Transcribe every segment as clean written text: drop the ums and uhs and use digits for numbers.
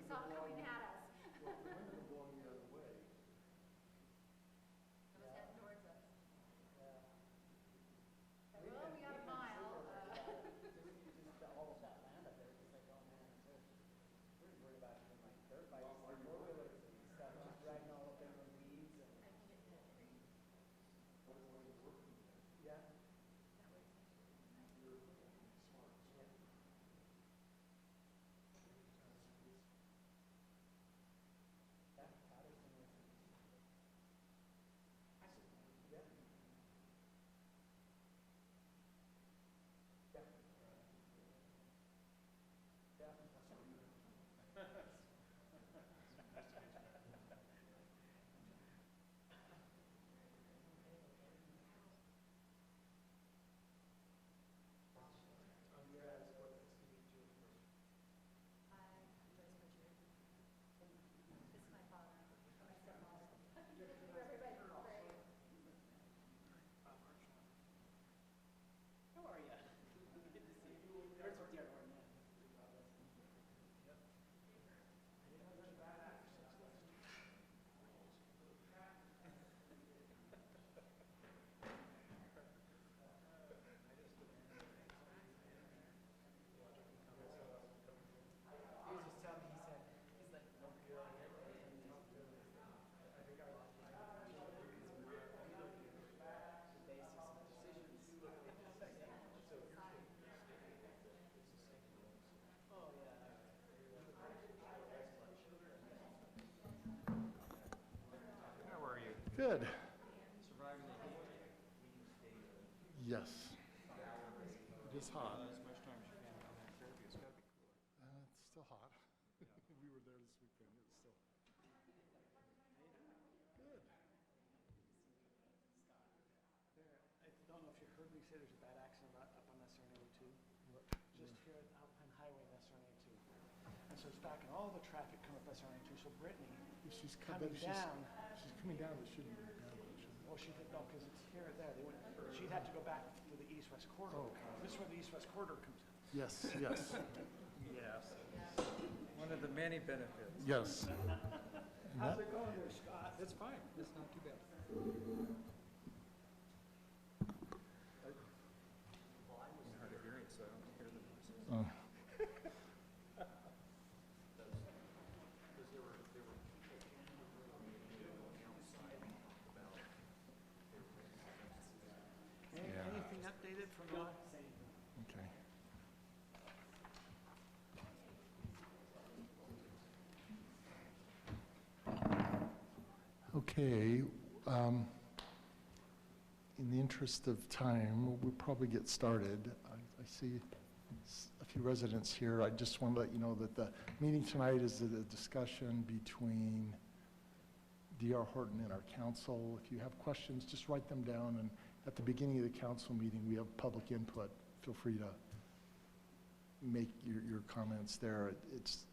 saw it coming at us. Well, the wind was blowing the other way. It was heading towards us. Yeah. Well, we got a mile. Just all of that land up there, just like, oh man, it's really worried about it, like dirt bikes and four-wheelers and stuff, just dragging all up there in the weeds and. I can get to the tree. What was it working? Yeah. That way. You're smart. Yeah. Yeah, Patterson was. Yeah. Yeah. This is my father, my stepmom. Everybody pray. How are you? Good to see you. There's what you're doing. He was just telling me, he said, he's like, don't be on it. I think our last time, the basis of decisions. Oh, yeah. How are you? Good. Surviving the heat. Yes. It is hot. As much time as you can on that therapy. It's got to be cooler. It's still hot. We were there this weekend. It was still. Good. I don't know if you heard me say there's a bad accident up on SRNA 2. Just here at Alpine Highway and SRNA 2. And so it's backing all the traffic coming up SRNA 2. So Brittany, If she's coming down. She's coming down. It shouldn't be bad. Well, she didn't know because it's here or there. They wouldn't. She'd have to go back to the east-west corridor. Oh, okay. This is where the east-west corridor comes in. Yes. Yes. Yes. One of the many benefits. Yes. How's it going there, Scott? It's fine. It's not too bad. Hard of hearing, so I don't hear the voices. Anything updated from the? Okay. Okay. In the interest of time, we'll probably get started. I see a few residents here. I just want to let you know that the meeting tonight is a discussion between D.R. Horton and our council. If you have questions, just write them down. And at the beginning of the council meeting, we have public input. Feel free to make your comments there. It's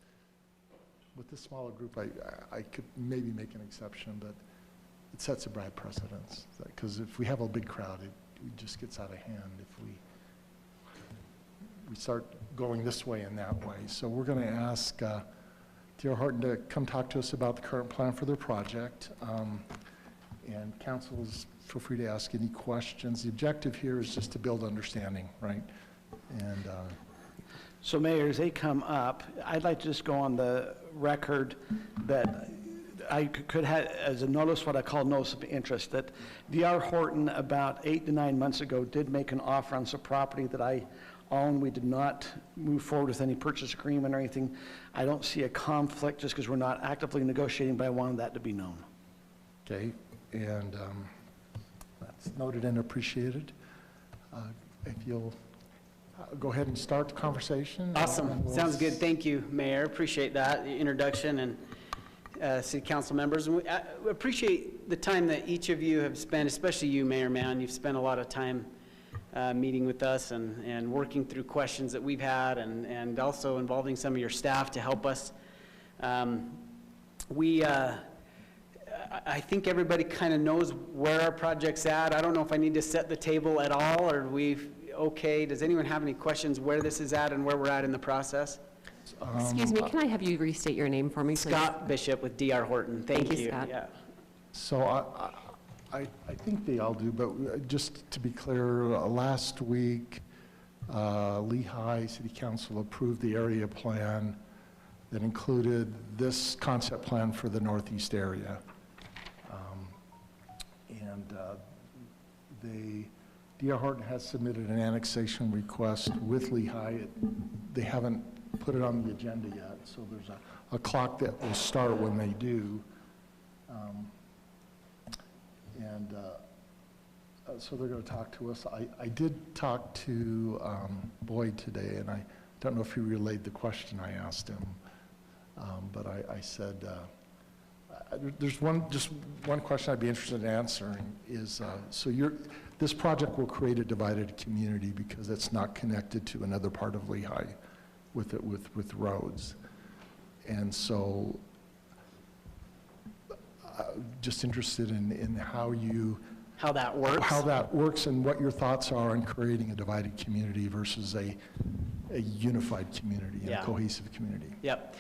with this smaller group, I could maybe make an exception, but it sets a bad precedence. Because if we have a big crowd, it just gets out of hand if we start going this way and that way. So we're going to ask D.R. Horton to come talk to us about the current plan for their project. And councils, feel free to ask any questions. The objective here is just to build understanding, right? And So Mayor, as they come up, I'd like to just go on the record that I could have, as a notice, what I call notice of interest, that D.R. Horton about 8 to 9 months ago did make an offer on some property that I own. We did not move forward with any purchase agreement or anything. I don't see a conflict just because we're not actively negotiating, but I wanted that to be known. okay, and that's noted and appreciated. If you'll go ahead and start the conversation. Awesome. We'll Sounds good. Thank you, Mayor. Appreciate that, the introduction, and city council members. And we appreciate the time that each of you have spent, especially you, Mayor Mann. You've spent a lot of time meeting with us and working through questions that we've had, and also involving some of your staff to help us. I think everybody kind of knows where our project's at. I don't know if I need to set the table at all, or we've okay. Does anyone have any questions where this is at and where we're at in the process? Excuse me, can I have you restate your name for me, please? Scott Bishop with D.R. Horton. Thank Thank you, you. Scott. Yeah. So I think they all do, but just to be clear, last week, Lehigh City Council approved the area plan that included this concept plan for the northeast area. D.R. Horton has submitted an annexation request with Lehigh. They haven't put it on the agenda yet, so there's a clock that will start when they do. So they're going to talk to us. I did talk to Boyd today, and I don't know if he relayed the question I asked him, but I said, there's just one question I'd be interested in answering is, so this project will create a divided community because it's not connected to another part of Lehigh with roads. And so just interested in how that works and what your thoughts are on creating a divided community versus a unified community and a cohesive community. Yep.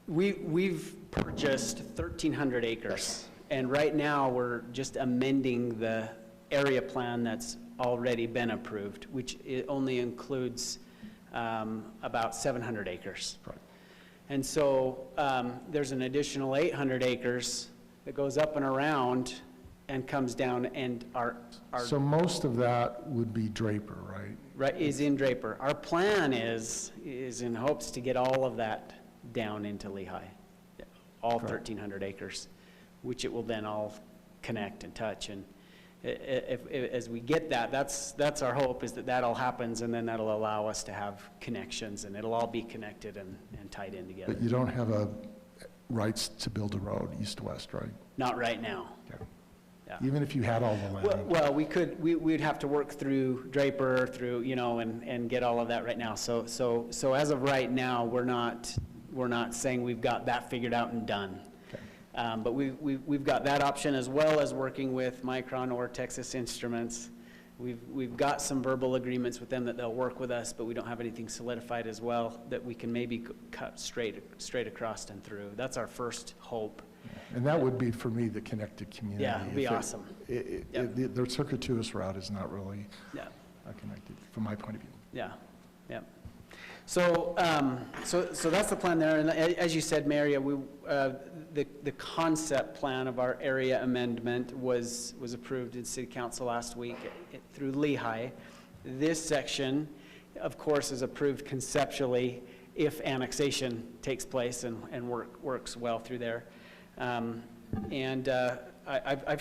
We've purchased 1,300 acres, and right now we're just amending the area plan that's already been approved, which it only includes about 700 acres. Right. And so there's an additional 800 acres that goes up and around and comes down, and So most of that would be Draper, right? Right, is in Draper. Our plan is in hopes to get all of that down into Lehigh, all 1,300 acres, which it will then all connect and touch. And as we get that, that's our hope, is that all happens, and then that'll allow us to have connections, and it'll all be connected and tied in together. But you don't have rights to build a road east-west, right? Not right now. Okay. Yeah. Even if you had all the land? Well, we'd have to work through Draper, and get all of that right now. So as of right now, we're not saying we've got that figured out and done. Okay. But we've got that option, as well as working with Micron or Texas Instruments. We've got some verbal agreements with them that they'll work with us, but we don't have anything solidified as well that we can maybe cut straight across and through. That's our first hope. And that would be, for me, the connected community. Yeah, it'd be awesome. The circuitous route is not really connected, from my point of view. Yeah, yeah. So that's the plan there, and as you said, Maria, the concept plan of our area amendment was approved in City Council last week through Lehigh. This section, of course, is approved conceptually if annexation takes place and works well through there. I've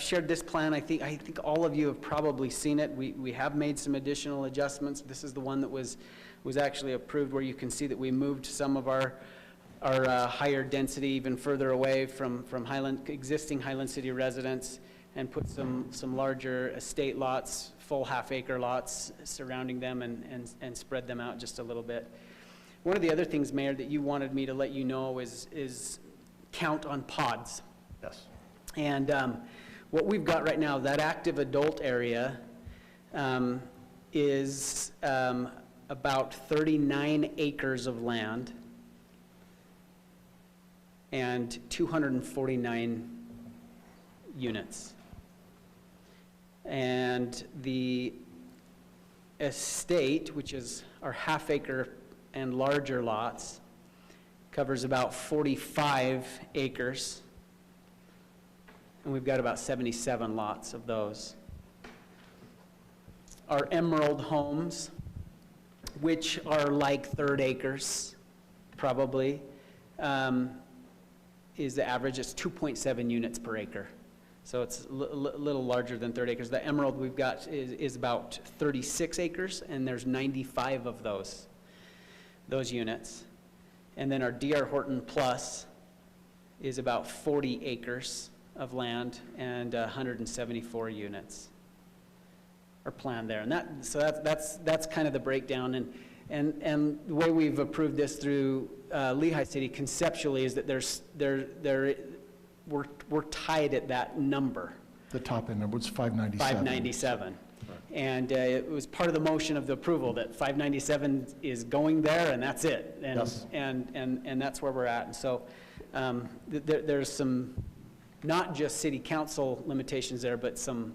shared this plan. I think all of you have probably seen it. We have made some additional adjustments. This is the one that was actually approved, where you can see that we moved some of our higher density even further away from existing Highland City residents, and put some larger estate lots, full half-acre lots surrounding them, and spread them out just a little bit. One of the other things, Mayor, that you wanted me to let you know is count on pods. Yes. And what we've got right now, that active adult area is about 39 acres of land and 249 units. And the estate, which is our half-acre and larger lots, covers about 45 acres, and we've got about 77 lots of those. Our emerald homes, which are like third acres, probably, is the average. It's 2.7 units per acre. So it's a little larger than third acres. The emerald we've got is about 36 acres, and there's 95 of those units. And then our D.R. Horton Plus is about 40 acres of land and 174 units are planned there. And that's kind of the breakdown. And the way we've approved this through Lehigh City conceptually is that we're tied at that number. The top end number was 597. 597. Right. And it was part of the motion of the approval that 597 is going there, and that's it. And, Yes. and that's where we're at. And so there's some, not just city council limitations there, but some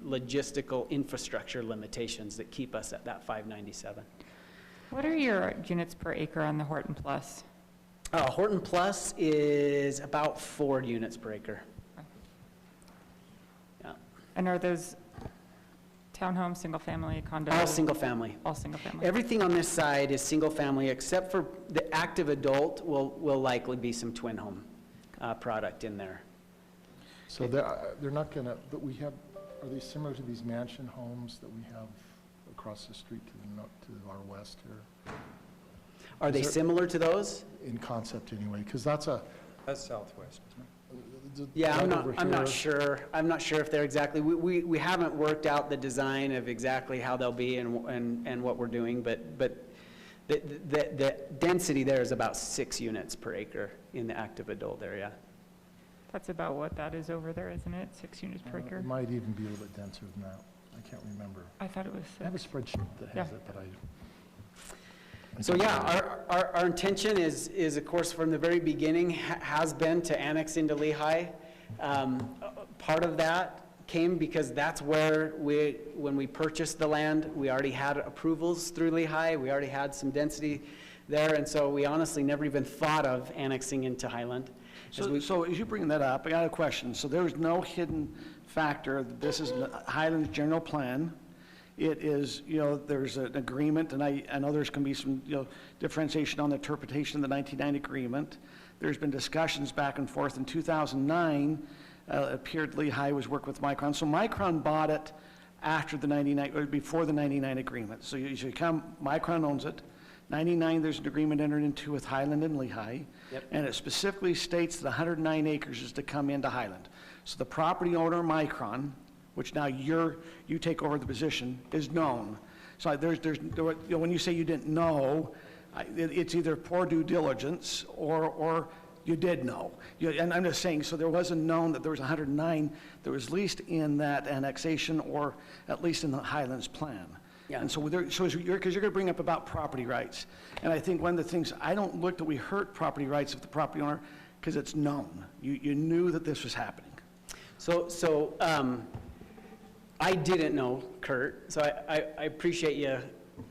logistical infrastructure limitations that keep us at that 597. What are your units per acre on the Horton Plus? Horton Plus is about 4 units per acre. Yeah. And are those townhomes, single-family, condos? All single family. All single-family? Everything on this side is single family, except for the active adult will likely be some twin home product in there. So they're not going to, but we have, are they similar to these mansion homes that we have across the street to our west here? Are they Is there- similar to those? In concept anyway, because that's a. That's southwest, isn't it? Yeah, I'm right over not here. sure. I'm not sure if they're exactly, we haven't worked out the design of exactly how they'll be and what we're doing, but the density there is about 6 units per acre in the active adult area. That's about what that is over there, isn't it? 6 units per acre? It might even be a little bit denser than that. I can't remember. I thought it was I have a 6. spreadsheet that has Yeah. it, but I. So yeah, our intention is of course from the very beginning has been to annex into Lehigh. Part of that came because that's where when we purchased the land, we already had approvals through Lehigh. We already had some density there, and so we honestly never even thought of annexing into Highland. So as you bring that up, I got a question. So there's no hidden factor. This is Highland's general plan. It is, there's an agreement, and I know there's going to be some, differentiation on the interpretation of the 1990 agreement. There's been discussions back and forth. In 2009, it appeared Lehigh was working with Micron. So Micron bought it after the 99, or before the 99 agreement. So Micron owns it. 99, there's an agreement entered into with Highland and Lehigh. Yep. And And it specifically states that 109 acres is to come into Highland. So the property owner, Micron, which now you take over the position, is known. So when you say you didn't know, it's either poor due diligence or you did know. And I'm just saying, so there wasn't known that there was 109 that was leased in that annexation or at least in the Highlands plan. Yeah. And so because you're going to bring up about property rights. And I think one of the things, I don't look that we hurt property rights of the property owner because it's known. You knew that this was happening. So I didn't know, Kurt, so I appreciate you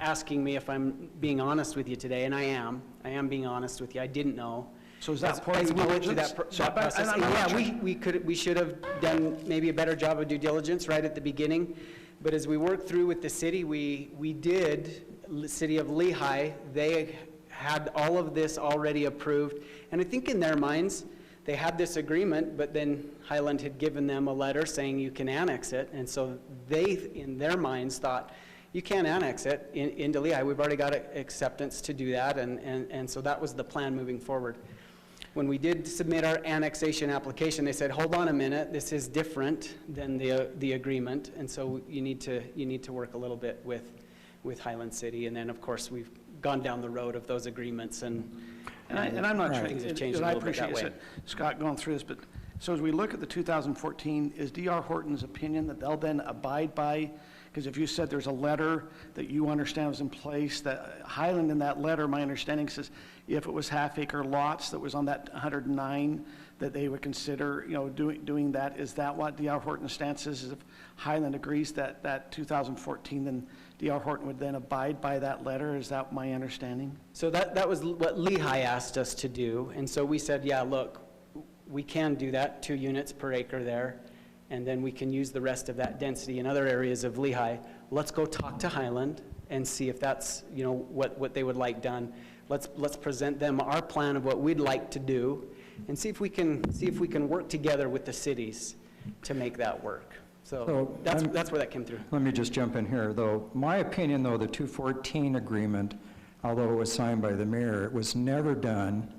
asking me if I'm being honest with you today, and I am. I am being honest with you. I didn't know. So is that poor As due we went through diligence? that process, I'm not sure. yeah, we should have done maybe a better job of due diligence right at the beginning. But as we worked through with the city, we did, City of Lehigh, they had all of this already approved. And I think in their minds, they had this agreement, but then Highland had given them a letter saying you can annex it. And so they, in their minds, thought, you can't annex it into Lehigh. We've already got acceptance to do that. And so that was the plan moving forward. When we did submit our annexation application, they said, hold on a minute, this is different than the agreement. And so you need to work a little bit with Highland City. And then, of course, we've gone down the road of those agreements and I'm not sure, things have changed a and I little bit that appreciate way. Scott going through this, but so as we look at the 2014, is D.R. Horton's opinion that they'll then abide by? Because if you said there's a letter that you understand was in place, that Highland in that letter, my understanding says, if it was half-acre lots that was on that 109, that they would consider, doing that. Is that what D.R. Horton's stance is if Highland agrees that 2014, then D.R. Horton would then abide by that letter? Is that my understanding? So that was what Lehigh asked us to do. And so we said, yeah, look, we can do that, 2 units per acre there. And then we can use the rest of that density in other areas of Lehigh. Let's go talk to Highland and see if that's, what they would like done. Let's present them our plan of what we'd like to do and see if we can work together with the cities to make that work. So that's where that came through. Let me just jump in here, though. My opinion, though, the 214 agreement, although it was signed by the mayor, it was never done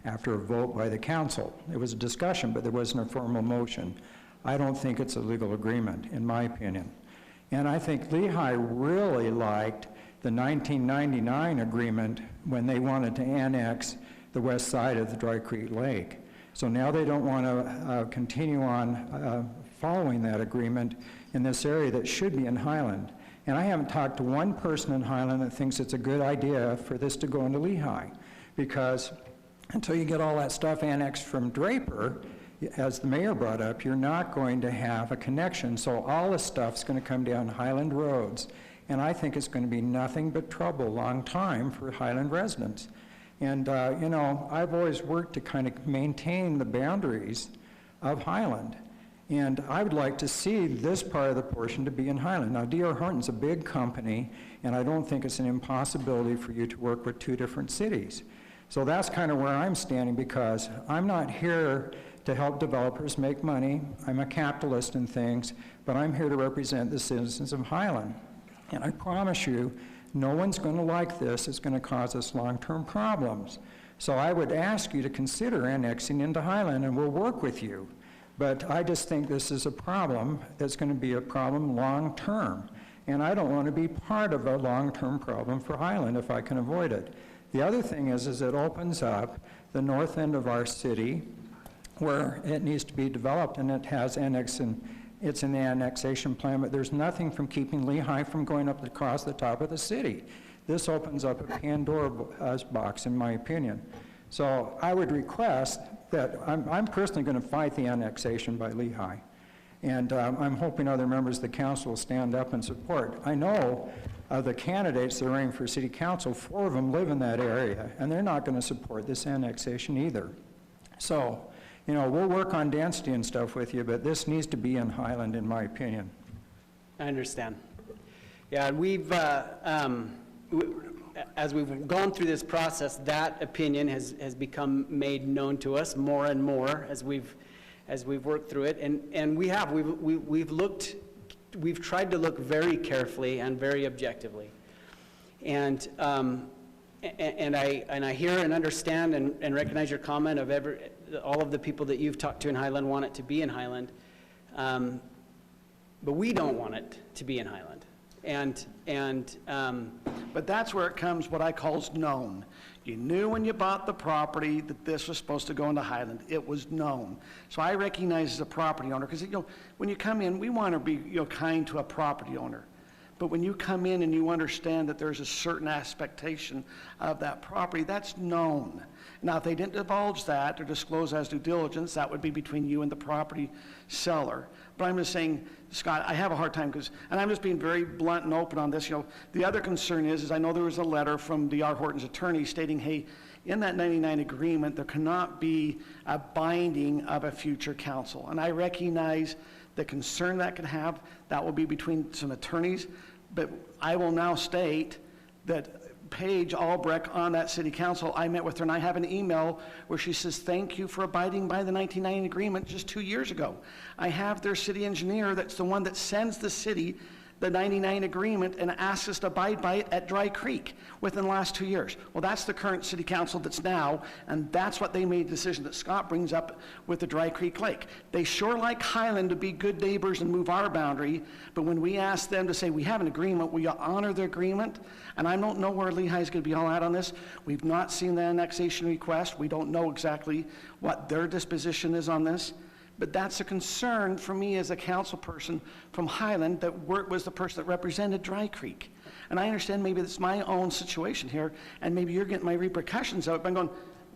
after a vote by the council. It was a discussion, but there wasn't a formal motion. I don't think it's a legal agreement, in my opinion. And I think Lehigh really liked the 1999 agreement when they wanted to annex the west side of the Dry Creek Lake. So now they don't want to continue on following that agreement in this area that should be in Highland. And I haven't talked to one person in Highland that thinks it's a good idea for this to go into Lehigh, because until you get all that stuff annexed from Draper, as the mayor brought up, you're not going to have a connection. So all the stuff's going to come down Highland roads. And I think it's going to be nothing but trouble long time for Highland residents. And, you know, I've always worked to kind of maintain the boundaries of Highland. And I would like to see this part of the portion to be in Highland. Now, D.R. Horton's a big company, and I don't think it's an impossibility for you to work with two different cities. So that's kind of where I'm standing, because I'm not here to help developers make money. I'm a capitalist in things, but I'm here to represent the citizens of Highland. And I promise you, no one's going to like this. It's going to cause us long-term problems. So I would ask you to consider annexing into Highland, and we'll work with you. But I just think this is a problem that's going to be a problem long-term. And I don't want to be part of a long-term problem for Highland if I can avoid it. The other thing is it opens up the north end of our city where it needs to be developed, and it has it's in the annexation plan, but there's nothing from keeping Lehigh from going up across the top of the city. This opens up a Pandora's box, in my opinion. So I would request that, I'm personally going to fight the annexation by Lehigh. And I'm hoping other members of the council will stand up and support. I know of the candidates that are running for city council, 4 of them live in that area, and they're not going to support this annexation either. So, you know, we'll work on density and stuff with you, but this needs to be in Highland, in my opinion. I understand. Yeah, we've, as we've gone through this process, that opinion has become made known to us more and more as we've worked through it, and we've tried to look very carefully and very objectively, and I hear and understand and recognize your comment of all of the people that you've talked to in Highland want it to be in Highland, but we don't want it to be in Highland, But that's where it comes, what I call known. You knew when you bought the property that this was supposed to go into Highland. It was known. So I recognize as a property owner, because, you know, when you come in, we want to be, you know, kind to a property owner. But when you come in and you understand that there's a certain expectation of that property, that's known. Now, if they didn't divulge that or disclose as due diligence, that would be between you and the property seller. But I'm just saying, Scott, I have a hard time and I'm just being very blunt and open on this. You know, the other concern is I know there was a letter from D.R. Horton's attorney stating, hey, in that 99 agreement, there cannot be a binding of a future council. And I recognize the concern that can have. That will be between some attorneys. But I will now state that Paige Albrecht on that city council, I met with her and I have an email where she says, thank you for abiding by the 1990 agreement just 2 years ago. I have their city engineer, that's the one that sends the city the 99 agreement and asks us to abide by it at Dry Creek within the last 2 years. Well, that's the current city council that's now, and that's what they made a decision that Scott brings up with the Dry Creek Lake. They sure like Highland to be good neighbors and move our boundary, but when we ask them to say, we have an agreement, will you honor the agreement? And I don't know where Lehigh's going to be all at on this. We've not seen the annexation request. We don't know exactly what their disposition is on this. But that's a concern for me as a council person from Highland that was the person that represented Dry Creek. And I understand maybe it's my own situation here, and maybe you're getting my repercussions of it, but I'm going,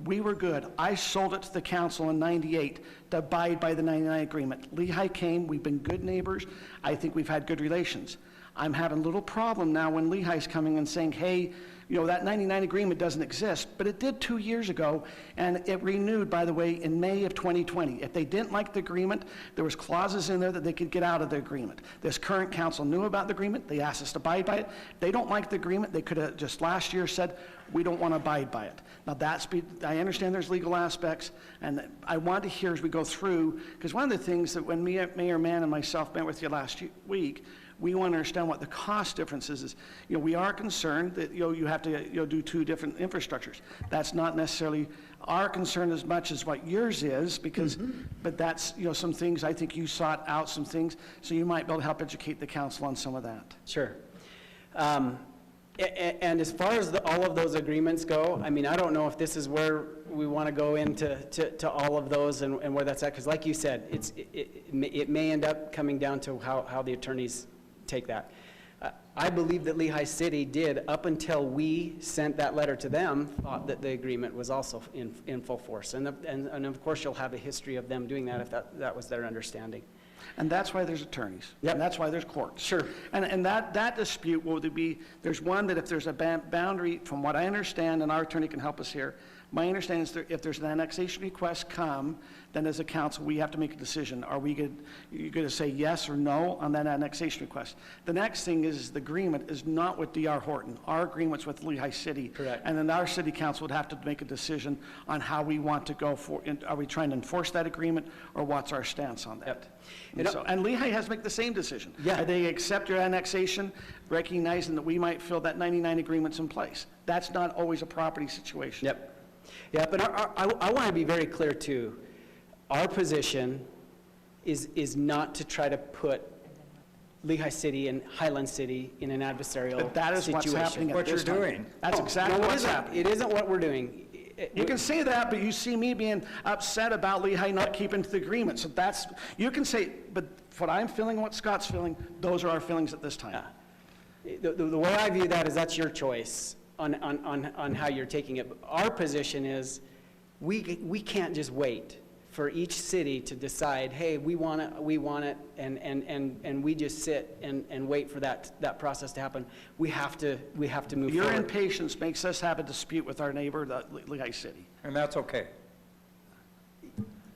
we were good. I sold it to the council in '98 to abide by the 99 agreement. Lehigh came, we've been good neighbors. I think we've had good relations. I'm having a little problem now when Lehigh's coming and saying, hey, you know, that 99 agreement doesn't exist, but it did 2 years ago, and it renewed, by the way, in May of 2020. If they didn't like the agreement, there was clauses in there that they could get out of the agreement. This current council knew about the agreement. They asked us to abide by it. They don't like the agreement. They could have just last year said, we don't want to abide by it. Now, I understand there's legal aspects, and I want to hear as we go through, because one of the things that when Mayor Mann and myself met with you last week, we want to understand what the cost difference is. You know, we are concerned that, you know, you have to, you know, do 2 different infrastructures. That's not necessarily our concern as much as what yours is, because, but that's, you know, some things, I think you sought out some things, so you might be able to help educate the council on some of that. Sure. And as far as all of those agreements go, I mean, I don't know if this is where we want to go into to all of those and where that's at, because like you said, it may end up coming down to how the attorneys take that. I believe that Lehigh City did, up until we sent that letter to them, thought that the agreement was also in full force. And of course, you'll have a history of them doing that if that was their understanding. And that's why there's attorneys. Yep. And that's why there's courts. Sure. And that dispute will be, there's one that if there's a boundary, from what I understand, and our attorney can help us here, my understanding is that if there's an annexation request come, then as a council, we have to make a decision. Are we going to say yes or no on that annexation request? The next thing is the agreement is not with D.R. Horton. Our agreement's with Lehigh City. Correct. And then our city council would have to make a decision on how we want to go for, are we trying to enforce that agreement, or what's our stance on that? Yep. And Lehigh has to make the same decision. Yeah. They accept your annexation, recognizing that we might feel that 99 agreement's in place. That's not always a property situation. Yep. Yeah, but I want to be very clear too. Our position is not to try to put Lehigh City and Highland City in an adversarial situation. But that is what's happening at What this you're time. doing. That's exactly No, what's happening. It isn't what we're doing. You can say that, but you see me being upset about Lehigh not keeping to the agreement. So that's, you can say, but what I'm feeling, what Scott's feeling, those are our feelings at this time. The way I view that is that's your choice on how you're taking it. Our position is we can't just wait for each city to decide, hey, we want it, and we just sit and wait for that process to happen. We have to move Your forward. impatience makes us have a dispute with our neighbor, the Lehigh City. And that's okay.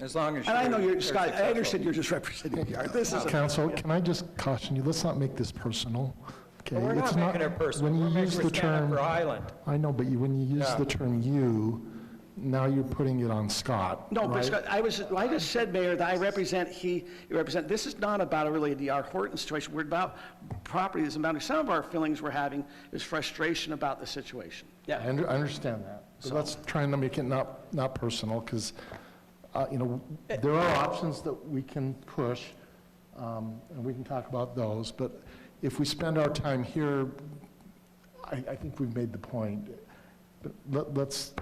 As long as And I know you're you're, Scott, I successful. understand you're just representing PR. This is, Council, can I just caution you, let's not make this personal, okay? But we're It's not making it personal. When We're you making use we the stand up term, for Highland. I know, but when you use Yeah. the term "you," now you're putting it on Scott, no, but right? Scott, I just said, Mayor, that I represent, you represent, this is not about really a D.R. Horton situation. We're about properties and boundaries. Some of our feelings we're having is frustration about the situation. Yeah. I understand that. But let's try and make it not personal, because, there are options that we can push, and we can talk about those, but if we spend our time here, I think we've made the point. But let's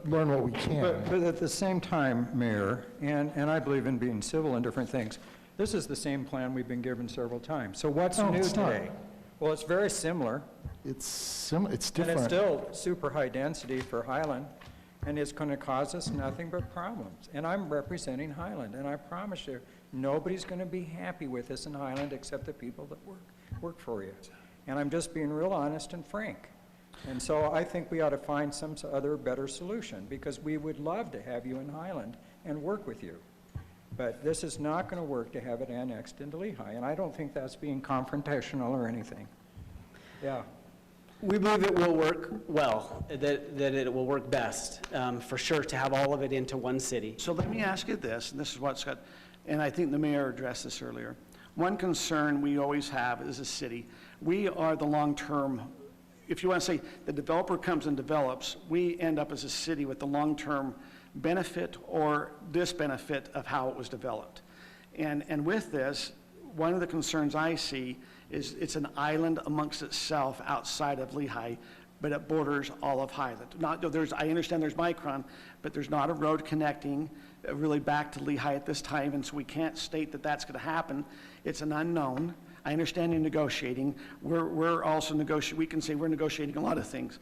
learn what we can. But at the same time, Mayor, and I believe in being civil and different things, this is the same plan we've been given several times. So what's No, new it's not. today? Well, it's very similar, It's and different. it's still super high density for Highland, and it's going to cause us nothing but problems. And I'm representing Highland, and I promise you, nobody's going to be happy with this in Highland except the people that work for you. And I'm just being real honest and frank. And so I think we ought to find some other better solution, because we would love to have you in Highland and work with you. But this is not going to work to have it annexed into Lehigh, and I don't think that's being confrontational or anything. Yeah. We believe it will work well, that it will work best, for sure, to have all of it into one city. So let me ask you this, and this is what Scott, and I think the mayor addressed this earlier. One concern we always have as a city, we are the long-term, if you want to say the developer comes and develops, we end up as a city with the long-term benefit or disbenefit of how it was developed. And with this, one of the concerns I see is it's an island amongst itself outside of Lehigh, but it borders all of Highland. I understand there's Micron, but there's not a road connecting really back to Lehigh at this time, and so we can't state that that's going to happen. It's an unknown. I understand you're negotiating. We're also negotiating. We can say we're negotiating a lot of things.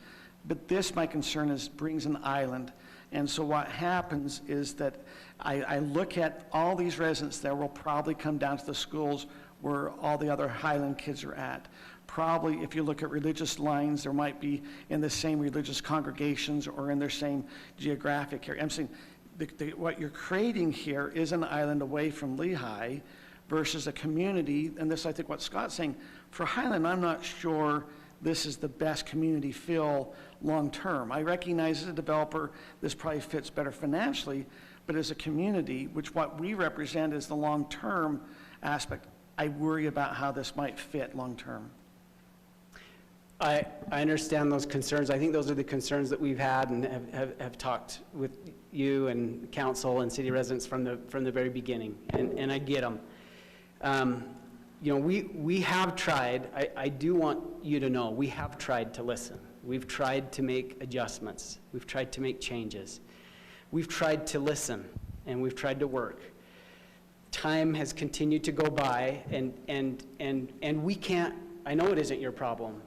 But this, my concern is, brings an island. And so what happens is that I look at all these residents there will probably come down to the schools where all the other Highland kids are at. Probably, if you look at religious lines, there might be in the same religious congregations or in their same geographic area. I'm saying what you're creating here is an island away from Lehigh versus a community, and this, I think what Scott's saying, for Highland, I'm not sure this is the best community feel long-term. I recognize as a developer, this probably fits better financially, but as a community, which what we represent is the long-term aspect, I worry about how this might fit long-term. I understand those concerns. I think those are the concerns that we've had and have talked with you and council and city residents from the very beginning, and I get them. you know, we have tried, I do want you to know, we have tried to listen. We've tried to make adjustments. We've tried to make changes. We've tried to listen, and we've tried to work. Time has continued to go by, and we can't, I know it isn't your problem,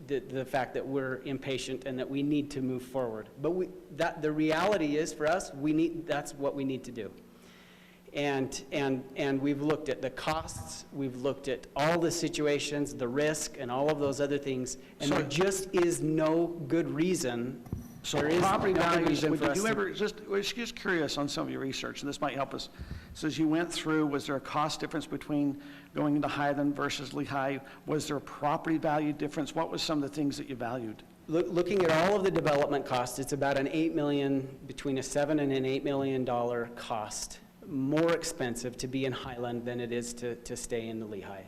the fact that we're impatient and that we need to move forward. But the reality is, for us, that's what we need to do. And we've looked at the costs, we've looked at all the situations, the risk, and all of those other things, and there just is no good reason. So There is property no good values, reason would for us you to- ever, just curious on some of your research, and this might help us. So as you went through, was there a cost difference between going into Highland versus Lehigh? Was there a property value difference? What was some of the things that you valued? Looking at all of the development costs, it's about an $8 million, between a $7 and an $8 million cost, more expensive to be in Highland than it is to stay in the Lehigh.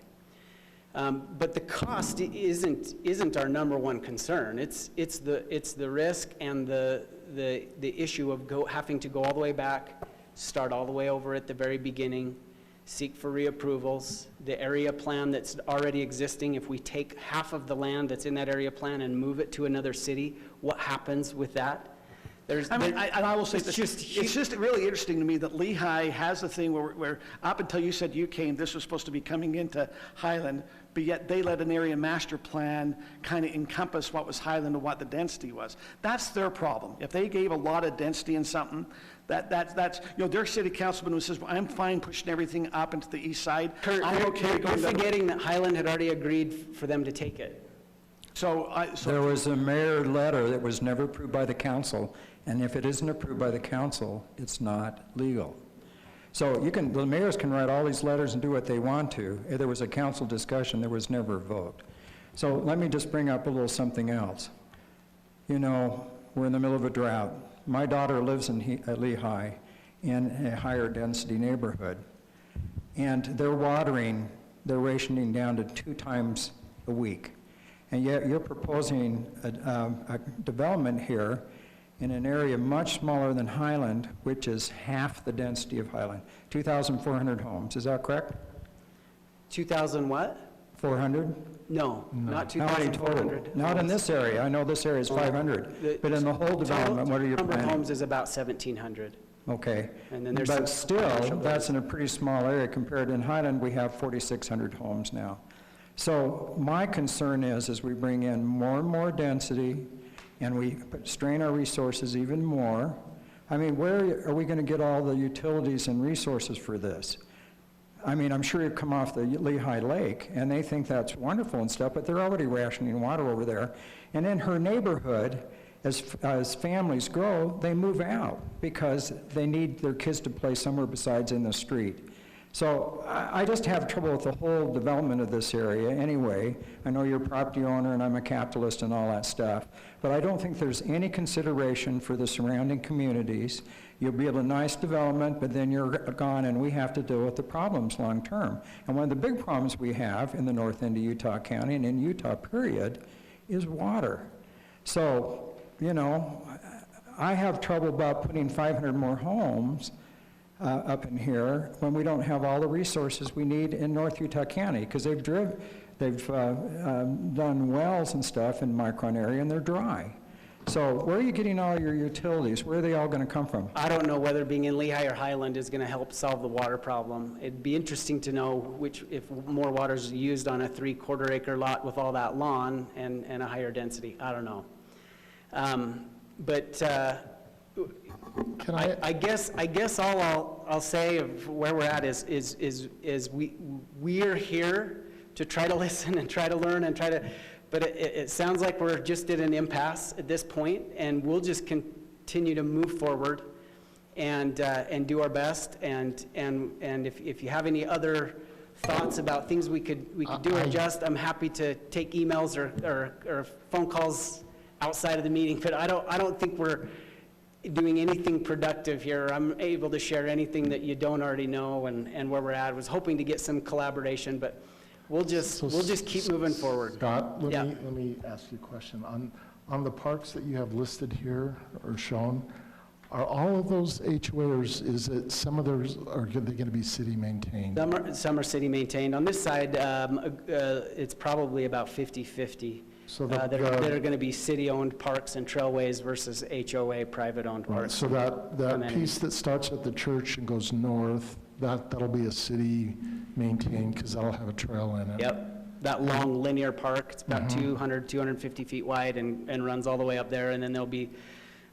But the cost isn't our number one concern. It's the risk and the issue of having to go all the way back, start all the way over at the very beginning, seek for reapprovals, the area plan that's already existing. If we take half of the land that's in that area plan and move it to another city, what happens with that? I will say, it's it's just really interesting to me that Lehigh has a thing where up until you said you came, this was supposed to be coming into Highland, but yet they let an area master plan kind of encompass what was Highland and what the density was. That's their problem. If they gave a lot of density in something, that's, you know, their city councilman who says, well, I'm fine pushing everything up into the east side. Kurt, I'm okay you're going forgetting that Highland had already agreed for them to take it. There was a mayor letter that was never approved by the council, and if it isn't approved by the council, it's not legal. So the mayors can write all these letters and do what they want to. If there was a council discussion, there was never a vote. So let me just bring up a little something else. You know, we're in the middle of a drought. My daughter lives in Lehigh in a higher density neighborhood, and they're rationing down to 2 times a week. And yet you're proposing a development here in an area much smaller than Highland, which is half the density of Highland, 2,400 homes. Is that correct? 2,000 what? 400? No, not How many 2,400. total? Not in this area. I know this area is 500. But in the whole development, what are you Number of planning? homes is about 1,700. Okay. And then there's But some still, commercial that's in a pretty small area compared to in Highland, we have 4,600 homes now. So my concern is, as we bring in more and more density, and we strain our resources even more, I mean, where are we going to get all the utilities and resources for this? I mean, I'm sure you come off the Lehigh Lake, and they think that's wonderful and stuff, but they're already rationing water over there. And in her neighborhood, as families grow, they move out because they need their kids to play somewhere besides in the street. So I just have trouble with the whole development of this area anyway. I know you're a property owner and I'm a capitalist and all that stuff, but I don't think there's any consideration for the surrounding communities. You'll be able to nice development, but then you're gone and we have to deal with the problems long term. And one of the big problems we have in the north end of Utah County and in Utah period is water. So, you know, I have trouble about putting 500 more homes up in here when we don't have all the resources we need in North Utah County, because they've done wells and stuff in Micron area and they're dry. So where are you getting all your utilities? Where are they all going to come from? I don't know whether being in Lehigh or Highland is going to help solve the water problem. It'd be interesting to know if more water is used on a 3/4 acre lot with all that lawn and a higher density. I don't know. Can I? I guess all I'll say of where we're at is we're here to try to listen and try to learn and try to, but it sounds like we're just at an impasse at this point, and we'll just continue to move forward and do our best. And if you have any other thoughts about things we could do or adjust, I'm happy to take emails or phone calls outside of the meeting. But I don't think we're doing anything productive here. I'm able to share anything that you don't already know and where we're at. I was hoping to get some collaboration, but we'll just keep moving forward. Scott, Yeah. let me ask you a question. On the parks that you have listed here or shown, Are all of those HOAs, is it, some of those, are they going to be city maintained? Some are city maintained. On this side, it's probably about 50/50. So That are going to be city-owned parks and trailways versus HOA private-owned Right, parks. so that amenities. piece that starts at the church and goes north, that'll be a city maintained, because that'll have a trail in it. Yep, that long linear park, it's about 250 feet wide and runs all the way up there, and then there'll be,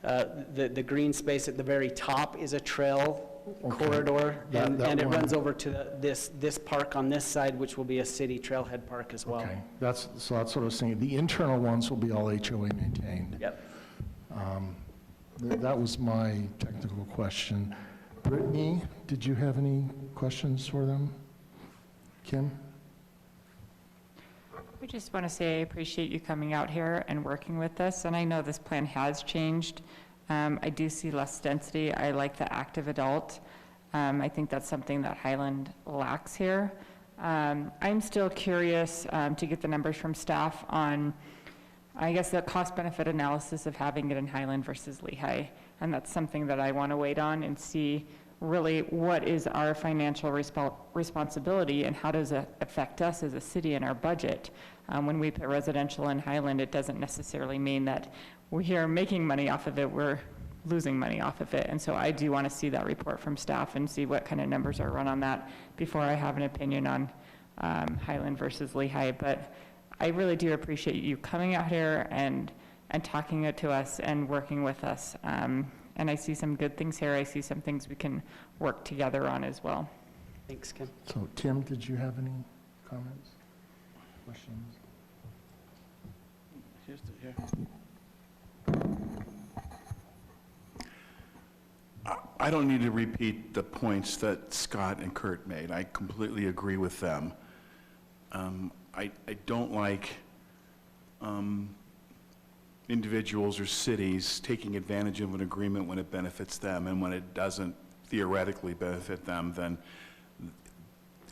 the green space at the very top is a trail corridor, and it runs over to this park on this side, which will be a city trailhead park as well. Okay, so that's what I was saying. The internal ones will be all HOA maintained. Yep. That was my technical question. Brittany, did you have any questions for them? Kim? I just want to say I appreciate you coming out here and working with us, and I know this plan has changed. I do see less density. I like the active adult. I think that's something that Highland lacks here. I'm still curious to get the numbers from staff on, I guess, the cost-benefit analysis of having it in Highland versus Lehigh, and that's something that I want to wait on and see really what is our financial responsibility and how does it affect us as a city and our budget. When we put residential in Highland, it doesn't necessarily mean that we're here making money off of it, we're losing money off of it. And so I do want to see that report from staff and see what kind of numbers are run on that before I have an opinion on Highland versus Lehigh. But I really do appreciate you coming out here and talking to us and working with us. And I see some good things here. I see some things we can work together on as well. Thanks, Kim. So Tim, did you have any comments, questions? I don't need to repeat the points that Scott and Kurt made. I completely agree with them. I don't like individuals or cities taking advantage of an agreement when it benefits them, and when it doesn't theoretically benefit them, then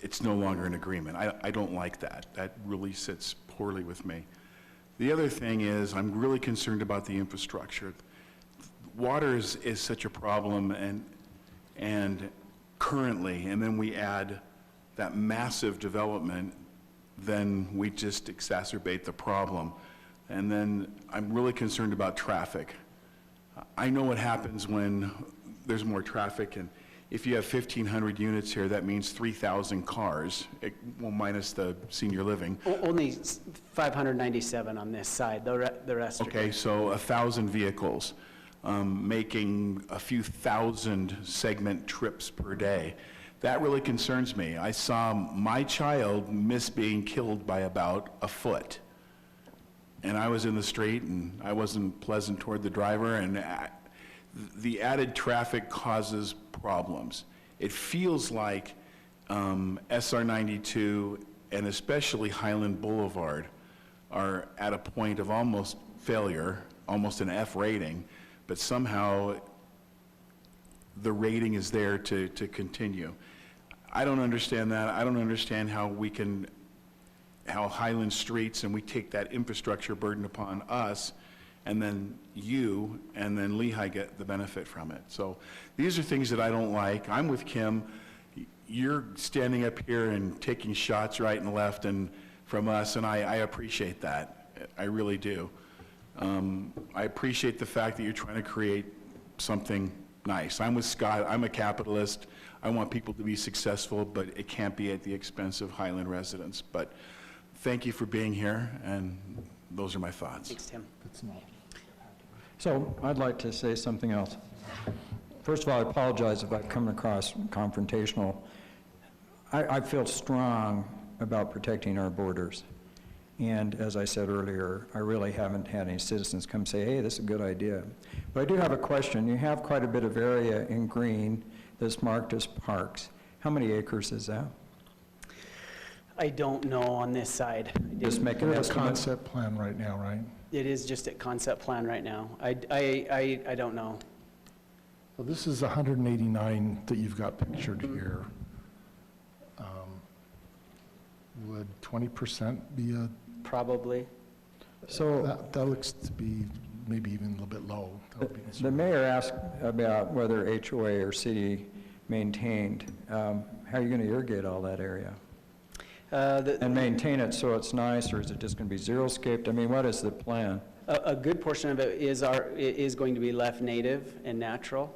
it's no longer an agreement. I don't like that. That really sits poorly with me. The other thing is, I'm really concerned about the infrastructure. Water is such a problem, and currently, and then we add that massive development, then we just exacerbate the problem. And then I'm really concerned about traffic. I know what happens when there's more traffic, and if you have 1,500 units here, that means 3,000 cars, well, minus the senior living. Only 597 on this side, the rest are. Okay, so 1,000 vehicles, making a few thousand segment trips per day. That really concerns me. I saw my child miss being killed by about a foot. And I was in the street, and I wasn't pleasant toward the driver, and the added traffic causes problems. It feels like SR 92 and especially Highland Boulevard are at a point of almost failure, almost an F rating, but somehow the rating is there to continue. I don't understand that. I don't understand how Highland streets, and we take that infrastructure burden upon us, and then you and then Lehigh get the benefit from it. So these are things that I don't like. I'm with Kim. You're standing up here and taking shots right and left and from us, and I appreciate that. I really do. I appreciate the fact that you're trying to create something nice. I'm with Scott. I'm a capitalist. I want people to be successful, but it can't be at the expense of Highland residents. But thank you for being here, and those are my thoughts. Thanks, Tim. So I'd like to say something else. First of all, I apologize if I've come across confrontational. I feel strong about protecting our borders. And as I said earlier, I really haven't had any citizens come say, hey, this is a good idea. But I do have a question. You have quite a bit of area in green that's marked as parks. How many acres is that? I don't know on this side. Just make an We're at a estimate. concept plan right now, right? It is just at concept plan right now. I don't know. So this is 189 that you've got pictured here. Would 20% be Probably. so that looks to be maybe even a little bit low. That would be The conservative. mayor asked about whether HOA or city maintained. How are you going to irrigate all that area? And maintain it so it's nice, or is it just going to be xeriscaped? I mean, what is the plan? A good portion of it is going to be left native and natural.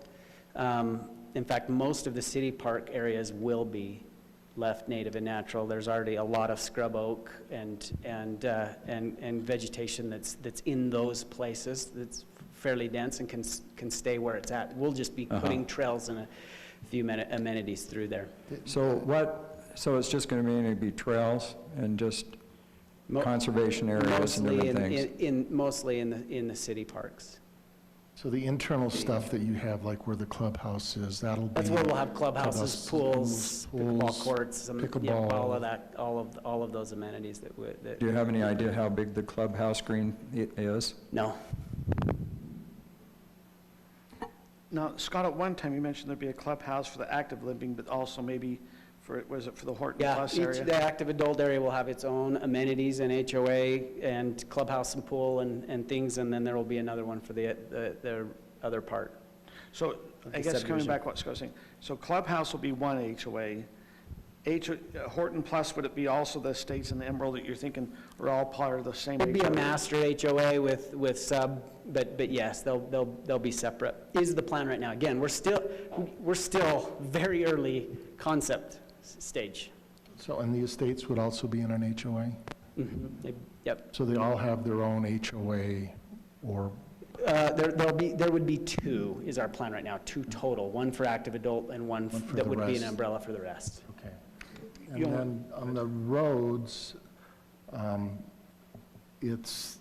In fact, most of the city park areas will be left native and natural. There's already a lot of scrub oak and vegetation that's in those places that's fairly dense and can stay where it's at. We'll just be putting trails and a few amenities through there. So it's just going to mainly be trails and just conservation areas and different things? Mostly in the city parks. So the internal stuff that you have, like where the clubhouse is, that'll be... That's where we'll have clubhouses, pools, pickleball courts, pickleball. all of that, all of those amenities that. Do you have any idea how big the clubhouse green is? No. Now, Scott, at one time you mentioned there'd be a clubhouse for the active living, but also maybe for, was it for the Horton Yeah, Plus area? the active adult area will have its own amenities and HOA and clubhouse and pool and things, and then there will be another one for the other part. So I the guess coming subdivision. back to what Scott was saying, so clubhouse will be one HOA. Horton Plus, would it be also the Estates and the Emerald that you're thinking are all part of the same? It'd be a HOA? master HOA with sub, but yes, they'll be separate, is the plan right now. Again, we're still very early concept stage. So, and the estates would also be in an HOA? Yep. So they all have their own HOA or... There would be two, is our plan right now, two total, one for active adult and one One for that the would be an rest. umbrella for the rest. Okay. And then on the roads, it's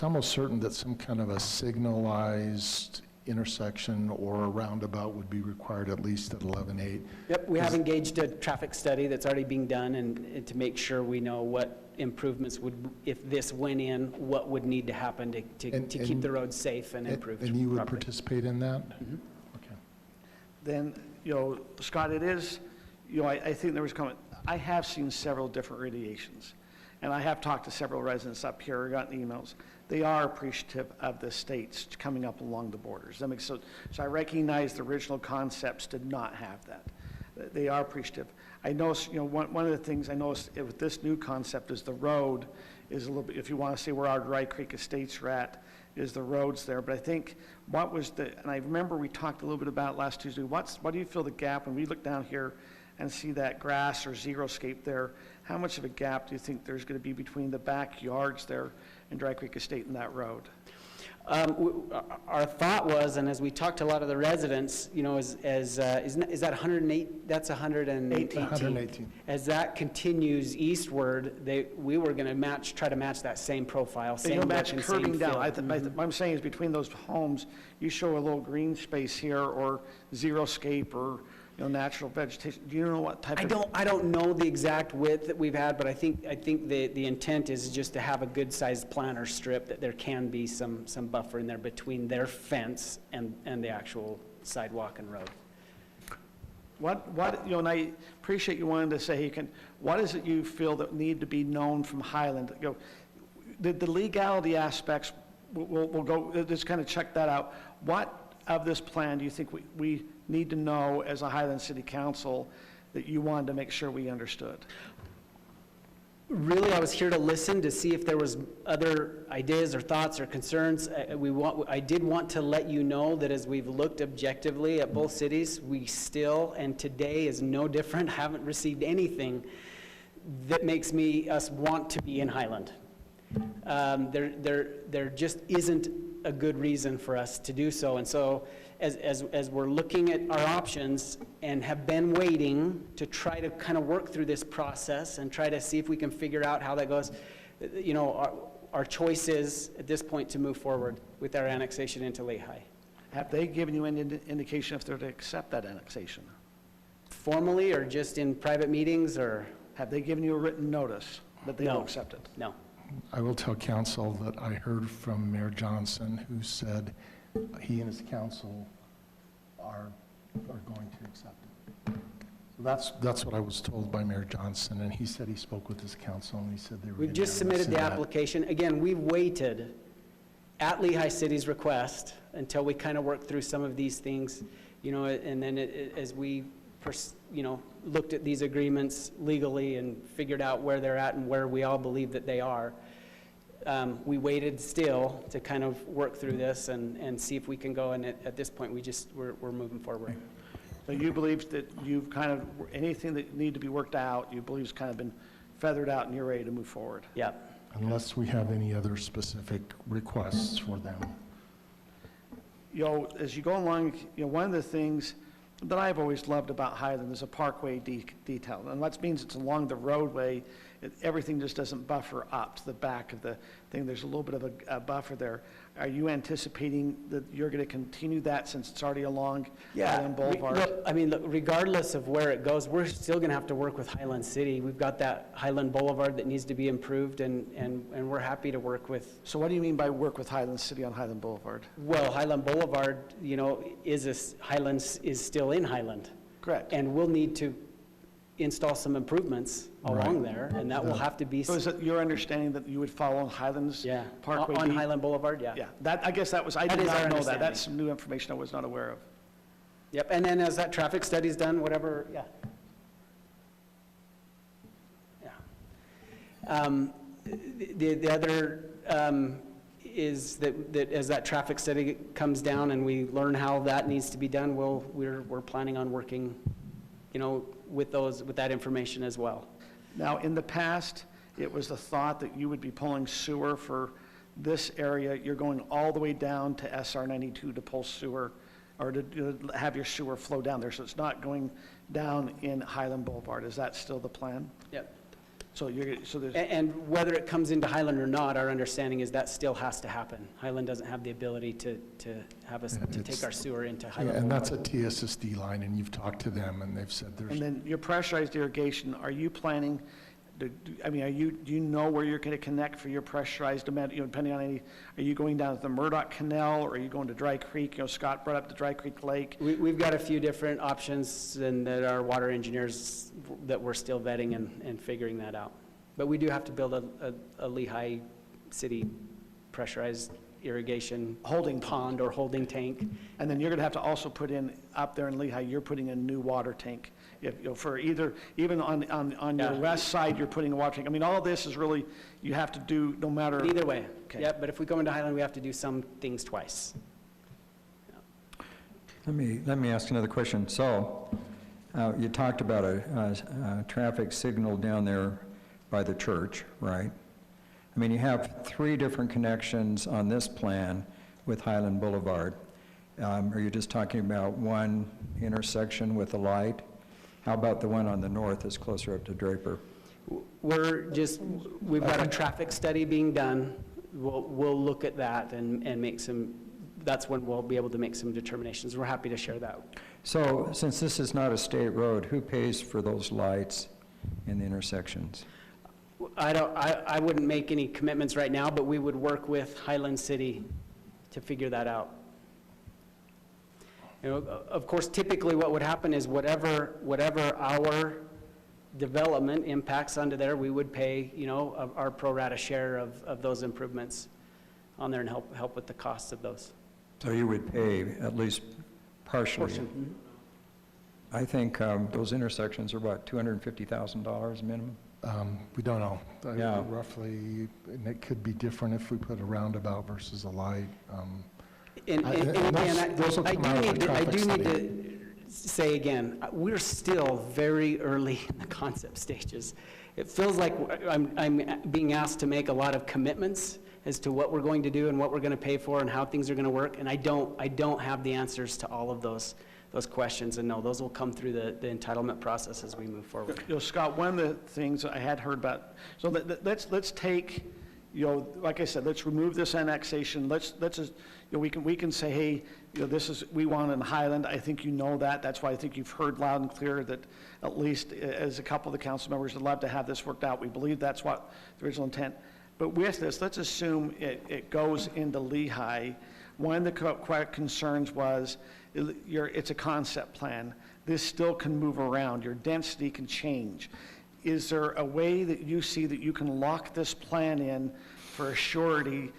almost certain that some kind of a signalized intersection or a roundabout would be required at least at 11.8. Yep, we have engaged a traffic study that's already being done and to make sure we know what improvements would, if this went in, what would need to happen to keep the roads safe and improved. And you would properly. participate in that? Okay. Then, Scott, it is, I think there was comment, I have seen several different radiations, and I have talked to several residents up here, or gotten emails. They are appreciative of the states coming up along the borders. That makes so I recognize the original concepts did not have that. They are appreciative. I noticed, one of the things I noticed with this new concept is the road is a little bit, if you want to see where our Dry Creek Estates are at, is the roads there. But I think and I remember we talked a little bit about last Tuesday, what do you feel the gap when we look down here and see that grass or xeriscape there? How much of a gap do you think there's going to be between the backyards there in Dry Creek Estate and that road? Our thought was, and as we talked to a lot of the residents, is that 108? That's 118. 118. As that continues eastward, we were going to try to match that same profile, same look match and curving same down. feel. What I'm saying is between those homes, you show a little green space here or xeriscape or natural vegetation. Do you know what type of? I don't know the exact width that we've had, but I think the intent is just to have a good-sized planter strip that there can be some buffer in there between their fence and the actual sidewalk and road. And I appreciate you wanting to say, what is it you feel that need to be known from Highland? The legality aspects, we'll go, just kind of check that out. What of this plan do you think we need to know as a Highland City Council that you wanted to make sure we understood? Really, I was here to listen to see if there was other ideas or thoughts or concerns. I did want to let you know that as we've looked objectively at both cities, we still, and today is no different, haven't received anything that makes us want to be in Highland. There just isn't a good reason for us to do so. And so as we're looking at our options and have been waiting to try to kind of work through this process and try to see if we can figure out how that goes, our choice is at this point to move forward with our annexation into Lehigh. Have they given you any indication if they're to accept that annexation? Formally or just in private meetings or? Have they given you a written notice that they will accept it? No. I will tell council that I heard from Mayor Johnson, who said he and his council are going to accept it. So that's what I was told by Mayor Johnson, and he said he spoke with his council, and he said they were. We've just submitted the application. Again, we've waited at Lehigh City's request, until we kind of work through some of these things, you know, and then as we, you know, looked at these agreements legally and figured out where they're at and where we all believe that they are, we waited still to kind of work through this and see if we can go, and at this point, we're moving forward. So you believe that you've kind of, anything that need to be worked out, you believe has kind of been feathered out and you're ready to move forward? Yep. Unless we have any other specific requests for them. You know, as you go along, you know, one of the things that I've always loved about Highland is a parkway detail. And that means it's along the roadway. Everything just doesn't buffer up to the back of the thing. There's a little bit of a buffer there. Are you anticipating that you're going to continue that since it's already along Highland Boulevard? Look, I mean, look, regardless of where it goes, we're still going to have to work with Highland City. We've got that Highland Boulevard that needs to be improved, and we're happy to work with. So what do you mean by work with Highland City on Highland Boulevard? Well, Highland Boulevard, you know, Highlands is still in Highland. Correct. And we'll need to install some improvements along there, and that will have to be. So is it your understanding that you would follow Highlands Yeah, Parkway? on Highland Boulevard, yeah. Yeah, that, I guess that was, I That did is our not know that. understanding. That's some new information I was not aware of. Yep, and then as that traffic study's done, whatever, yeah. Yeah. The other is that as that traffic study comes down and we learn how that needs to be done, we're planning on working, you know, with that information as well. Now, in the past, it was the thought that you would be pulling sewer for this area. You're going all the way down to SR 92 to pull sewer, or to have your sewer flow down there. So it's not going down in Highland Boulevard. Is that still the plan? Yep. So there's, And whether it comes into Highland or not, our understanding is that still has to happen. Highland doesn't have the ability to have us, to take our sewer into Yeah, Highland. and that's Boulevard. a TSSD line, and you've talked to them, and they've said and there's, then your pressurized irrigation, are you planning, do you know where you're going to connect for your pressurized, you know, depending on any, are you going down to the Murdoch Canal, or are you going to Dry Creek? You know, Scott brought up the Dry Creek Lake. We've got a few different options, and that our water engineers, that we're still vetting and figuring that out. But we do have to build a Lehigh City pressurized irrigation Holding pond or holding tank. And then you're going to have to also put in, up there in Lehigh, you're putting a new water tank. If, you know, for either, even on your Yeah. west side, you're putting a water tank. I mean, all of this is really, you have to do no matter. Either way, Okay. yep, but if we go into Highland, we have to do some things twice. Let me ask another question. So, you talked about a traffic signal down there by the church, right? I mean, you have 3 different connections on this plan with Highland Boulevard. Are you just talking about one intersection with a light? How about the one on the north that's closer up to Draper? We've got a traffic study being done. We'll look at that and make some, that's when we'll be able to make some determinations. We're happy to share that. So, since this is not a state road, who pays for those lights in the intersections? I wouldn't make any commitments right now, but we would work with Highland City to figure that out. You know, of course, typically what would happen is whatever our development impacts onto there, we would pay, you know, our pro rata share of those improvements on there and help with the costs of those. So you would pay at least partially? Portion. I think those intersections are what, $250,000 minimum? we don't know. Yeah. Roughly, and it could be different if we put a roundabout versus a light. And and again, those will come out of the I traffic do need study. to say again, we're still very early in the concept stages. It feels like I'm being asked to make a lot of commitments as to what we're going to do and what we're going to pay for and how things are going to work, and I don't have the answers to all of those questions, and no, those will come through the entitlement process as we move forward. You know, Scott, one of the things I had heard about, so let's take, you know, like I said, let's remove this annexation. Let's just, you know, we can say, hey, you know, this is, we want in Highland. I think you know that. That's why I think you've heard loud and clear that at least as a couple of the council members would love to have this worked out. We believe that's what the original intent. But with this, let's assume it goes into Lehigh. One of the concerns was it's a concept plan. This still can move around. Your density can change. Is there a way that you see that you can lock this plan in for a surety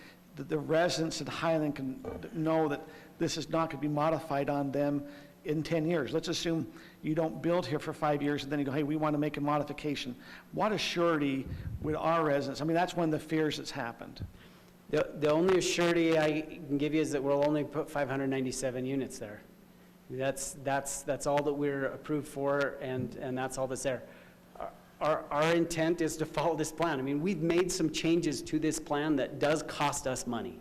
the residents in Highland can know that this is not going to be modified on them in 10 years. Let's assume you don't build here for 5 years, and then you go, hey, we want to make a modification. What assurity would our residents, I mean, that's one of the fears that's happened. The only surety I can give you is that we'll only put 597 units there. That's all that we're approved for, and that's all that's there. Our intent is to follow this plan. I mean, we've made some changes to this plan that does cost us money.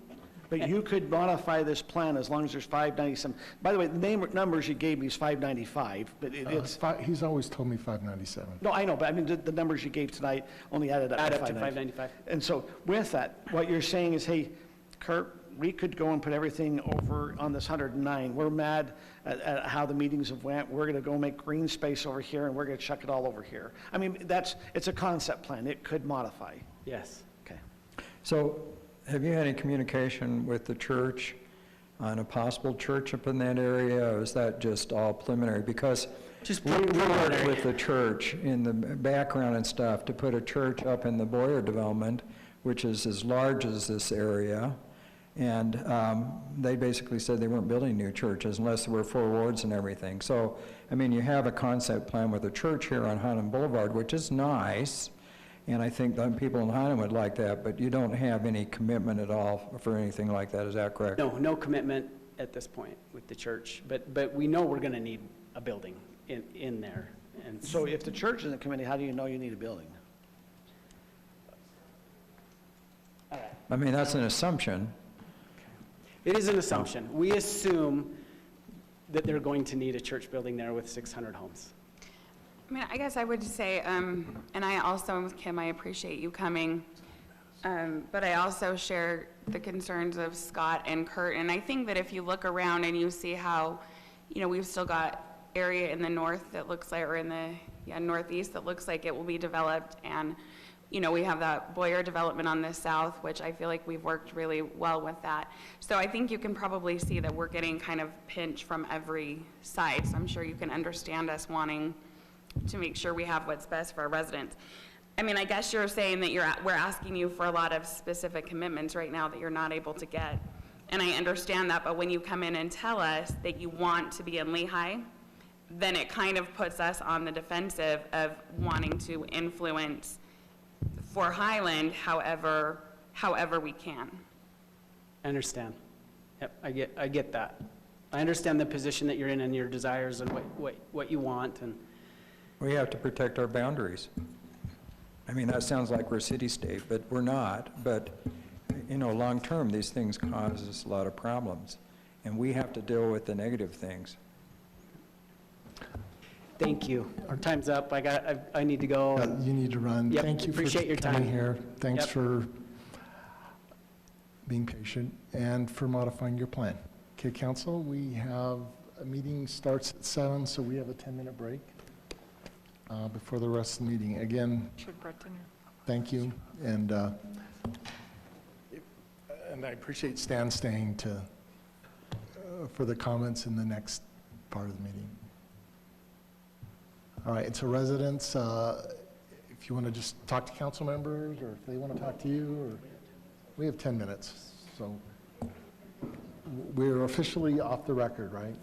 But you could modify this plan as long as there's 597. By the way, the numbers you gave me is 595, but it's, He's always told me 597. no, I know, but I mean, the numbers you gave tonight only added up Add to up to 595. 595. And so with that, what you're saying is, hey, Kurt, we could go and put everything over on this 109. We're mad at how the meetings have went. We're going to go make green space over here, and we're going to chuck it all over here. I mean, it's a concept plan. It could modify. Yes. Okay. So have you had any communication with the church on a possible church up in that area, or is that just all preliminary? Because Just we worked preliminary. with the church in the background and stuff to put a church up in the Boyer development, which is as large as this area. And they basically said they weren't building new churches unless there were 4 wards and everything. So, I mean, you have a concept plan with a church here on Highland Boulevard, which is nice, and I think the people in Highland would like that, but you don't have any commitment at all for anything like that, is that correct? No commitment at this point with the church, but we know we're going to need a building in there. And So if the church isn't committed, how do you know you need a building? all right. I mean, that's an assumption. It is an assumption. We assume that they're going to need a church building there with 600 homes. I mean, I guess I would say, and I also, Kim, I appreciate you coming, but I also share the concerns of Scott and Kurt, and I think that if you look around and you see how, you know, we've still got area in the north that looks like, or in the northeast that looks like it will be developed, and, you know, we have that Boyer development on the south, which I feel like we've worked really well with that. So I think you can probably see that we're getting kind of pinched from every side, so I'm sure you can understand us wanting to make sure we have what's best for our residents. I mean, I guess you're saying that we're asking you for a lot of specific commitments right now that you're not able to get. And I understand that, but when you come in and tell us that you want to be in Lehigh, then it kind of puts us on the defensive of wanting to influence for Highland however we can. I understand. Yep, I get that. I understand the position that you're in and your desires and what you want, and We have to protect our boundaries. I mean, that sounds like we're city-state, but we're not. But, you know, long-term, these things cause us a lot of problems, and we have to deal with the negative things. thank you. Our time's up. I need to go. You need to run. Yep, Thank you for appreciate your coming time. here. Thanks Yep. for being patient and for modifying your plan. Okay, council, we have, a meeting starts at 7, so we have a 10-minute break before the rest of the meeting. Again, thank you, and I appreciate Stan staying to, for the comments in the next part of the meeting. All right, and so residents, if you want to just talk to council members, or if they want to talk to you, or, we have 10 minutes, so we're officially off the record, right?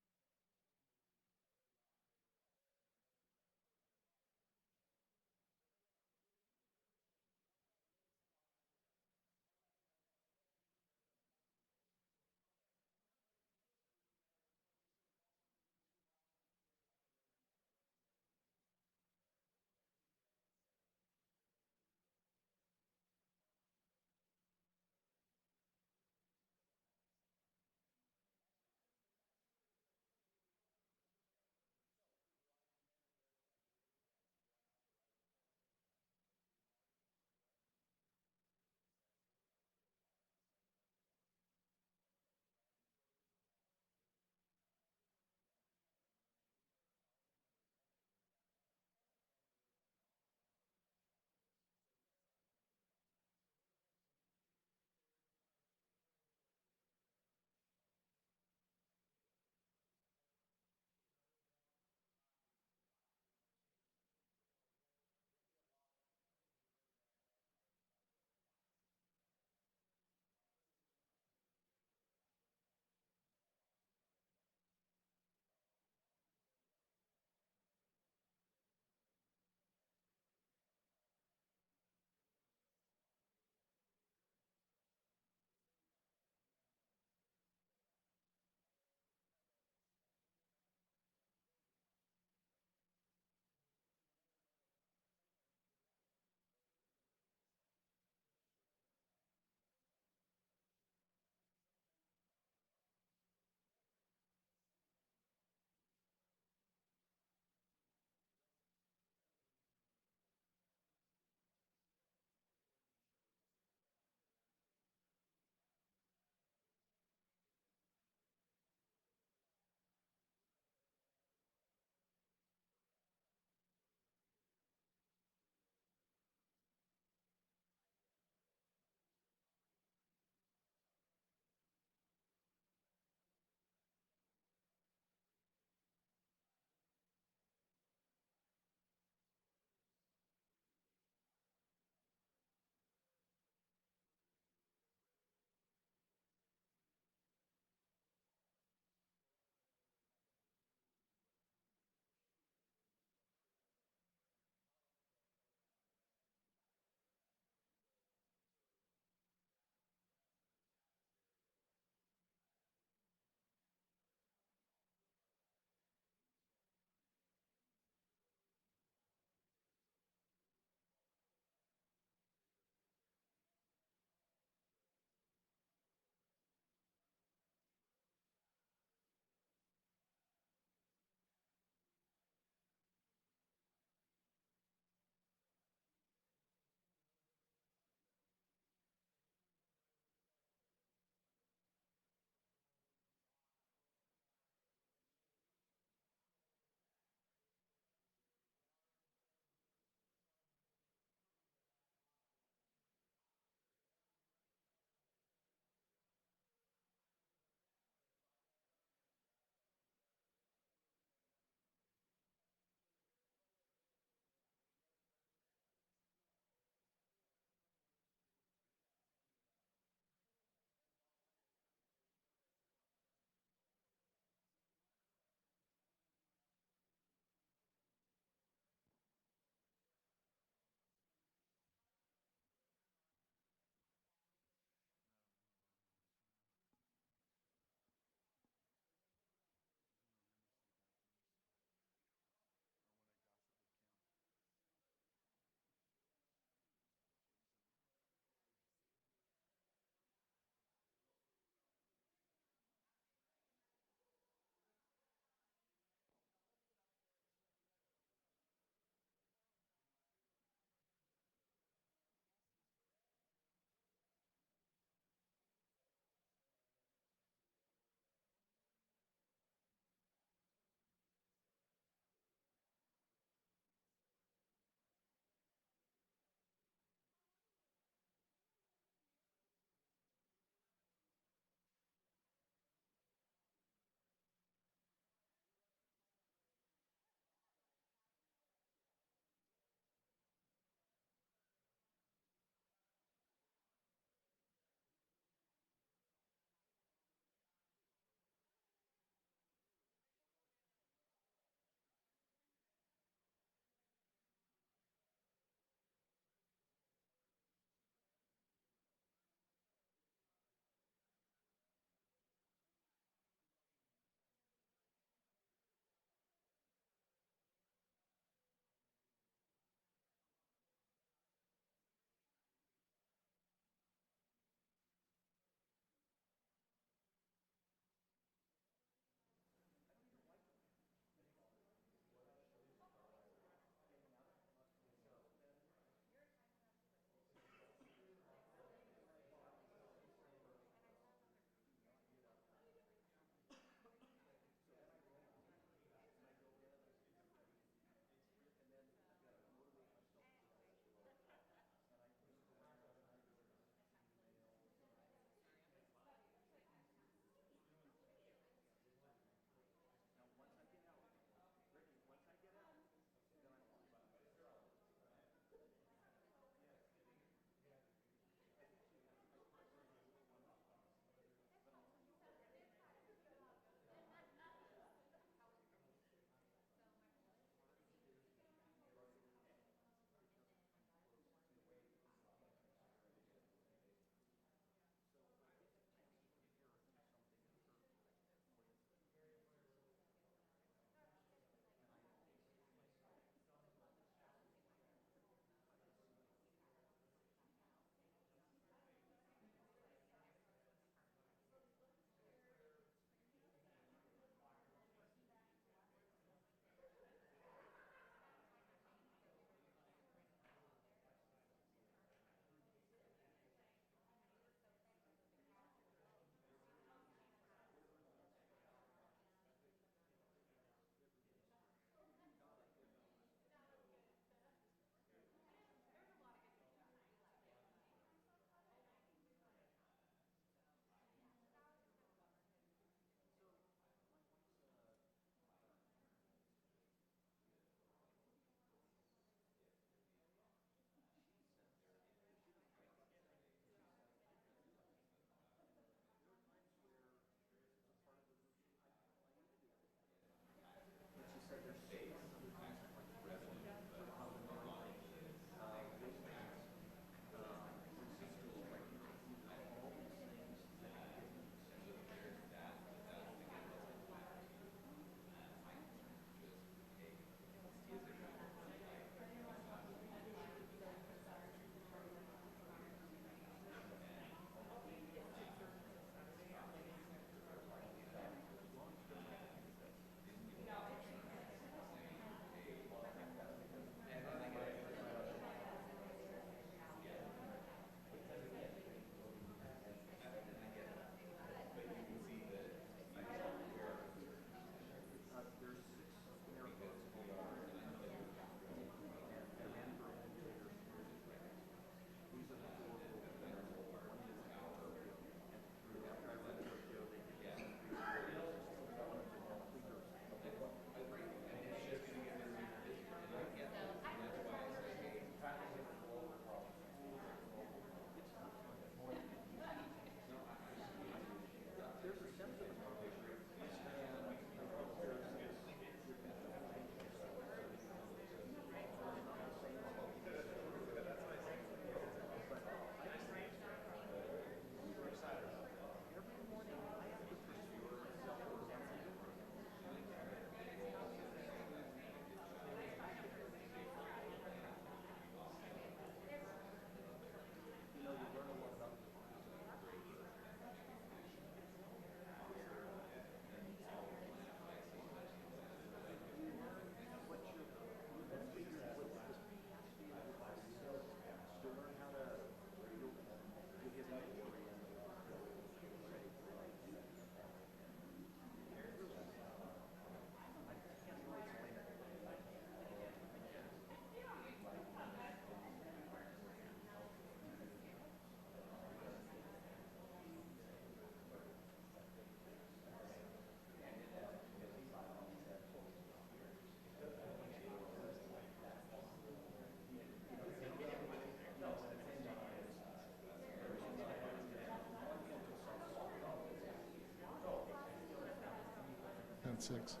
6.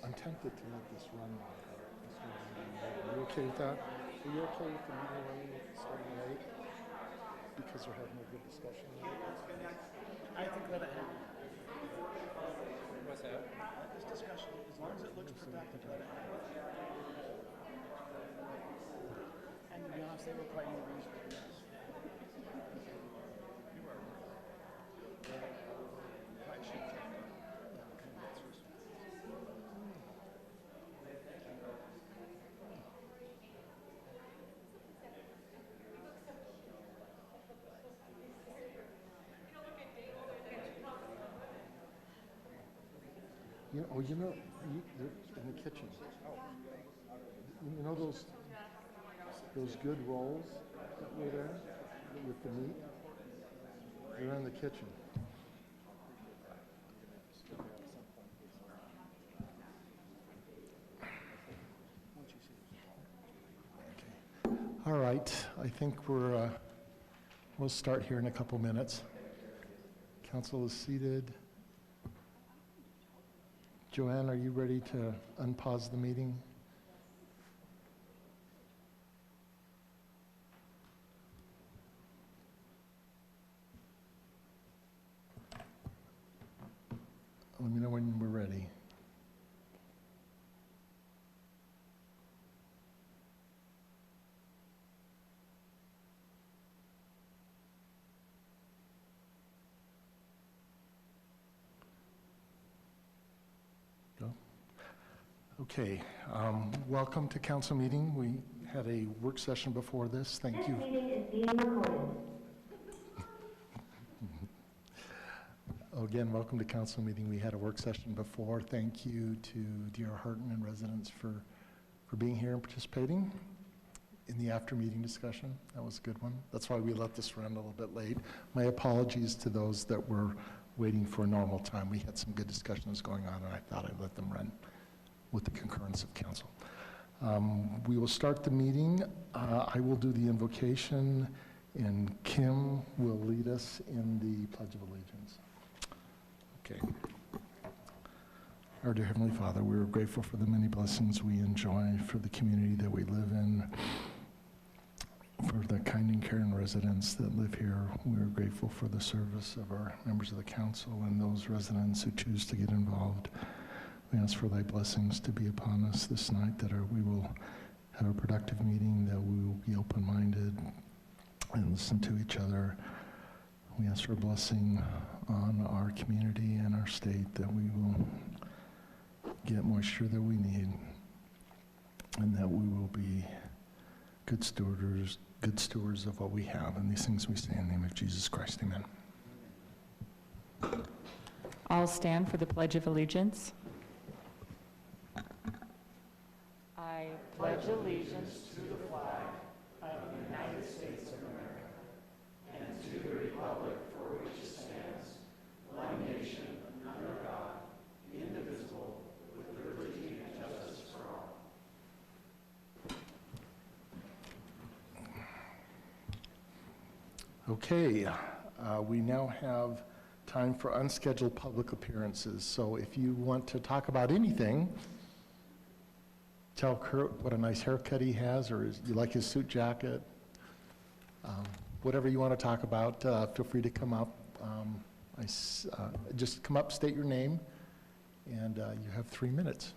I'm tempted to let this run. Are you okay with that? Are you okay with the meeting running starting at 8? Because we're having a good discussion. I think let it happen. What's that? This discussion, as long as it looks productive, let it happen. And to be honest, they were quite reasonable, yes. They're in the kitchen. You know those good rolls that were there with the meat? They're in the kitchen. Okay. All right, I think we'll start here in a couple minutes. Council is seated. Joanne, are you ready to unpause the meeting? Let me know when we're ready. Okay, welcome to council meeting. We had a work session before this. Thank you. This meeting is being recorded. Again, welcome to council meeting. We had a work session before. Thank you to D.R. Harton and residents for being here and participating in the after-meeting discussion. That was a good one. That's why we let this run a little bit late. My apologies to those that were waiting for a normal time. We had some good discussions going on, and I thought I'd let them run with the concurrence of council. We will start the meeting. I will do the invocation, and Kim will lead us in the Pledge of Allegiance. Okay. Our dear Heavenly Father, we are grateful for the many blessings we enjoy, for the community that we live in, for the kind and caring residents that live here. We are grateful for the service of our members of the council and those residents who choose to get involved. We ask for thy blessings to be upon us this night, that we will have a productive meeting, that we will be open-minded and listen to each other. We ask for a blessing on our community and our state, that we will get moisture that we need, and that we will be good stewards of what we have. And these things we say in the name of Jesus Christ. Amen. I'll stand for the Pledge of Allegiance. I pledge allegiance to the flag of the United States of America and to the republic for which it stands, one nation, under God, indivisible, with liberty and justice for all. Okay, we now have time for unscheduled public appearances. So if you want to talk about anything, tell Kurt what a nice haircut he has, or you like his suit jacket, whatever you want to talk about, feel free to come up. Just come up, state your name, and you have 3 minutes.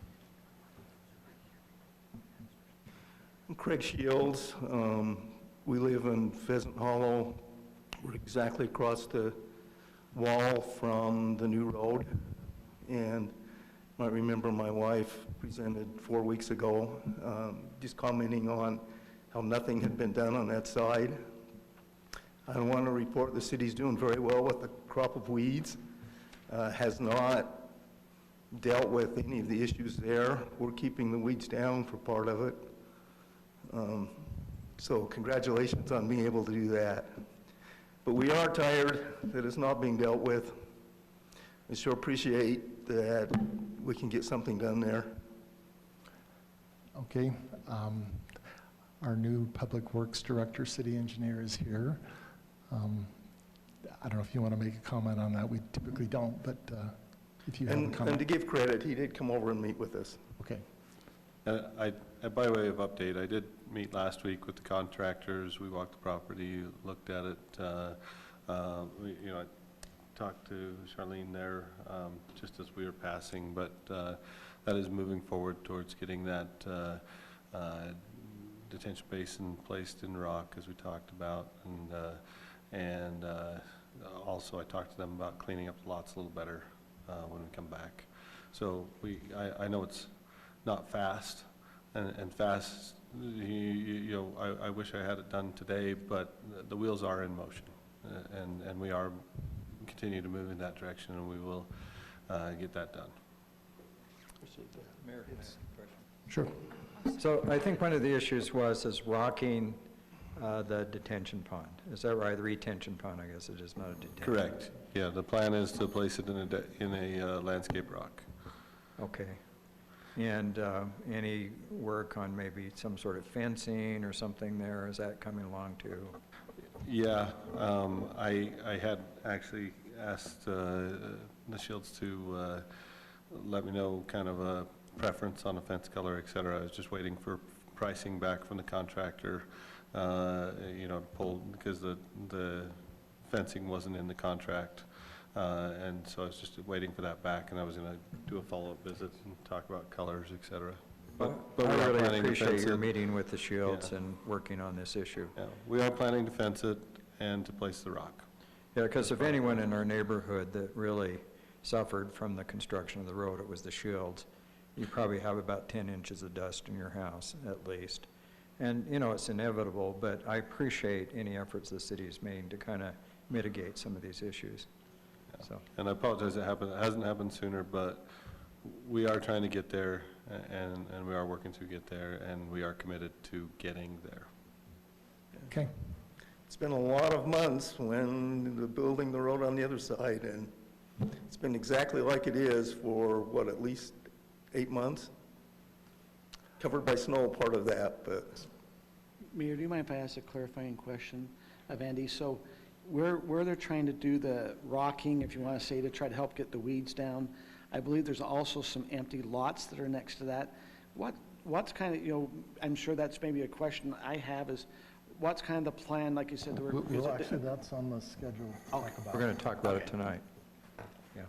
I'm Craig Shields. We live in Pheasant Hollow. We're exactly across the wall from the new road, and you might remember my wife presented 4 weeks ago, just commenting on how nothing had been done on that side. I want to report the city's doing very well with the crop of weeds, has not dealt with any of the issues there. We're keeping the weeds down for part of it. So congratulations on being able to do that. But we are tired that it's not being dealt with. I sure appreciate that we can get something done there. Okay. Our new Public Works Director, City Engineer, is here. I don't know if you want to make a comment on that. We typically don't, but if you have a And to comment. give credit, he did come over and meet with us. Okay. By way of update, I did meet last week with the contractors. We walked the property, looked at it. I talked to Charlene there just as we were passing, but that is moving forward towards getting that detention basin placed in rock, as we talked about, and also I talked to them about cleaning up the lots a little better when we come back. So I know it's not fast, and fast, I wish I had it done today, but the wheels are in motion, and we are continue to move in that direction, and we will get that done. Mayor, can I ask a question? Sure. So I think one of the issues was rocking the detention pond. Is that right? The retention pond, I guess it is, not a detention. Correct. Yeah, the plan is to place it in a landscape rock. Okay. And any work on maybe some sort of fencing or something there, is that coming along too? Yeah, I had actually asked the Shields to let me know kind of a preference on a fence color, et cetera. I was just waiting for pricing back from the contractor, to pull, because the fencing wasn't in the contract. And so I was just waiting for that back, and I was going to do a follow-up visit and talk about colors, et cetera. But we I are really planning to appreciate fence your it. meeting with the Shields Yeah. and working on this issue. Yeah, we are planning to fence it and to place the rock. Yeah, because if anyone in our neighborhood that really suffered from the construction of the road, it was the Shields. You probably have about 10 inches of dust in your house, at least. And, it's inevitable, but I appreciate any efforts the city's made to kind of mitigate some of these issues. So, And I apologize it hasn't happened sooner, but we are trying to get there, and we are working to get there, and we are committed to getting there. Okay. It's been a lot of months when building the road on the other side, and it's been exactly like it is for, at least 8 months? Covered by snow, part of that, but Mayor, do you mind if I ask a clarifying question of Andy? So where they're trying to do the rocking, if you want to say, to try to help get the weeds down, I believe there's also some empty lots that are next to that. What's kind of, I'm sure that's maybe a question I have is, what's kind of the plan, like you said? Actually, that's on the schedule to talk about. we're going to talk about it tonight. Yeah.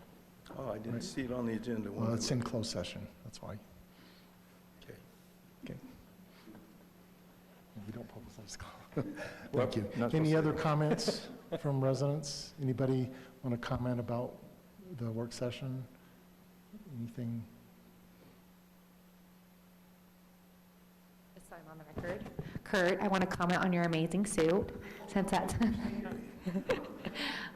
oh, I didn't see it on the agenda. Well, it's in closed session, that's why. Okay. Okay. We don't publicize. Well, Thank you. not Any supposed to. other comments from residents? Anybody want to comment about the work session? Anything? Just so I'm on the record. Kurt, I want to comment on your amazing suit, since that's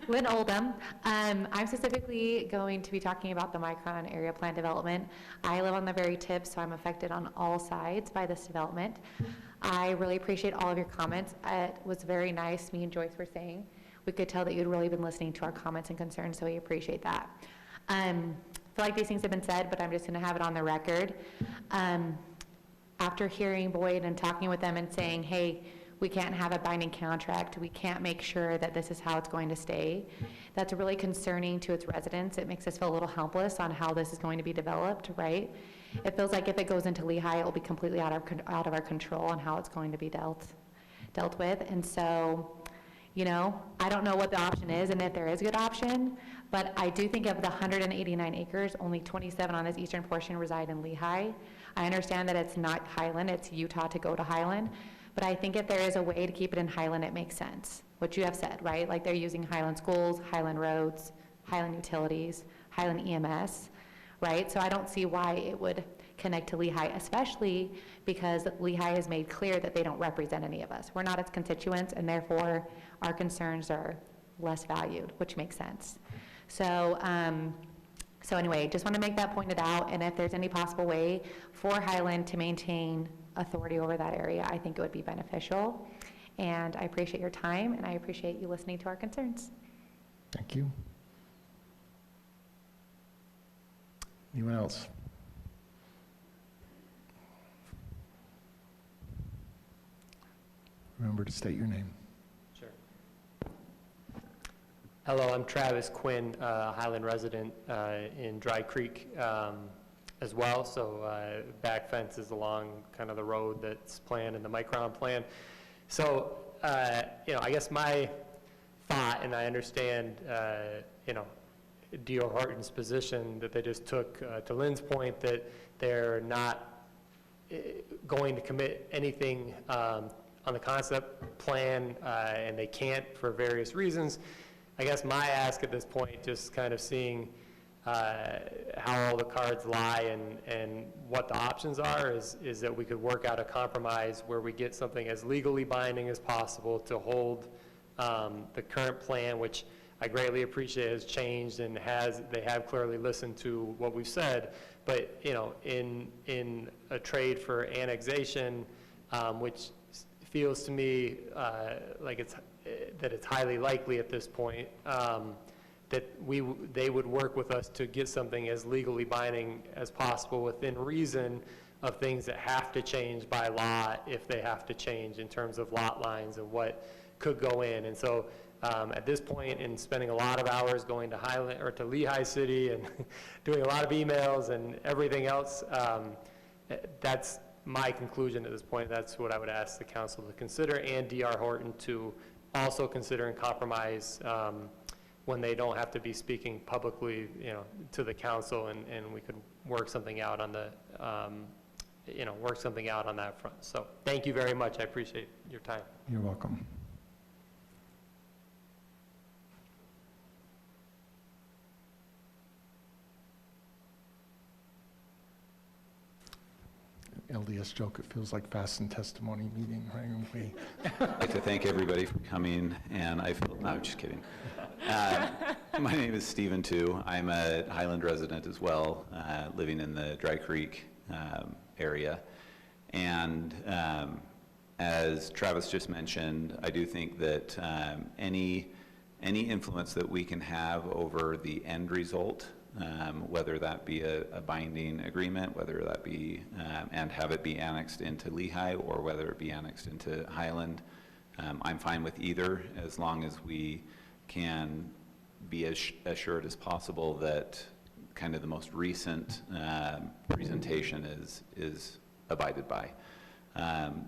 Lynn Oldham. I'm specifically going to be talking about the Micron area plan development. I live on the very tip, so I'm affected on all sides by this development. I really appreciate all of your comments. It was very nice, me and Joyce were saying. We could tell that you'd really been listening to our comments and concerns, so we appreciate that. I feel like these things have been said, but I'm just going to have it on the record. After hearing Boyd and talking with them and saying, hey, we can't have a binding contract, we can't make sure that this is how it's going to stay, that's really concerning to its residents. It makes us feel a little helpless on how this is going to be developed, right? It feels like if it goes into Lehigh, it will be completely out of our control on how it's going to be dealt with. And so, I don't know what the option is and if there is a good option, but I do think of the 189 acres, only 27 on this eastern portion reside in Lehigh. I understand that it's not Highland, it's Utah to go to Highland, but I think if there is a way to keep it in Highland, it makes sense. What you have said, right? Like they're using Highland schools, Highland roads, Highland utilities, Highland EMS, right? So I don't see why it would connect to Lehigh, especially because Lehigh has made clear that they don't represent any of us. We're not its constituents, and therefore our concerns are less valued, which makes sense. So, so anyway, just want to make that pointed out, and if there's any possible way for Highland to maintain authority over that area, I think it would be beneficial. And I appreciate your time, and I appreciate you listening to our concerns. Thank you. Anyone else? Remember to state your name. Sure. Hello, I'm Travis Quinn, Highland resident in Dry Creek as well. So back fence is along kind of the road that's planned in the Micron plan. So, I guess my thought, and I understand, D.R. Horton's position that they just took to Lynn's point that they're not going to commit anything on the concept plan, and they can't for various reasons. I guess my ask at this point, just kind of seeing how all the cards lie and what the options are, is that we could work out a compromise where we get something as legally binding as possible to hold the current plan, which I greatly appreciate has changed and they have clearly listened to what we've said. But, in a trade for annexation, which feels to me like it's highly likely at this point, that they would work with us to get something as legally binding as possible within reason of things that have to change by law if they have to change in terms of lot lines and what could go in. And so at this point, in spending a lot of hours going to Highland or to Lehigh City and doing a lot of emails and everything else, that's my conclusion at this point. That's what I would ask the council to consider, and D.R. Horton to also consider and compromise when they don't have to be speaking publicly, to the council, and we could work something out on the, work something out on that front. So thank you very much. I appreciate your time. You're welcome. LDS joke, it feels like fast and testimony meeting, right? I'd like to thank everybody for coming, and I feel, no, I'm just kidding. My name is Stephen Tu. I'm a Highland resident as well, living in the Dry Creek area. And as Travis just mentioned, I do think that any influence that we can have over the end result, whether that be a binding agreement, whether that be, and have it be annexed into Lehigh, or whether it be annexed into Highland, I'm fine with either, as long as we can be as assured as possible that kind of the most recent presentation is abided by.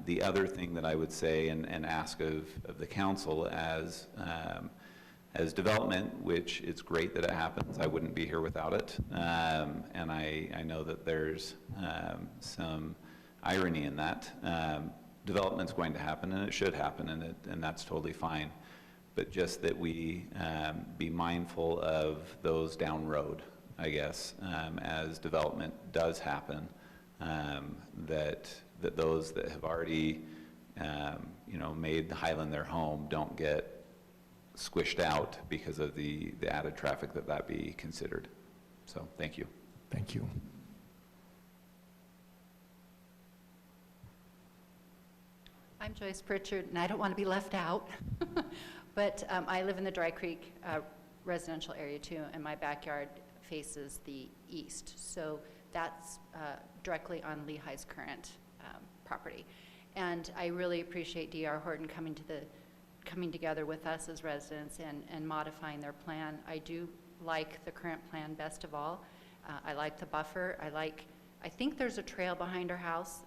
The other thing that I would say and ask of the council as development, which it's great that it happens, I wouldn't be here without it, and I know that there's some irony in that. Development's going to happen, and it should happen, and that's totally fine. But just that we be mindful of those down road, I guess, as development does happen, that those that have already, made the Highland their home don't get squished out because of the added traffic that be considered. So, thank you. Thank you. I'm Joyce Pritchard, and I don't want to be left out, but I live in the Dry Creek residential area too, and my backyard faces the east. So that's directly on Lehigh's current property. And I really appreciate D.R. Horton coming together with us as residents and modifying their plan. I do like the current plan best of all. I like the buffer. I think there's a trail behind our house.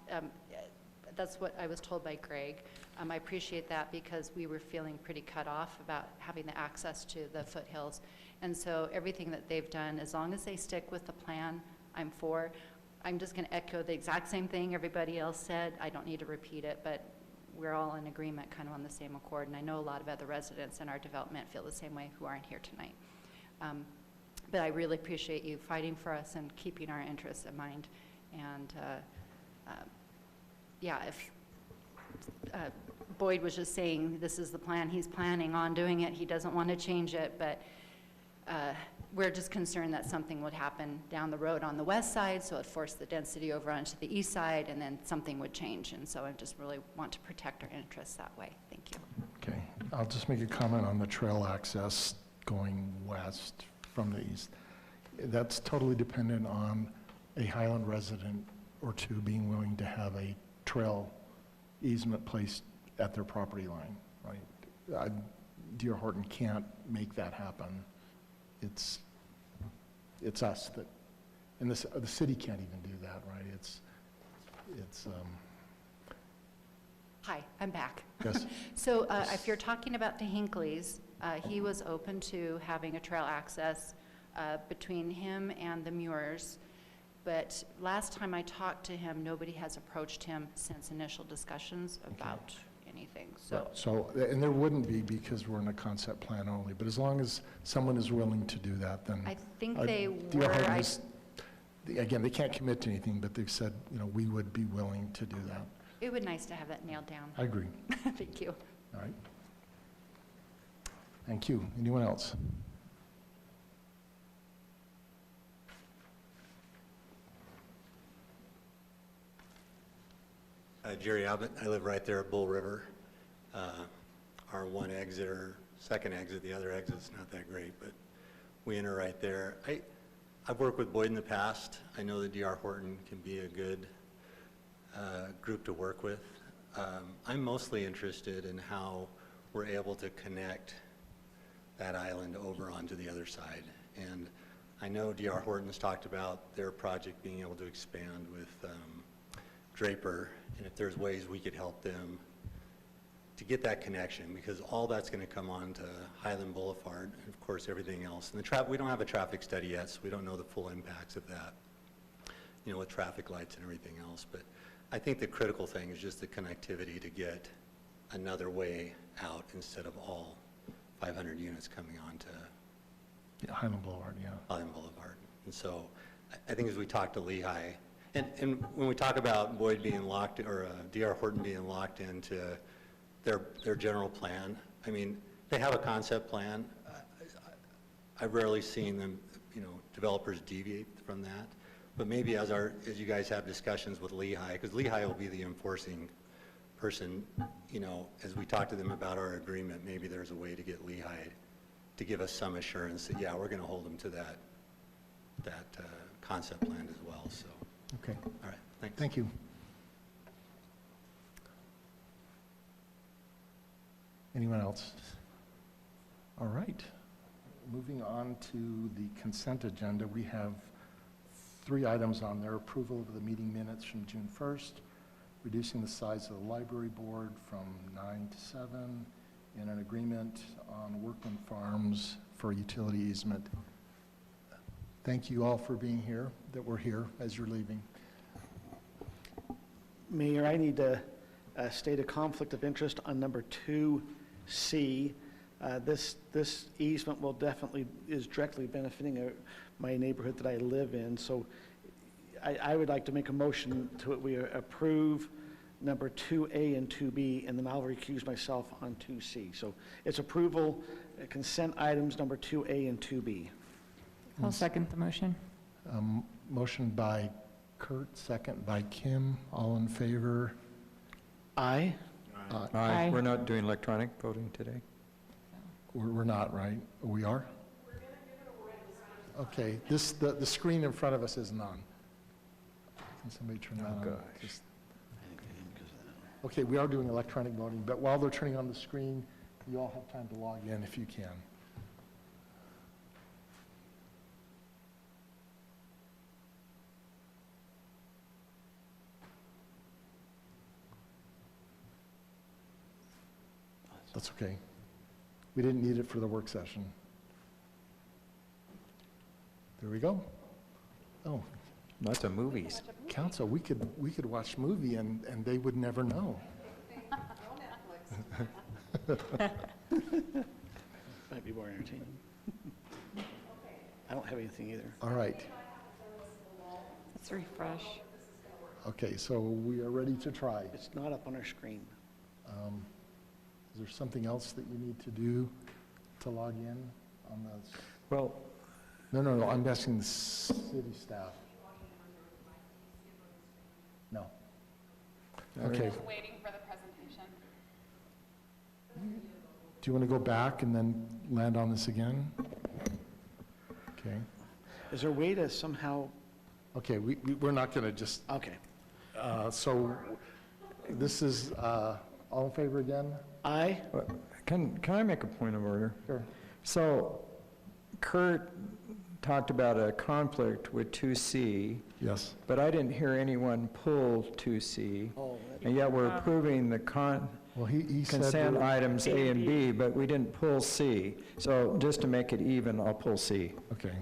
That's what I was told by Greg. I appreciate that because we were feeling pretty cut off about having the access to the foothills. And so everything that they've done, as long as they stick with the plan, I'm for. I'm just going to echo the exact same thing everybody else said. I don't need to repeat it, but we're all in agreement, kind of on the same accord. And I know a lot of other residents in our development feel the same way who aren't here tonight. But I really appreciate you fighting for us and keeping our interests in mind. And yeah, if Boyd was just saying this is the plan, he's planning on doing it, he doesn't want to change it, but we're just concerned that something would happen down the road on the west side, so it forced the density over onto the east side, and then something would change. And so I just really want to protect our interests that way. Thank you. Okay, I'll just make a comment on the trail access going west from the east. That's totally dependent on a Highland resident or two being willing to have a trail easement placed at their property line, right? D.R. Horton can't make that happen. It's us that, and the city can't even do that, right? Hi, I'm back. Yes. So if you're talking about the Hinkley's, he was open to having a trail access between him and the Muirs. But last time I talked to him, nobody has approached him since initial discussions about anything, so. So, and there wouldn't be because we're in a concept plan only, but as long as someone is willing to do that, then. I think they D.R. were, Horton again, they can't commit to anything, but they've said, we would be willing to do that. it would be nice to have that nailed down. I agree. Thank you. All right. Thank you. Anyone else? Jerry Abbott. I live right there at Bull River. Our one exit or second exit, the other exit's not that great, but we enter right there. I've worked with Boyd in the past. I know that D.R. Horton can be a good group to work with. I'm mostly interested in how we're able to connect that island over onto the other side. And I know D.R. Horton's talked about their project being able to expand with Draper, and if there's ways we could help them to get that connection, because all that's going to come on to Highland Boulevard, and of course everything else. And we don't have a traffic study yet, so we don't know the full impacts of that, with traffic lights and everything else. But I think the critical thing is just the connectivity to get another way out instead of all 500 units coming on to Highland Boulevard, yeah. Highland Boulevard. And so I think as we talk to Lehigh, and when we talk about Boyd being locked, or D.R. Horton being locked into their general plan, I mean, they have a concept plan. I've rarely seen them, developers deviate from that. But maybe as you guys have discussions with Lehigh, because Lehigh will be the enforcing person, as we talk to them about our agreement, maybe there's a way to get Lehigh to give us some assurance that, yeah, we're going to hold them to that concept plan as well, so. Okay. All right, thanks. Thank you. Anyone else? All right. Moving on to the consent agenda, we have 3 items on there. Approval of the meeting minutes from June 1st, reducing the size of the library board from 9 to 7, and an agreement on Workman Farms for utility easement. Thank you all for being here, that we're here as you're leaving. Mayor, I need to state a conflict of interest on number 2C. This easement is directly benefiting my neighborhood that I live in, so I would like to make a motion to we approve number 2A and 2B, and then I'll recuse myself on 2C. So it's approval, consent items number 2A and 2B. I'll second the motion. Motion by Kurt, second by Kim. All in favor? Aye. Aye. We're not doing electronic voting today? We're not, right? We are? Okay, the screen in front of us isn't on. Can somebody turn that on? Just- Okay, we are doing electronic voting, but while they're turning on the screen, you all have time to log in if you can. That's okay. We didn't need it for the work session. There we go. Oh, Lots of movies. council, we could watch movie and they would never know. Might be more entertaining. I don't have anything either. All right. Let's refresh. Okay, so we are ready to try. It's not up on our screen. Is there something else that you need to do to log in on the? Well, No, I'm asking the city staff. No. Okay. Waiting for the presentation. Do you want to go back and then land on this again? Okay. Is there a way to somehow, Okay, we're not going to just, okay. so this is, all in favor again? Aye. Can I make a point of order? Sure. So Kurt talked about a conflict with 2C. Yes. But I didn't hear anyone pull 2C. And yet we're approving the Well, he said consent we're- items A and B, but we didn't pull C. So just to make it even, I'll pull C. Okay.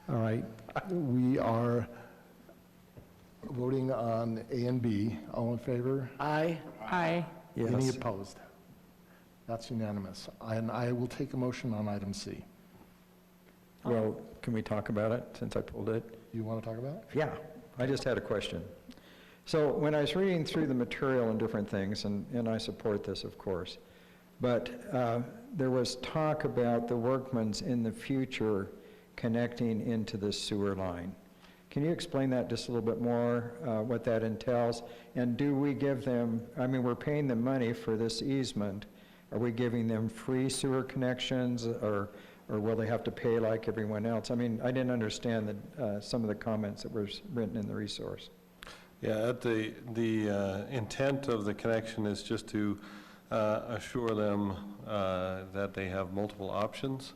All right. We are voting on A and B. All in favor? Aye. Aye. Any Yes. opposed? That's unanimous. And I will take a motion on item C. Well, can we talk about it since I pulled it? You want to talk about it? Yeah, I just had a question. So when I was reading through the material and different things, and I support this, of course, but there was talk about the workmen's in the future connecting into the sewer line. Can you explain that just a little bit more, what that entails? And do we give them, I mean, we're paying them money for this easement. Are we giving them free sewer connections, or will they have to pay like everyone else? I mean, I didn't understand some of the comments that were written in the resource. Yeah, the intent of the connection is just to assure them that they have multiple options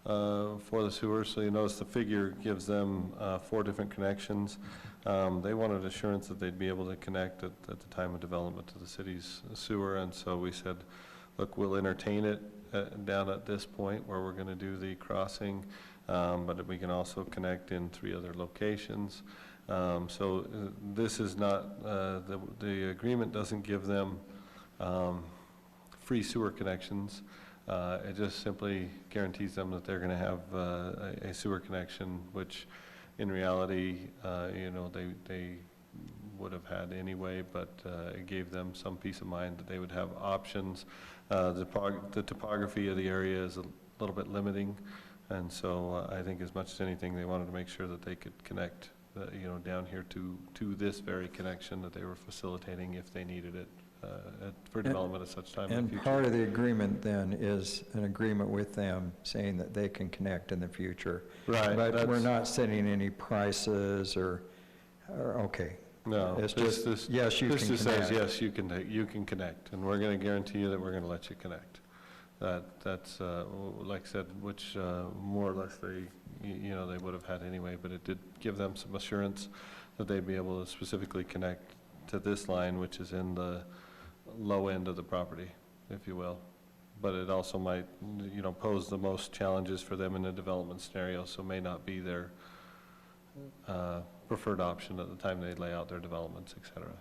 for the sewer. So you notice the figure gives them 4 different connections. They wanted assurance that they'd be able to connect at the time of development to the city's sewer, and so we said, look, we'll entertain it down at this point where we're going to do the crossing, but we can also connect in 3 other locations. So this is not, the agreement doesn't give them free sewer connections. It just simply guarantees them that they're going to have a sewer connection, which in reality, you know, they would have had anyway, but it gave them some peace of mind that they would have options. The topography of the area is a little bit limiting, and so I think as much as anything, they wanted to make sure that they could connect, you know, down here to this very connection that they were facilitating if they needed it for development at such time in the And future. part of the agreement then is an agreement with them saying that they can connect in the future. Right. But we're not setting any prices or okay. No, It's this, just, yes, you this can just says, connect. yes, you can connect, and we're going to guarantee you that we're going to let you connect. That's, like I said, which more or less they, you know, they would have had anyway, but it did give them some assurance that they'd be able to specifically connect to this line, which is in the low end of the property, if you will. But it also might, you know, pose the most challenges for them in a development scenario, so may not be their preferred option at the time they lay out their developments, et cetera.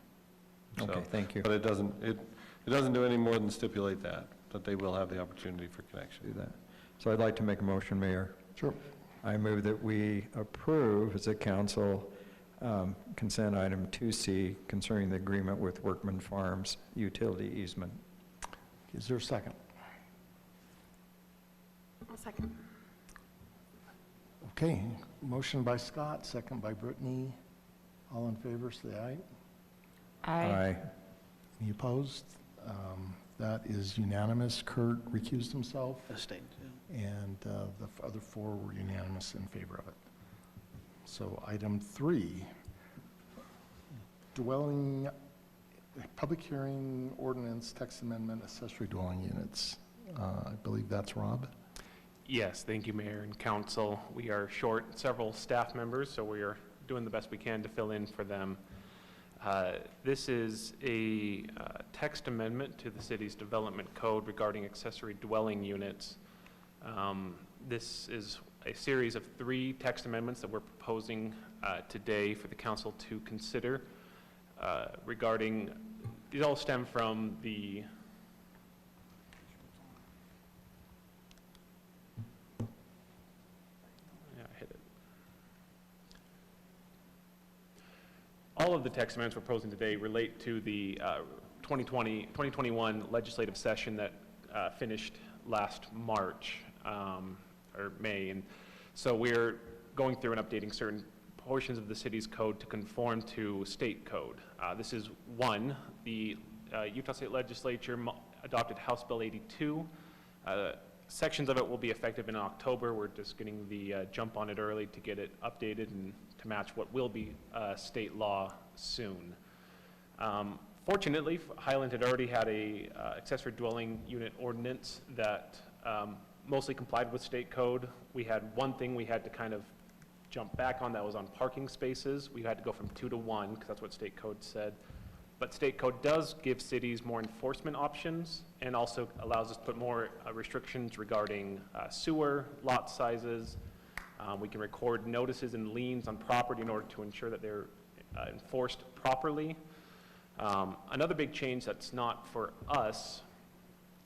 Okay, thank you. But it doesn't do any more than stipulate that they will have the opportunity for connection. Do that. So I'd like to make a motion, Mayor. Sure. I move that we approve as a council consent item 2C concerning the agreement with Workman Farms utility easement. Is there a second? I'll second. Okay, motion by Scott, second by Brittany. All in favor, say aye. Aye. Any opposed? That is unanimous. Kurt recused himself, Abstained. and the other 4 were unanimous in favor of it. So item 3, dwelling, public hearing ordinance, text amendment, accessory dwelling units. I believe that's Rob. Yes, thank you, Mayor and Council. We are short several staff members, so we are doing the best we can to fill in for them. This is a text amendment to the city's development code regarding accessory dwelling units. This is a series of 3 text amendments that we're proposing today for the council to consider regarding, these all stem from the all of the text amendments we're proposing today relate to the 2021 legislative session that finished last March or May. And so we're going through and updating certain portions of the city's code to conform to state code. This is one, the Utah State Legislature adopted House Bill 82. Sections of it will be effective in October. We're just getting the jump on it early to get it updated and to match what will be state law soon. Fortunately, Highland had already had a accessory dwelling unit ordinance that mostly complied with state code. We had one thing we had to kind of jump back on, that was on parking spaces. We had to go from 2 to 1, because that's what state code said. But state code does give cities more enforcement options and also allows us to put more restrictions regarding sewer, lot sizes. We can record notices and liens on property in order to ensure that they're enforced properly. Another big change that's not for us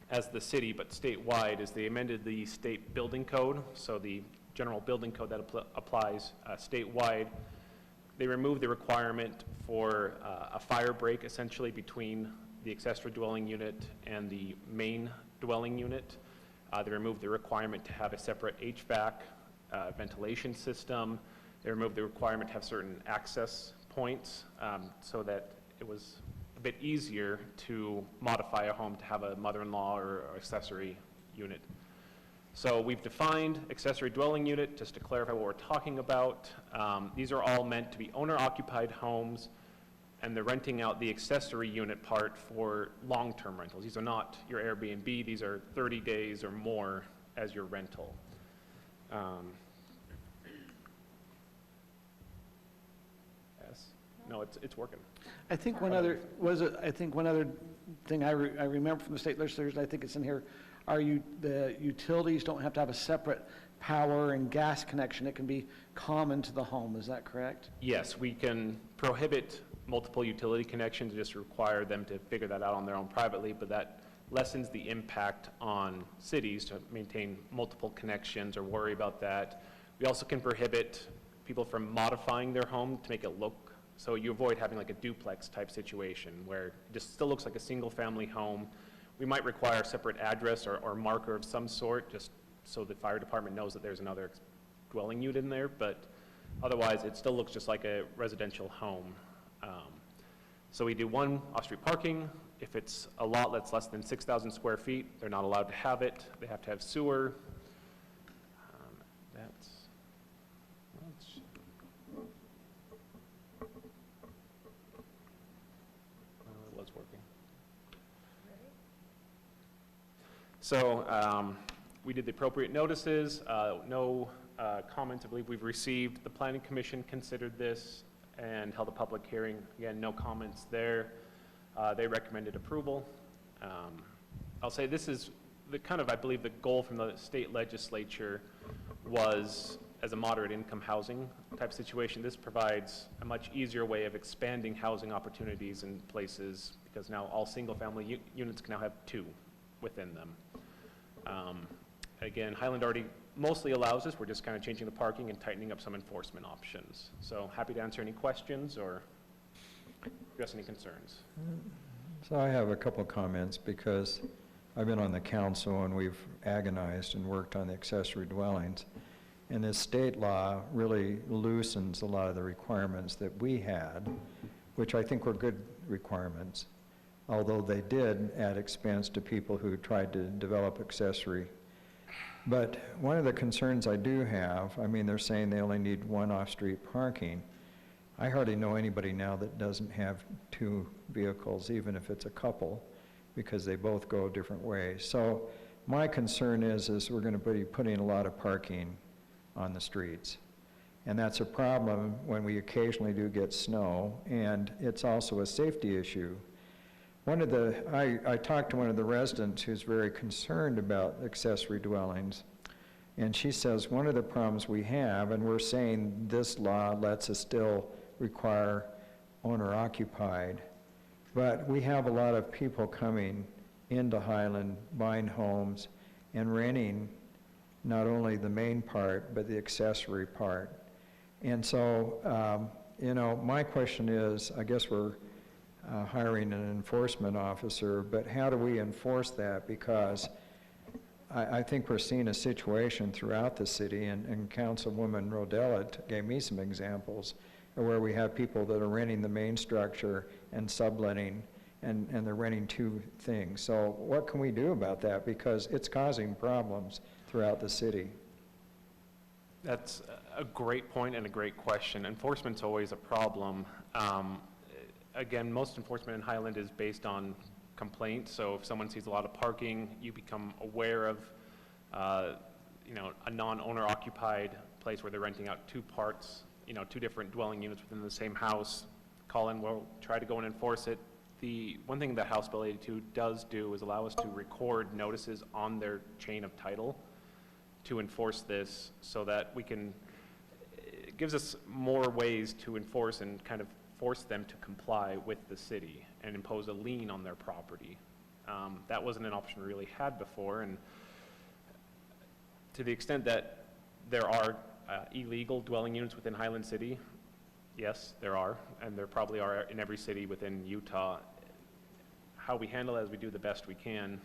as the city, but statewide, is they amended the state building code. So the general building code that applies statewide, they removed the requirement for a fire break essentially between the accessory dwelling unit and the main dwelling unit. They removed the requirement to have a separate HVAC ventilation system. They removed the requirement to have certain access points so that it was a bit easier to modify a home to have a mother-in-law or accessory unit. So we've defined accessory dwelling unit, just to clarify what we're talking about. These are all meant to be owner-occupied homes, and they're renting out the accessory unit part for long-term rentals. These are not your Airbnb. These are 30 days or more as your rental. Yes? No, it's working. I think one other thing I remember from the state legislators, and I think it's in here, the utilities don't have to have a separate power and gas connection. It can be common to the home. Is that correct? Yes, we can prohibit multiple utility connections, just require them to figure that out on their own privately, but that lessens the impact on cities to maintain multiple connections or worry about that. We also can prohibit people from modifying their home to make it look, so you avoid having like a duplex type situation where it just still looks like a single family home. We might require a separate address or marker of some sort, just so the fire department knows that there's another dwelling unit in there, but otherwise it still looks just like a residential home. So we do 1 off-street parking. If it's a lot that's less than 6,000 square feet, they're not allowed to have it. They have to have sewer. It was working. So we did the appropriate notices. No comments I believe we've received. The Planning Commission considered this and held a public hearing. Again, no comments there. They recommended approval. I'll say this is the kind of, I believe, the goal from the state legislature was as a moderate income housing type situation. This provides a much easier way of expanding housing opportunities in places, because now all single family units can now have 2 within them. Again, Highland already mostly allows this. We're just kind of changing the parking and tightening up some enforcement options. So happy to answer any questions or address any concerns. So I have a couple comments, because I've been on the council and we've agonized and worked on the accessory dwellings. And this state law really loosens a lot of the requirements that we had, which I think were good requirements, although they did add expense to people who tried to develop accessory. But one of the concerns I do have, I mean, they're saying they only need 1 off-street parking. I hardly know anybody now that doesn't have 2 vehicles, even if it's a couple, because they both go different ways. So my concern is we're going to be putting a lot of parking on the streets. And that's a problem when we occasionally do get snow, and it's also a safety issue. I talked to one of the residents who's very concerned about accessory dwellings, and she says one of the problems we have, and we're saying this law lets us still require owner-occupied, but we have a lot of people coming into Highland, buying homes, and renting not only the main part, but the accessory part. And so, my question is, I guess we're hiring an enforcement officer, but how do we enforce that? Because I think we're seeing a situation throughout the city, and Councilwoman Rodella gave me some examples where we have people that are renting the main structure and subletting, and they're renting 2 things. So what can we do about that? Because it's causing problems throughout the city. That's a great point and a great question. Enforcement's always a problem. again, most enforcement in Highland is based on complaints. So if someone sees a lot of parking, you become aware of, you know, a non-owner occupied place where they're renting out two parts, you know, two different dwelling units within the same house. Call in, we'll try to go and enforce it. The one thing that House Bill 82 does do is allow us to record notices on their chain of title to enforce this, so that we can, it gives us more ways to enforce and kind of force them to comply with the city and impose a lien on their property. That wasn't an option we really had before, and to the extent that there are illegal dwelling units within Highland City, yes, there are, and there probably are in every city within Utah. How we handle it is we do the best we can.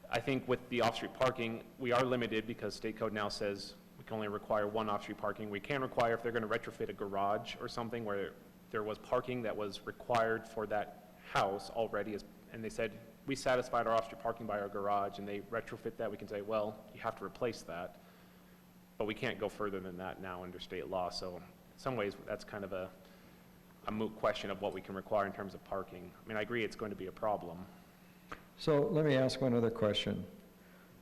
I think with the off-street parking, we are limited because state code now says we can only require one off-street parking. We can require, if they're going to retrofit a garage or something where there was parking that was required for that house already, and they said, we satisfied our off-street parking by our garage, and they retrofit that, we can say, well, you have to replace that. But we can't go further than that now under state law. So in some ways, that's kind of a moot question of what we can require in terms of parking. I mean, I agree it's going to be a problem. So let me ask one other question.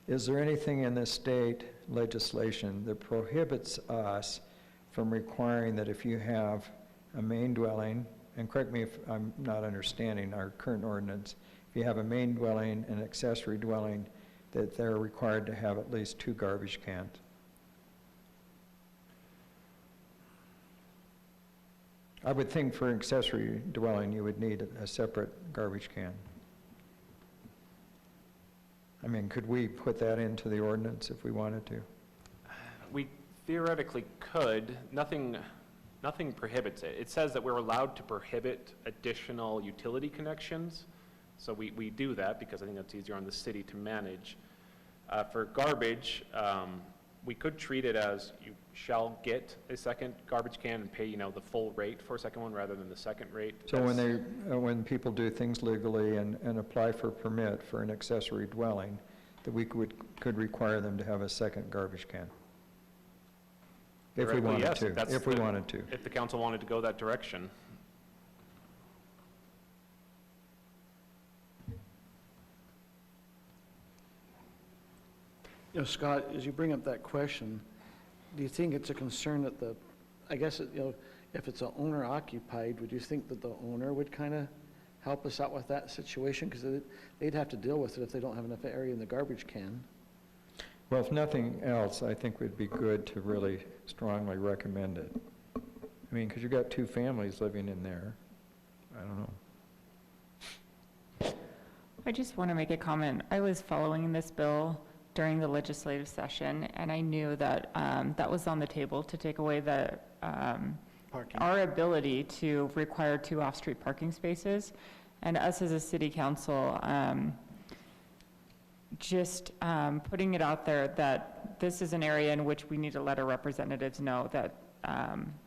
Is there anything in this state legislation that prohibits us from requiring that if you have a main dwelling, and correct me if I'm not understanding our current ordinance, if you have a main dwelling and accessory dwelling, that they're required to have at least 2 garbage cans? I would think for an accessory dwelling, you would need a separate garbage can. I mean, could we put that into the ordinance if we wanted to? We theoretically could. Nothing prohibits it. It says that we're allowed to prohibit additional utility connections. So we do that because I think that's easier on the city to manage. For garbage, we could treat it as you shall get a second garbage can and pay, you know, the full rate for a second one rather than the second rate. So when people do things legally and apply for a permit for an accessory dwelling, that we could require them to have a second garbage can? If we wanted yes, to, if we wanted to. If the council wanted to go that direction. You know, Scott, as you bring up that question, do you think it's a concern that I guess, you know, if it's an owner occupied, would you think that the owner would kind of help us out with that situation? Because they'd have to deal with it if they don't have enough area in the garbage can. Well, if nothing else, I think it would be good to really strongly recommend it. I mean, because you've got 2 families living in there. I don't know. I just want to make a comment. I was following this bill during the legislative session, and I knew that that was on the table to take away the our ability to require 2 off-street parking spaces. And us as a city council, just putting it out there that this is an area in which we need to let our representatives know that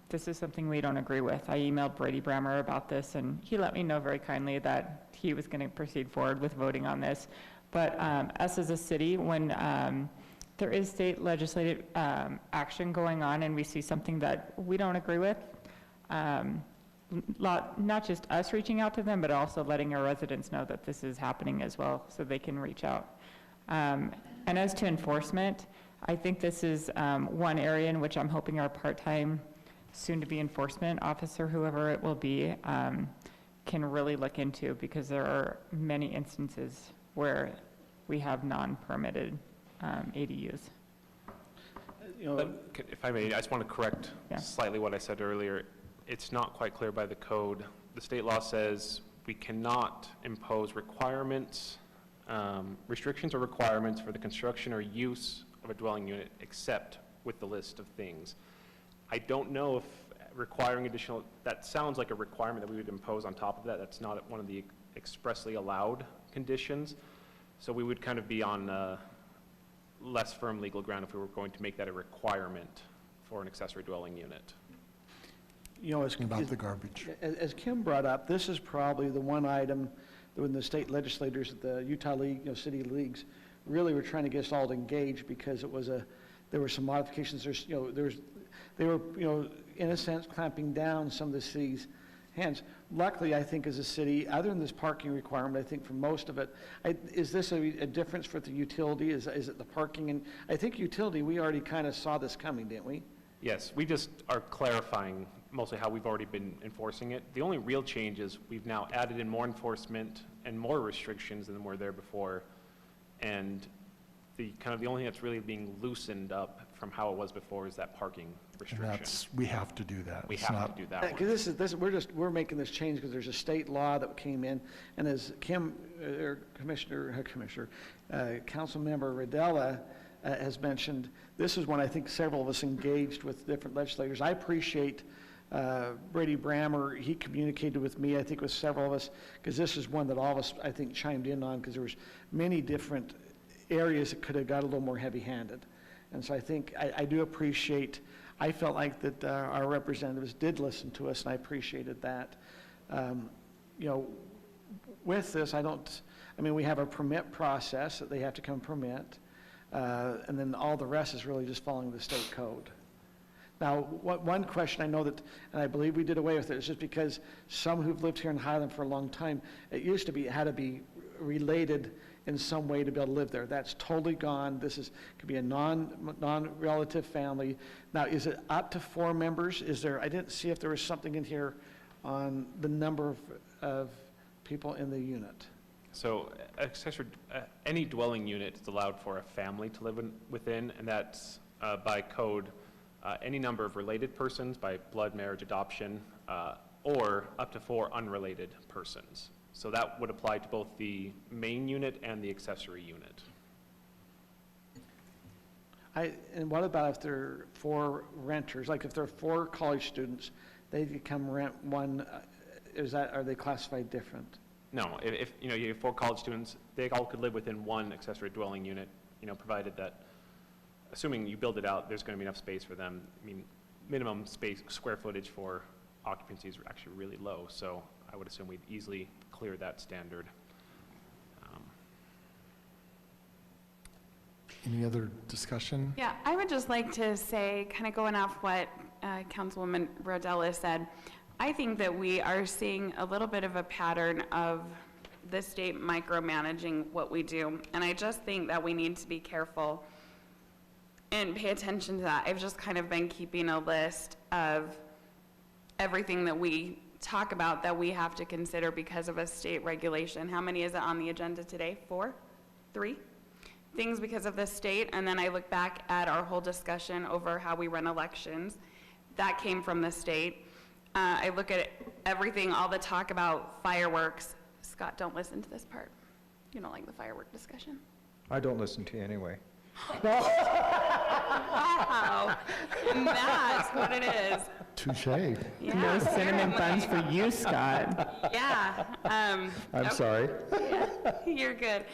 this is something we don't agree with. I emailed Brady Brammer about this, and he let me know very kindly that he was going to proceed forward with voting on this. But us as a city, when there is state legislative action going on and we see something that we don't agree with, not just us reaching out to them, but also letting our residents know that this is happening as well, so they can reach out. And as to enforcement, I think this is one area in which I'm hoping our part-time, soon-to-be enforcement officer, whoever it will be, can really look into, because there are many instances where we have non-permitted ADUs. You know, If I may, I just want to correct slightly what I said earlier. It's not quite clear by the code. The state law says we cannot impose requirements, restrictions or requirements for the construction or use of a dwelling unit except with the list of things. I don't know if requiring additional, that sounds like a requirement that we would impose on top of that. That's not one of the expressly allowed conditions. So we would kind of be on less firm legal ground if we were going to make that a requirement for an accessory dwelling unit. You know, About the garbage. As Kim brought up, this is probably the one item that when the state legislators at the Utah League, you know, city leagues, really were trying to get us all engaged, because it was there were some modifications. They were, you know, in a sense, clamping down some of the cities' hands. Luckily, I think as a city, other than this parking requirement, I think for most of it, is this a difference for the utility? Is it the parking? And I think utility, we already kind of saw this coming, didn't we? Yes, we just are clarifying mostly how we've already been enforcing it. The only real change is we've now added in more enforcement and more restrictions than were there before. And the only thing that's really being loosened up from how it was before is that parking restriction. We have to do that. We It's have not- to do that one. Because we're making this change because there's a state law that came in, and as Council Member Rodella has mentioned, this is when I think several of us engaged with different legislators. I appreciate Brady Brammer. He communicated with me, I think with several of us, because this is one that all of us, I think, chimed in on, because there was many different areas that could have got a little more heavy-handed. And so I think, I do appreciate, I felt like that our representatives did listen to us, and I appreciated that. With this, we have a permit process that they have to come permit, and then all the rest is really just following the state code. Now, one question I know that, and I believe we did away with it, is just because some who've lived here in Highland for a long time, it used to be, it had to be related in some way to be able to live there. That's totally gone. Could be a non-relative family. Now, is it up to 4 members? I didn't see if there was something in here on the number of people in the unit. So any dwelling unit is allowed for a family to live within, and that's by code, any number of related persons by blood, marriage, adoption, or up to 4 unrelated persons. So that would apply to both the main unit and the accessory unit. And what about if there are 4 renters? Like if there are 4 college students, they could come rent one, are they classified different? No, if you have 4 college students, they all could live within one accessory dwelling unit, provided that, assuming you build it out, there's going to be enough space for them. Minimum space, square footage for occupancy is actually really low, so I would assume we'd easily clear that standard. Any other discussion? Yeah, I would just like to say, kind of going off what Councilwoman Rodella said, I think that we are seeing a little bit of a pattern of the state micromanaging what we do, and I just think that we need to be careful and pay attention to that. I've just kind of been keeping a list of everything that we talk about that we have to consider because of a state regulation. How many is it on the agenda today? 4? 3? Things because of the state, and then I look back at our whole discussion over how we run elections. That came from the state. I look at everything, all the talk about fireworks. Scott, don't listen to this part. You don't like the firework discussion. I don't listen to you anyway. Wow, and that's what it is. Touche. Yeah. No cinnamon buns for you, Scott. Yeah. I'm okay. sorry. Yeah, you're good.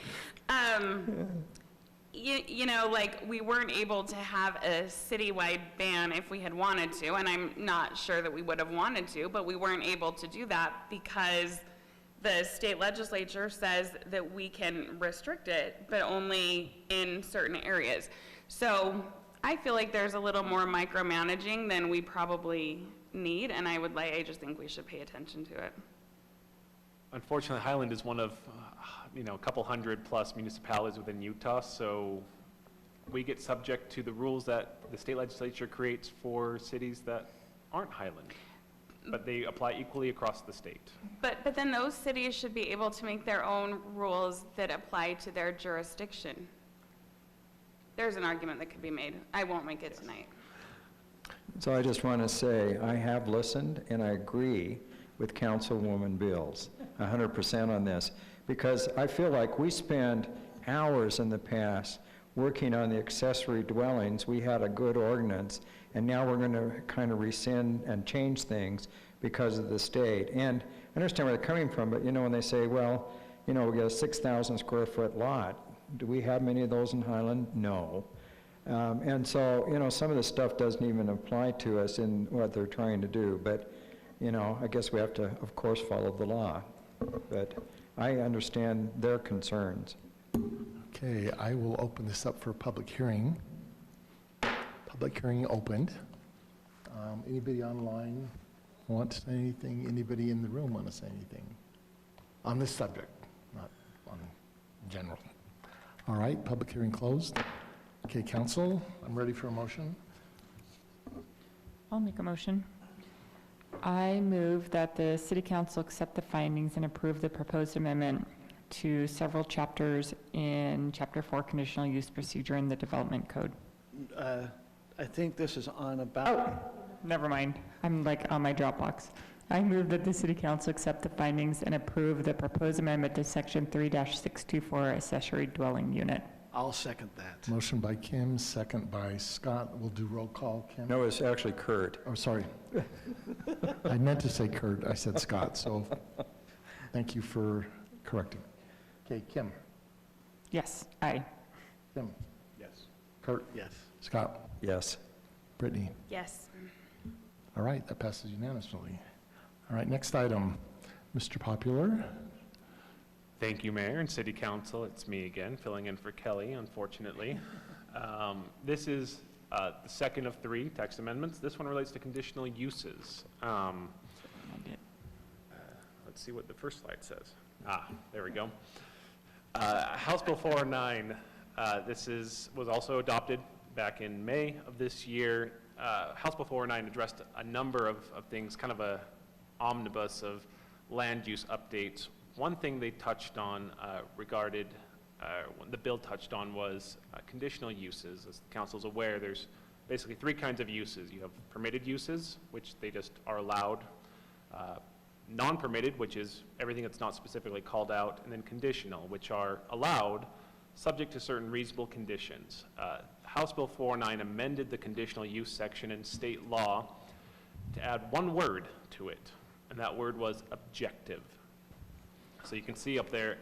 We weren't able to have a citywide ban if we had wanted to, and I'm not sure that we would have wanted to, but we weren't able to do that because the state legislature says that we can restrict it, but only in certain areas. So I feel like there's a little more micromanaging than we probably need, and I just think we should pay attention to it. Unfortunately, Highland is one of a couple 100+ municipalities within Utah, so we get subject to the rules that the state legislature creates for cities that aren't Highland, but they apply equally across the state. But then those cities should be able to make their own rules that apply to their jurisdiction. There's an argument that could be made. I won't make it tonight. So I just want to say, I have listened, and I agree with Councilwoman Bills 100% on this, because I feel like we spend hours in the past working on the accessory dwellings. We had a good ordinance, and now we're going to kind of rescind and change things because of the state. And I understand where they're coming from, but when they say, well, we got a 6,000 square foot lot, do we have many of those in Highland? No. And so, some of this stuff doesn't even apply to us in what they're trying to do, but, I guess we have to, of course, follow the law. But I understand their concerns. Okay, I will open this up for a public hearing. Public hearing opened. Anybody online want to say anything? Anybody in the room want to say anything on this subject, not on general? All right, public hearing closed. Okay, council, I'm ready for a motion. I'll make a motion. I move that the city council accept the findings and approve the proposed amendment to several chapters in Chapter 4 Conditional Use Procedure in the Development Code. I think this is on about, Oh, never mind. I'm like on my Dropbox. I move that the city council accept the findings and approve the proposed amendment to Section 3-624 accessory dwelling unit. I'll second that. Motion by Kim, second by Scott. We'll do roll call. Kim? No, it's actually Kurt. Oh, sorry. I meant to say Kurt. I said Scott, so thank you for correcting. Okay, Kim? Yes, aye. Kim? Yes. Kurt? Yes. Scott? Yes. Brittany? Yes. All right, that passes unanimously. All right, next item. Mr. Popular? Thank you, Mayor and City Council. It's me again, filling in for Kelly, unfortunately. This is the second of 3 text amendments. This one relates to conditional uses. Let's see what the first slide says. There we go. House Bill 409, this was also adopted back in May of this year. House Bill 409 addressed a number of things, kind of a omnibus of land use updates. One thing they touched on the bill touched on was conditional uses. As the council's aware, there's basically 3 kinds of uses. You have permitted uses, which they just are allowed, non-permitted, which is everything that's not specifically called out, and then conditional, which are allowed subject to certain reasonable conditions. House Bill 409 amended the conditional use section in state law to add one word to it, and that word was objective. So you can see up there,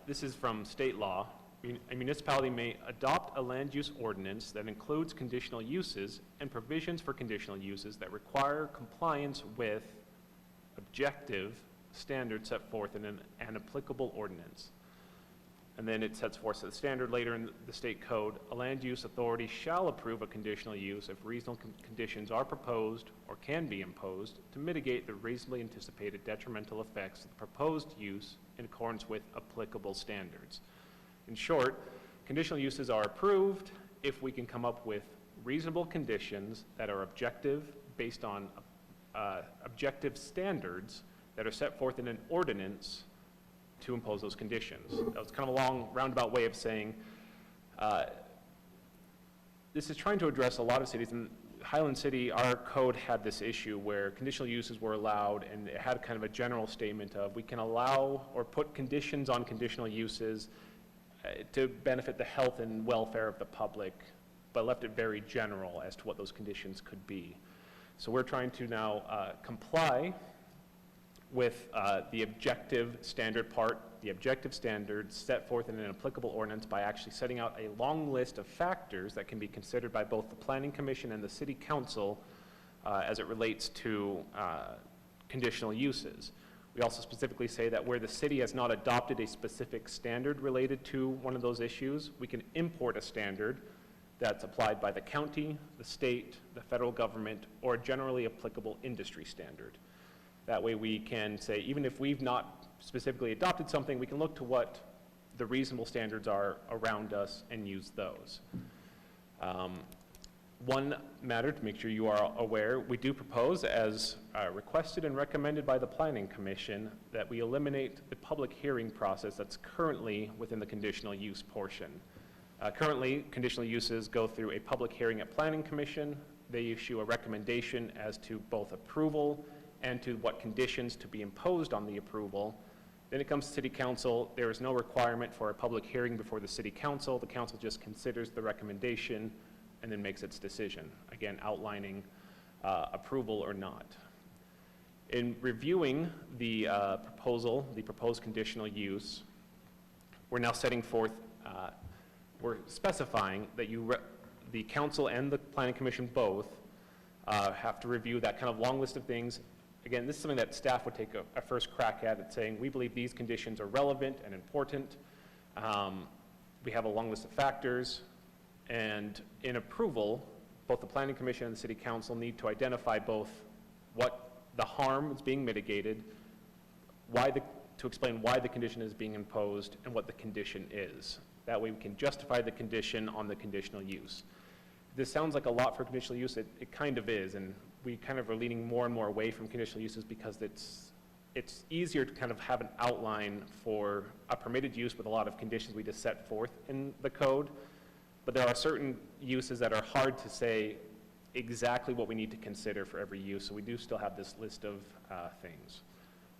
this is from state law. A municipality may adopt a land use ordinance that includes conditional uses and provisions for conditional uses that require compliance with objective standards set forth in an applicable ordinance. And then it sets forth the standard later in the state code. A land use authority shall approve a conditional use if reasonable conditions are proposed or can be imposed to mitigate the reasonably anticipated detrimental effects of the proposed use in accordance with applicable standards. In short, conditional uses are approved if we can come up with reasonable conditions that are objective based on objective standards that are set forth in an ordinance to impose those conditions. That was kind of a long roundabout way of saying this is trying to address a lot of cities. In Highland City, our code had this issue where conditional uses were allowed, and it had kind of a general statement of we can allow or put conditions on conditional uses to benefit the health and welfare of the public, but left it very general as to what those conditions could be. So we're trying to now comply with the objective standard part, the objective standards set forth in an applicable ordinance by actually setting out a long list of factors that can be considered by both the Planning Commission and the City Council as it relates to conditional uses. We also specifically say that where the city has not adopted a specific standard related to one of those issues, we can import a standard that's applied by the county, the state, the federal government, or a generally applicable industry standard. That way we can say, even if we've not specifically adopted something, we can look to what the reasonable standards are around us and use those. One matter to make sure you are aware, we do propose, as requested and recommended by the Planning Commission, that we eliminate the public hearing process that's currently within the conditional use portion. Currently, conditional uses go through a public hearing at Planning Commission. They issue a recommendation as to both approval and to what conditions to be imposed on the approval. Then it comes to City Council. There is no requirement for a public hearing before the City Council. The Council just considers the recommendation and then makes its decision, again, outlining approval or not. In reviewing the proposal, the proposed conditional use, we're now setting forth, we're specifying that the Council and the Planning Commission both have to review that kind of long list of things. Again, this is something that staff would take a first crack at saying, we believe these conditions are relevant and important. We have a long list of factors, and in approval, both the Planning Commission and the City Council need to identify both what the harm is being mitigated, to explain why the condition is being imposed and what the condition is. That way we can justify the condition on the conditional use. This sounds like a lot for conditional use. It kind of is, and we kind of are leaning more and more away from conditional uses because it's easier to kind of have an outline for a permitted use with a lot of conditions we just set forth in the code. But there are certain uses that are hard to say exactly what we need to consider for every use, so we do still have this list of things.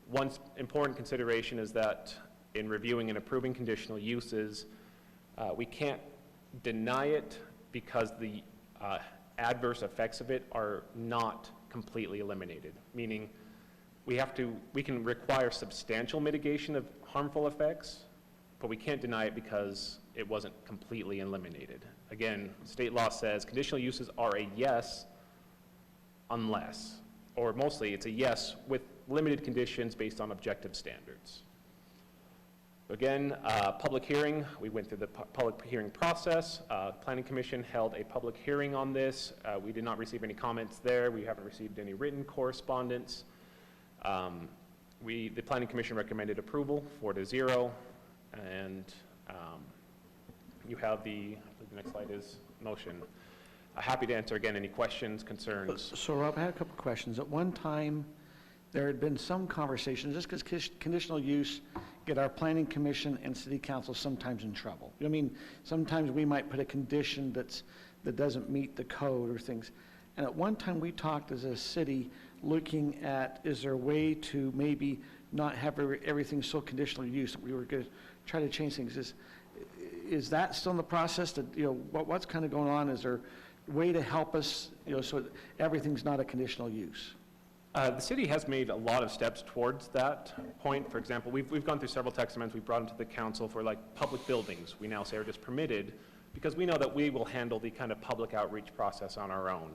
One important consideration is that in reviewing and approving conditional uses, we can't deny it because the adverse effects of it are not completely eliminated, meaning we can require substantial mitigation of harmful effects, but we can't deny it because it wasn't completely eliminated. Again, state law says conditional uses are a yes unless, or mostly it's a yes with limited conditions based on objective standards. Again, public hearing, we went through the public hearing process. Planning Commission held a public hearing on this. We did not receive any comments there. We haven't received any written correspondence. The Planning Commission recommended approval 4-0, and you have the next slide is motion. Happy to answer again any questions, concerns. So Rob, I had a couple of questions. At one time, there had been some conversation, just because conditional use get our planning commission and city council sometimes in trouble. I mean, sometimes we might put a condition that doesn't meet the code or things. And at one time we talked as a city looking at, is there a way to maybe not have everything so conditional use? We were going to try to change things. Is that still in the process? That, you know, what's kind of going on? Is there a way to help us, you know, so everything's not a conditional use? The city has made a lot of steps towards that point. For example, we've gone through several text amendments we've brought into the council for like public buildings. We now say are just permitted because we know that we will handle the kind of public outreach process on our own.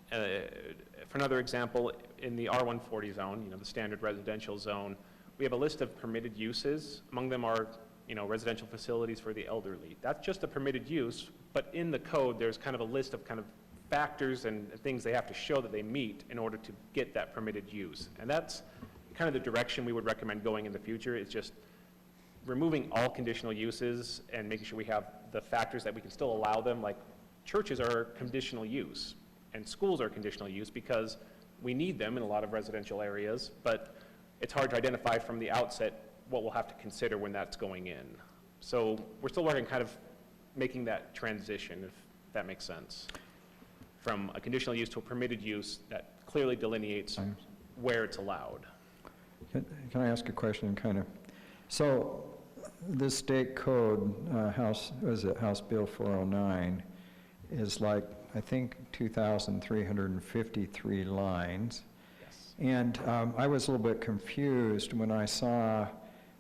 For another example, in the R140 zone, you know, the standard residential zone, we have a list of permitted uses. Among them are, you know, residential facilities for the elderly. That's just a permitted use, but in the code, there's kind of a list of kind of factors and things they have to show that they meet in order to get that permitted use. And that's kind of the direction we would recommend going in the future, is just removing all conditional uses and making sure we have the factors that we can still allow them. Like churches are conditional use and schools are conditional use because we need them in a lot of residential areas, but it's hard to identify from the outset what we'll have to consider when that's going in. So we're still working kind of making that transition, if that makes sense, from a conditional use to a permitted use that clearly delineates where it's allowed. Can I ask a question, kind of? So this state code, House Bill 409, is like, I think, 2,353 lines. Yes. And I was a little bit confused when I saw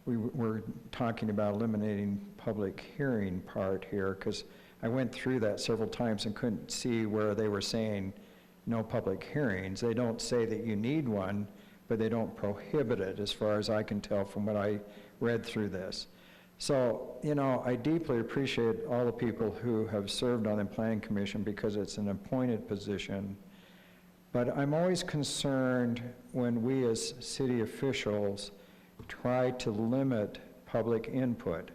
we were talking about eliminating public hearing part here, because I went through that several times and couldn't see where they were saying no public hearings. They don't say that you need one, but they don't prohibit it, as far as I can tell from what I read through this. So, you know, I deeply appreciate all the people who have served on the Planning Commission because it's an appointed position. But I'm always concerned when we as city officials try to limit public input.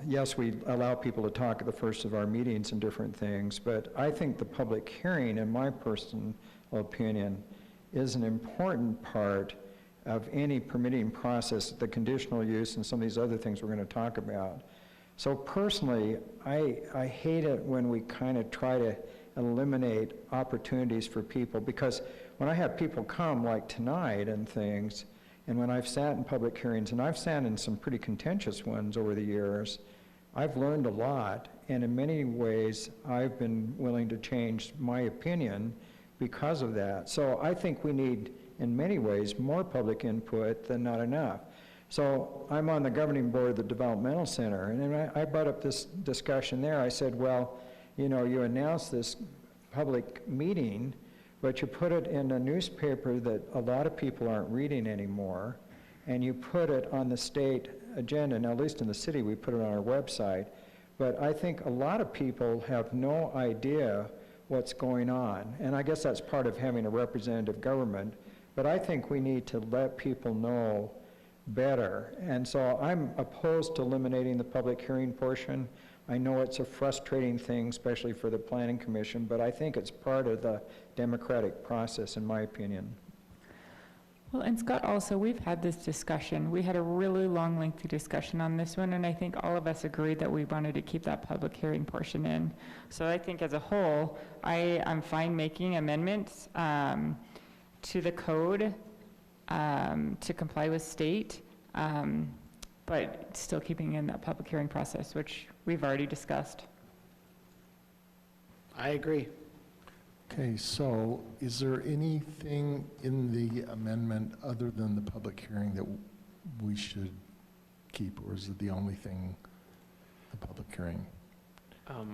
Yes, we allow people to talk at the first of our meetings and different things, but I think the public hearing, in my personal opinion, is an important part of any permitting process, the conditional use and some of these other things we're going to talk about. So personally, I hate it when we kind of try to eliminate opportunities for people, because when I have people come like tonight and things, and when I've sat in public hearings, and I've sat in some pretty contentious ones over the years, I've learned a lot, and in many ways, I've been willing to change my opinion because of that. So I think we need, in many ways, more public input than not enough. So I'm on the governing board of the Developmental Center, and I brought up this discussion there. I said, well, you know, you announced this public meeting, but you put it in a newspaper that a lot of people aren't reading anymore, and you put it on the state agenda. Now, at least in the city, we put it on our website, but I think a lot of people have no idea what's going on. And I guess that's part of having a representative government, but I think we need to let people know better. And so I'm opposed to eliminating the public hearing portion. I know it's a frustrating thing, especially for the Planning Commission, but I think it's part of the democratic process, in my opinion. Well, and Scott, also, we've had this discussion. We had a really long, lengthy discussion on this one, and I think all of us agreed that we wanted to keep that public hearing portion in. So I think as a whole, I'm fine making amendments to the code to comply with state, but still keeping in that public hearing process, which we've already discussed. I agree. Okay, so is there anything in the amendment other than the public hearing that we should keep, or is it the only thing, the public hearing?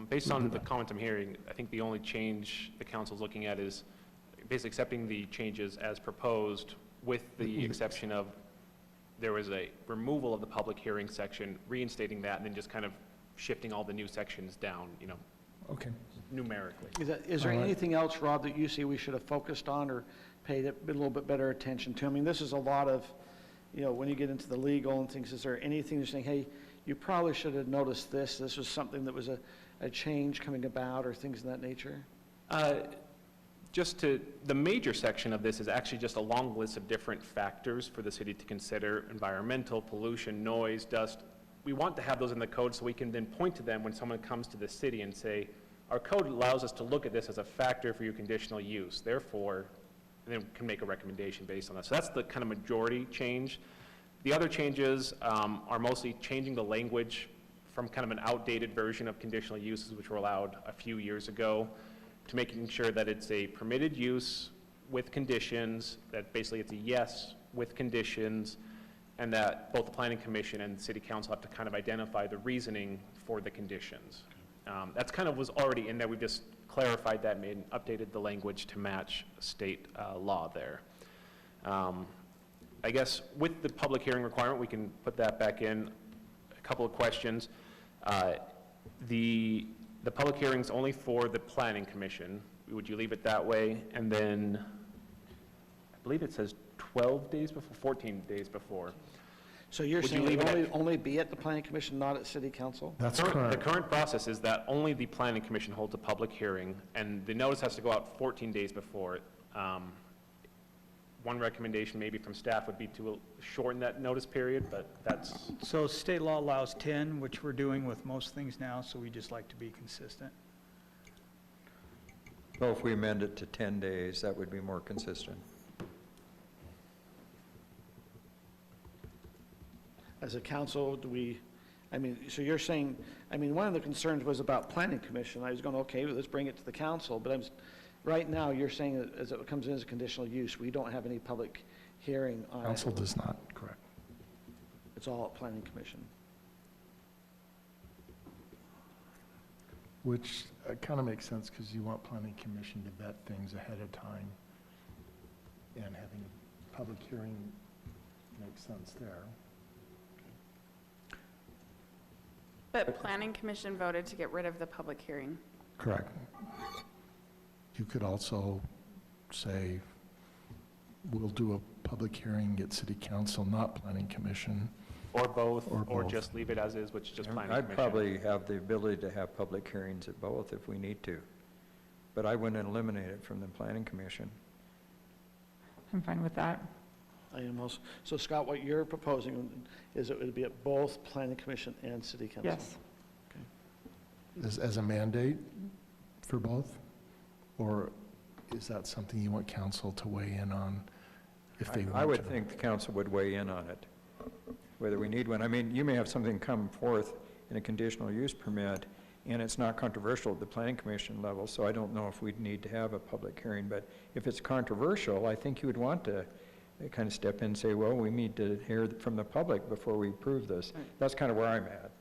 Based on the comments I'm hearing, I think the only change the council's looking at is basically accepting the changes as proposed, with the exception of there was a removal of the public hearing section, reinstating that, and then just kind of shifting all the new sections down, you know, okay, numerically. Is there anything else, Rob, that you see we should have focused on or paid a little bit better attention to? I mean, this is a lot of, you know, when you get into the legal and things, is there anything you're saying, hey, you probably should have noticed this, this was something that was a change coming about, or things of that nature? The major section of this is actually just a long list of different factors for the city to consider: environmental, pollution, noise, dust. We want to have those in the code so we can then point to them when someone comes to the city and say, our code allows us to look at this as a factor for your conditional use, therefore, and then can make a recommendation based on that. So that's the kind of majority change. The other changes are mostly changing the language from kind of an outdated version of conditional uses, which were allowed a few years ago, to making sure that it's a permitted use with conditions, that basically it's a yes with conditions, and that both the Planning Commission and the City Council have to kind of identify the reasoning for the conditions. That's kind of was already in there. We just clarified that and updated the language to match state law there. I guess with the public hearing requirement, we can put that back in. A couple of questions. The public hearing's only for the Planning Commission. Would you leave it that way? And then, I believe it says 12 days before, 14 days before. So you're saying it would only be at the Planning Commission, not at City Council? That's correct. The current process is that only the Planning Commission holds a public hearing, and the notice has to go out 14 days before it. One recommendation maybe from staff would be to shorten that notice period, but that's... So state law allows 10, which we're doing with most things now, so we just like to be consistent. Well, if we amend it to 10 days, that would be more consistent. As a council, do we, I mean, so you're saying, I mean, one of the concerns was about Planning Commission. I was going, okay, well, let's bring it to the council, but right now, you're saying that as it comes in as a conditional use, we don't have any public hearing on it. Council does not, correct. It's all at Planning Commission. Which kind of makes sense, because you want Planning Commission to vet things ahead of time, and having a public hearing makes sense there. But Planning Commission voted to get rid of the public hearing. Correct. You could also say, we'll do a public hearing at City Council, not Planning Commission. Or both, or just leave it as is, which is just Planning Commission. I'd probably have the ability to have public hearings at both if we need to, but I wouldn't eliminate it from the Planning Commission. I'm fine with that. I am also, so Scott, what you're proposing is it would be at both Planning Commission and City Council? Yes. Okay. As a mandate for both? Or is that something you want council to weigh in on if they want to? I would think the council would weigh in on it, whether we need one. I mean, you may have something come forth in a conditional use permit, and it's not controversial at the Planning Commission level, so I don't know if we'd need to have a public hearing. But if it's controversial, I think you would want to kind of step in and say, well, we need to hear from the public before we approve this. That's kind of where I'm at.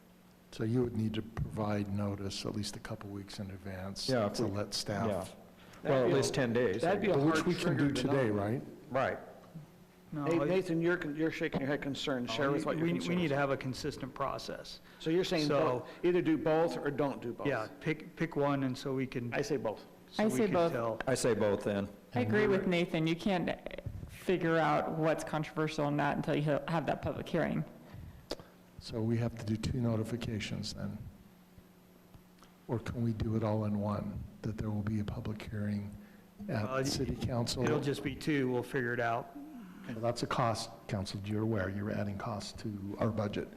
So you would need to provide notice at least a couple weeks in advance to let staff. Yeah. Well, at least 10 days. That'd be a hard Which we can do today, right? Right. No, Nathan, you're shaking your head concerned. Share with what your concern is. we need to have a consistent process. So you're saying either do both or don't do both? Yeah, pick one, and so we can. I say both. so I we say could both. tell. I say both then. I agree with Nathan. You can't figure out what's controversial and not until you have that public hearing. So we have to do 2 notifications then? Or can we do it all in one, that there will be a public hearing at city council? It'll just be 2, we'll figure it out. Well, that's a cost, council, you're aware, you're adding cost to our budget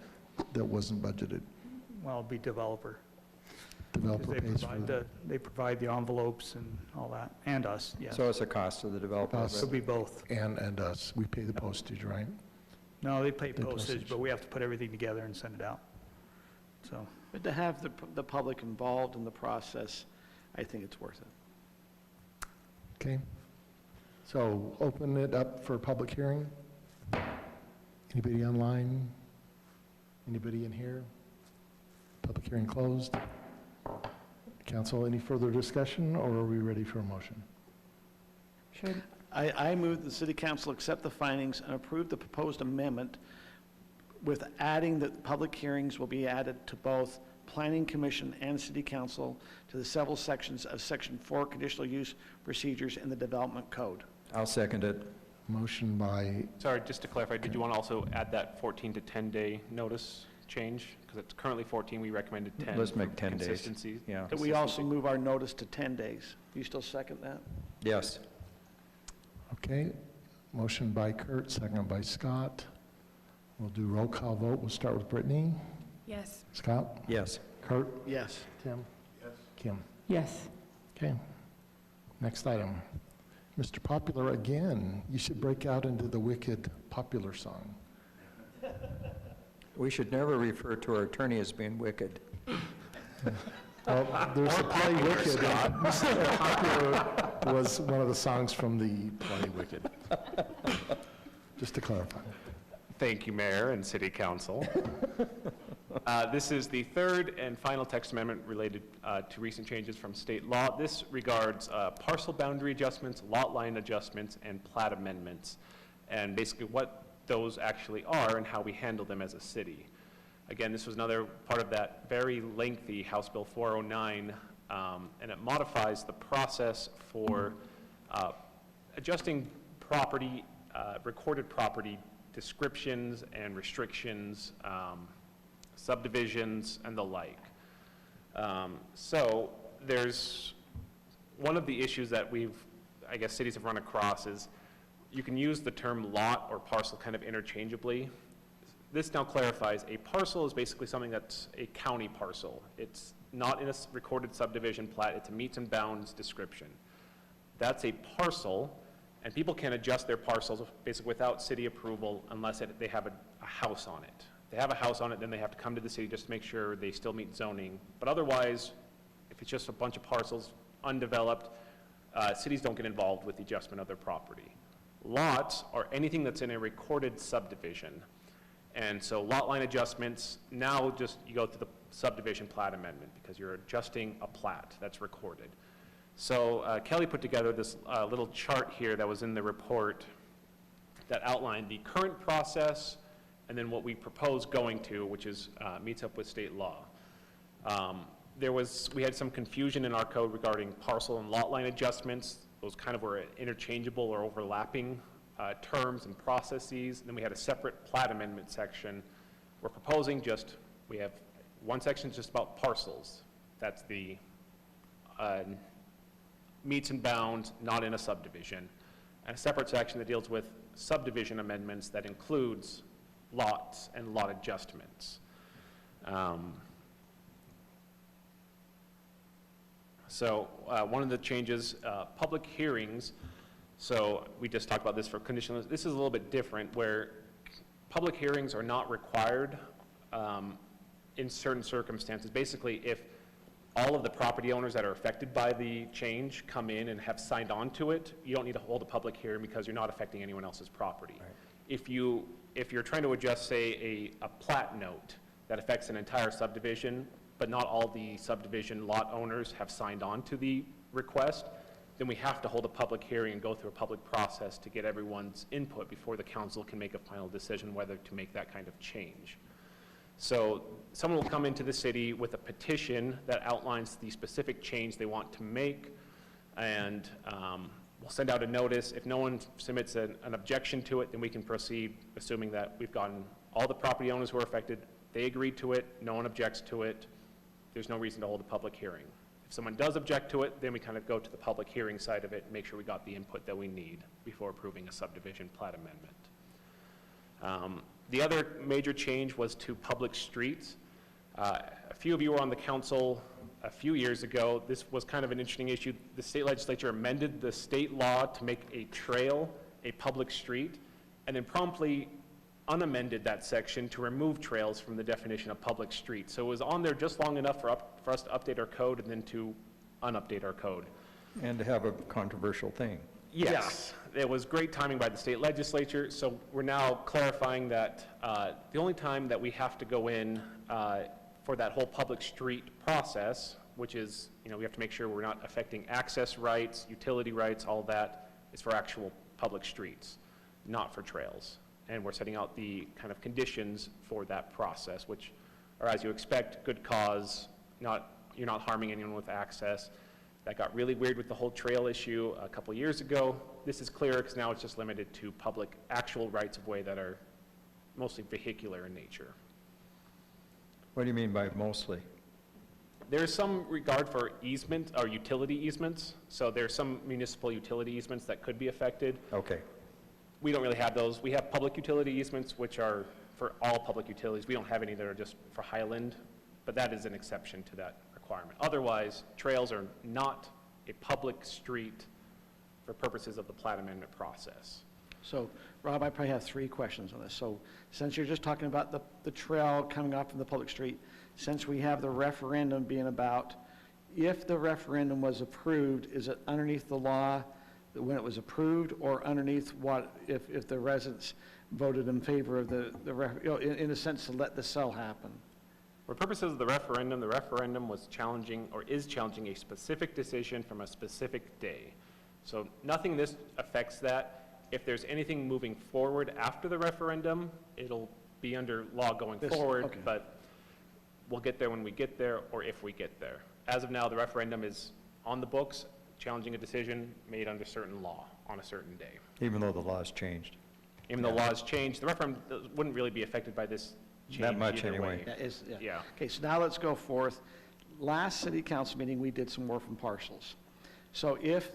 that wasn't budgeted. Well, it'll be developer. 'Cause Developer pays for the they provide the envelopes and all that, and us, yes. So it's a cost to the developer. Us. It'll be both. and us. We pay the postage, right? No, they pay They postage, postage. but we have to put everything together and send it out. So, But to have the public involved in the process, I think it's worth it. Okay. So open it up for public hearing. Anybody online? Anybody in here? Public hearing closed. Council, any further discussion, or are we ready for a motion? Sure. I move the city council accept the findings and approve the proposed amendment with adding that public hearings will be added to both planning commission and city council to the several sections of section 4 conditional use procedures in the development code. I'll second it. Motion by, Sorry, just to clarify, did you want to also add that 14 to 10-day notice change? Because it's currently 14, we recommended 10. Let's make for 10 days. Consistency. Yeah. That we also move our notice to 10 days. You still second that? Yes. okay. Motion by Kurt, second by Scott. We'll do roll call vote. We'll start with Brittany. Yes. Scott? Yes. Kurt? Yes. Tim? Yes. Kim? Yes. Okay. Next item. Mr. Popular, again, you should break out into the wicked popular song. We should never refer to our attorney as being wicked. Well, there's a play Wicked. and Mr. Popular was one of the songs from the play Wicked. Just to clarify. Thank you, Mayor and City Council. This is the third and final text amendment related to recent changes from state law. This regards parcel boundary adjustments, lot line adjustments, and plat amendments, and basically what those actually are and how we handle them as a city. Again, this was another part of that very lengthy House Bill 409, and it modifies the process for adjusting property, recorded property descriptions and restrictions, subdivisions, and the like. So there's one of the issues that I guess cities have run across is you can use the term lot or parcel kind of interchangeably. This now clarifies a parcel is basically something that's a county parcel. It's not in a recorded subdivision plat, it's a meets and bounds description. That's a parcel, and people can adjust their parcels basically without city approval unless they have a house on it. If they have a house on it, then they have to come to the city just to make sure they still meet zoning. But otherwise, if it's just a bunch of parcels, undeveloped, cities don't get involved with the adjustment of their property. Lots are anything that's in a recorded subdivision. And so lot line adjustments, now just you go to the subdivision plat amendment because you're adjusting a plat that's recorded. So Kelly put together this little chart here that was in the report that outlined the current process and then what we propose going to, which is meets up with state law. We had some confusion in our code regarding parcel and lot line adjustments. Those kind of were interchangeable or overlapping terms and processes. Then we had a separate plat amendment section. We're proposing we have one section just about parcels. That's the meets and bounds, not in a subdivision. And a separate section that deals with subdivision amendments that includes lots and lot adjustments. So one of the changes, public hearings, so we just talked about this for conditional, this is a little bit different where public hearings are not required in certain circumstances. Basically, if all of the property owners that are affected by the change come in and have signed on to it, you don't need to hold a public hearing because you're not affecting anyone else's property. Right. If you're trying to adjust, say, a plat note that affects an entire subdivision, but not all the subdivision lot owners have signed on to the request, then we have to hold a public hearing and go through a public process to get everyone's input before the council can make a final decision whether to make that kind of change. So someone will come into the city with a petition that outlines the specific change they want to make. and we'll send out a notice. If no one submits an objection to it, then we can proceed, assuming that we've gotten all the property owners who are affected, they agreed to it, no one objects to it, there's no reason to hold a public hearing. If someone does object to it, then we kind of go to the public hearing side of it and make sure we got the input that we need before approving a subdivision plat amendment. The other major change was to public streets. A few of you were on the council a few years ago. This was kind of an interesting issue. The state legislature amended the state law to make a trail a public street, and then promptly unamended that section to remove trails from the definition of public street. So it was on there just long enough for us to update our code and then to unupdate our code. And to have a controversial thing. Yes, it was great timing by the state legislature. So we're now clarifying that the only time that we have to go in for that whole public street process, which is, we have to make sure we're not affecting access rights, utility rights, all that, is for actual public streets, not for trails. And we're setting out the kind of conditions for that process, which are, as you expect, good cause, you're not harming anyone with access. That got really weird with the whole trail issue a couple years ago. This is clear because now it's just limited to public actual rights of way that are mostly vehicular in nature. What do you mean by mostly? There's some regard for easement or utility easements. So there's some municipal utility easements that could be affected. Okay. We don't really have those. We have public utility easements, which are for all public utilities. We don't have any that are just for Highland, but that is an exception to that requirement. Otherwise, trails are not a public street for purposes of the plat amendment process. So, Rob, I probably have 3 questions on this. So, since you're just talking about the trail coming off from the public street, since we have the referendum being about, if the referendum was approved, is it underneath the law when it was approved, or underneath what if the residents voted in favor of in a sense to let the sale happen? For purposes of the referendum was challenging or is challenging a specific decision from a specific day. So nothing in this affects that. If there's anything moving forward after the referendum, it'll be under law going forward, okay. But we'll get there when we get there, or if we get there. As of now, the referendum is on the books, challenging a decision made under certain law on a certain day. Even though the law's changed? Even though the law's changed, the referendum wouldn't really be affected by this change that much anyway. Yeah. Okay, so now let's go forth. Last city council meeting, we did some orphan parcels. So if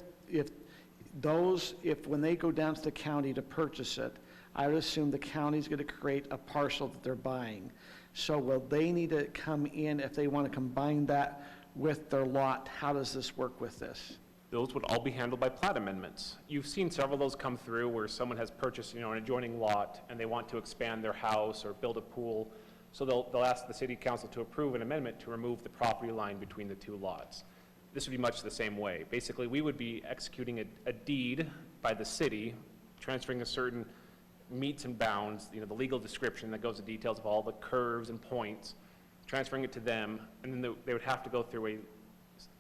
when they go down to the county to purchase it, I would assume the county's going to create a parcel that they're buying. So will they need to come in if they want to combine that with their lot? How does this work with this? Those would all be handled by plat amendments. You've seen several of those come through where someone has purchased, an adjoining lot and they want to expand their house or build a pool. So they'll ask the city council to approve an amendment to remove the property line between the 2 lots. This would be much the same way. Basically, we would be executing a deed by the city, transferring a certain meets and bounds, the legal description that goes to details of all the curves and points, transferring it to them, and then they would have to go through a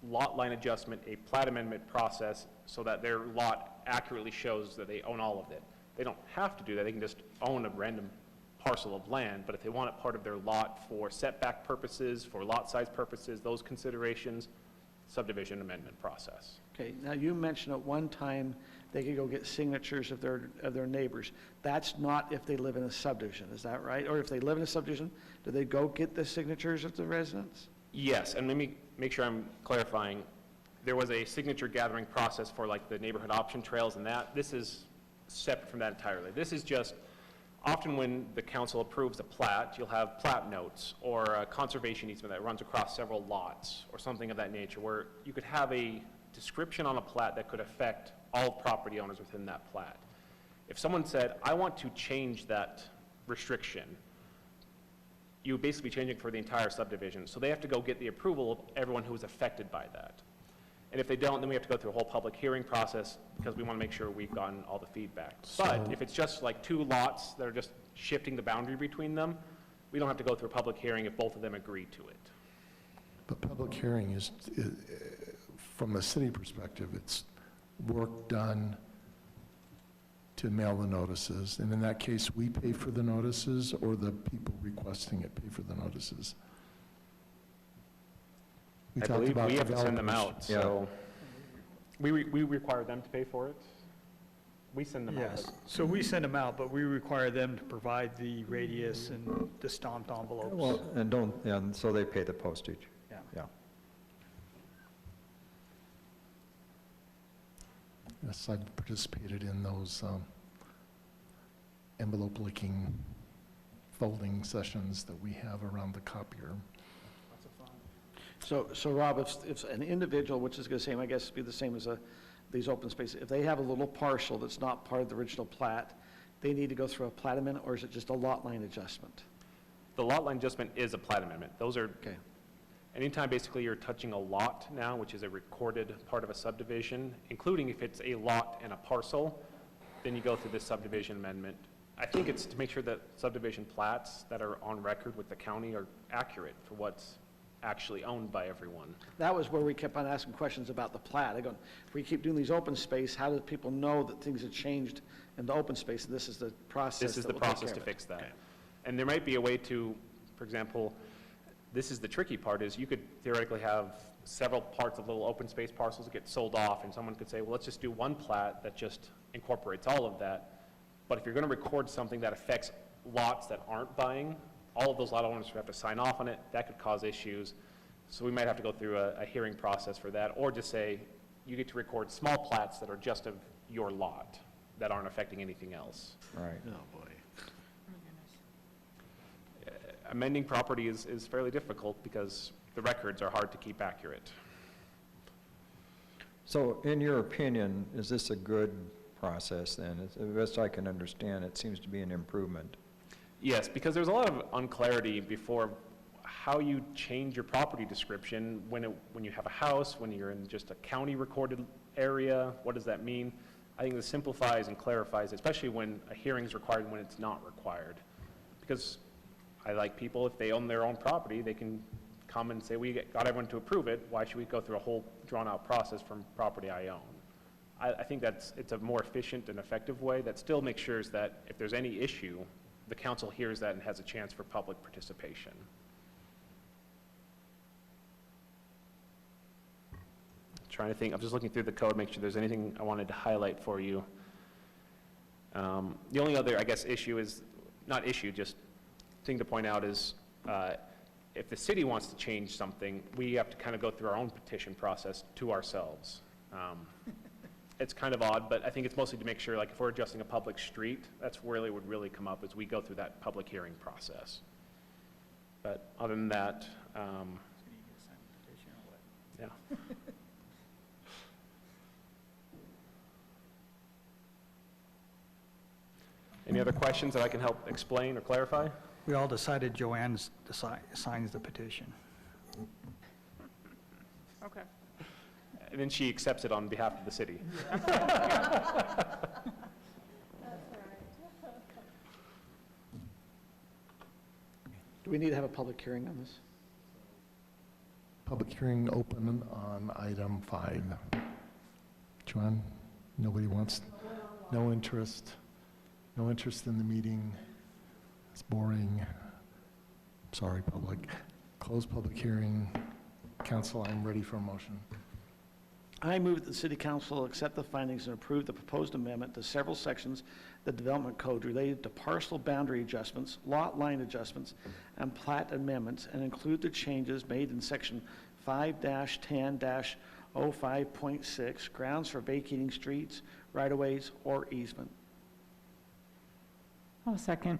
lot line adjustment, a plat amendment process, so that their lot accurately shows that they own all of it. They don't have to do that. They can just own a random parcel of land, but if they want it part of their lot for setback purposes, for lot size purposes, those considerations, subdivision amendment process. Okay, now you mentioned at one time they could go get signatures of their neighbors. That's not if they live in a subdivision, is that right? Or if they live in a subdivision, do they go get the signatures of the residents? Yes, and let me make sure I'm clarifying. There was a signature gathering process for like the neighborhood option trails and that. This is separate from that entirely. This is just, often when the council approves a plat, you'll have plat notes or a conservation easement that runs across several lots or something of that nature, where you could have a description on a plat that could affect all property owners within that plat. If someone said, I want to change that restriction, you would basically be changing for the entire subdivision. So they have to go get the approval of everyone who is affected by that. And if they don't, then we have to go through a whole public hearing process because we want to make sure we've gotten all the feedback. But if it's just like 2 lots that are just shifting the boundary between them, we don't have to go through a public hearing if both of them agree to it. But public hearing is from a city perspective, it's work done to mail the notices, and in that case, we pay for the notices, or the people requesting it pay for the notices? I believe we have to send them out, so. We require them to pay for it? We send them out. Yes, so we send them out, but we require them to provide the radius and the stamped envelopes. Well, and so they pay the postage. Yeah. Yeah. Yes, I've participated in those envelope licking folding sessions that we have around the copier. So Rob, if an individual, which is going to same, I guess, be the same as these open spaces, if they have a little parcel that's not part of the original plat, they need to go through a plat amendment, or is it just a lot line adjustment? The lot line adjustment is a plat amendment. Those are, Okay. anytime basically you're touching a lot now, which is a recorded part of a subdivision, including if it's a lot and a parcel, then you go through this subdivision amendment. I think it's to make sure that subdivision plats that are on record with the county are accurate for what's actually owned by everyone. That was where we kept on asking questions about the plat. I go, if we keep doing these open space, how do people know that things have changed in the open space? And this is the process. This is that the will take process care to of it. fix that. And there might be a way to, for example, this is the tricky part, is you could theoretically have several parts of little open space parcels that get sold off, and someone could say, well, let's just do one plat that just incorporates all of that. But if you're going to record something that affects lots that aren't buying, all of those lot owners would have to sign off on it. That could cause issues. So we might have to go through a hearing process for that, or just say, you get to record small plats that are just of your lot, that aren't affecting anything else. Right. Oh, boy. Amending property is fairly difficult because the records are hard to keep accurate. So in your opinion, is this a good process then? As best I can understand, it seems to be an improvement. Yes, because there's a lot of unclarity before how you change your property description when you have a house, when you're in just a county recorded area. What does that mean? I think this simplifies and clarifies, especially when a hearing is required and when it's not required. Because I like people, if they own their own property, they can come and say, we got everyone to approve it. Why should we go through a whole drawn-out process from property I own? I think it's a more efficient and effective way that still makes sure that if there's any issue, the council hears that and has a chance for public participation. Trying to think, I'm just looking through the code, make sure there's anything I wanted to highlight for you. The only other, I guess, issue is, not issue, just thing to point out is, if the city wants to change something, we have to kind of go through our own petition process to ourselves. It's kind of odd, but I think it's mostly to make sure, like, if we're adjusting a public street, that's where it would really come up, is we go through that public hearing process. But other than that, yeah. Any other questions that I can help explain or clarify? We all decided Joanne signs the petition. Okay. And then she accepts it on behalf of the city. Do we need to have a public hearing on this? Public hearing open on item 5. Joanne, nobody wants, no interest in the meeting. It's boring. Sorry, public. Close public hearing. Council, I'm ready for a motion. I move that the city council accept the findings and approve the proposed amendment to several sections of the development code related to parcel boundary adjustments, lot line adjustments, and plat amendments, and include the changes made in section 5-10-05.6, grounds for vacating streets, right-of-ways, or easement. I'll second.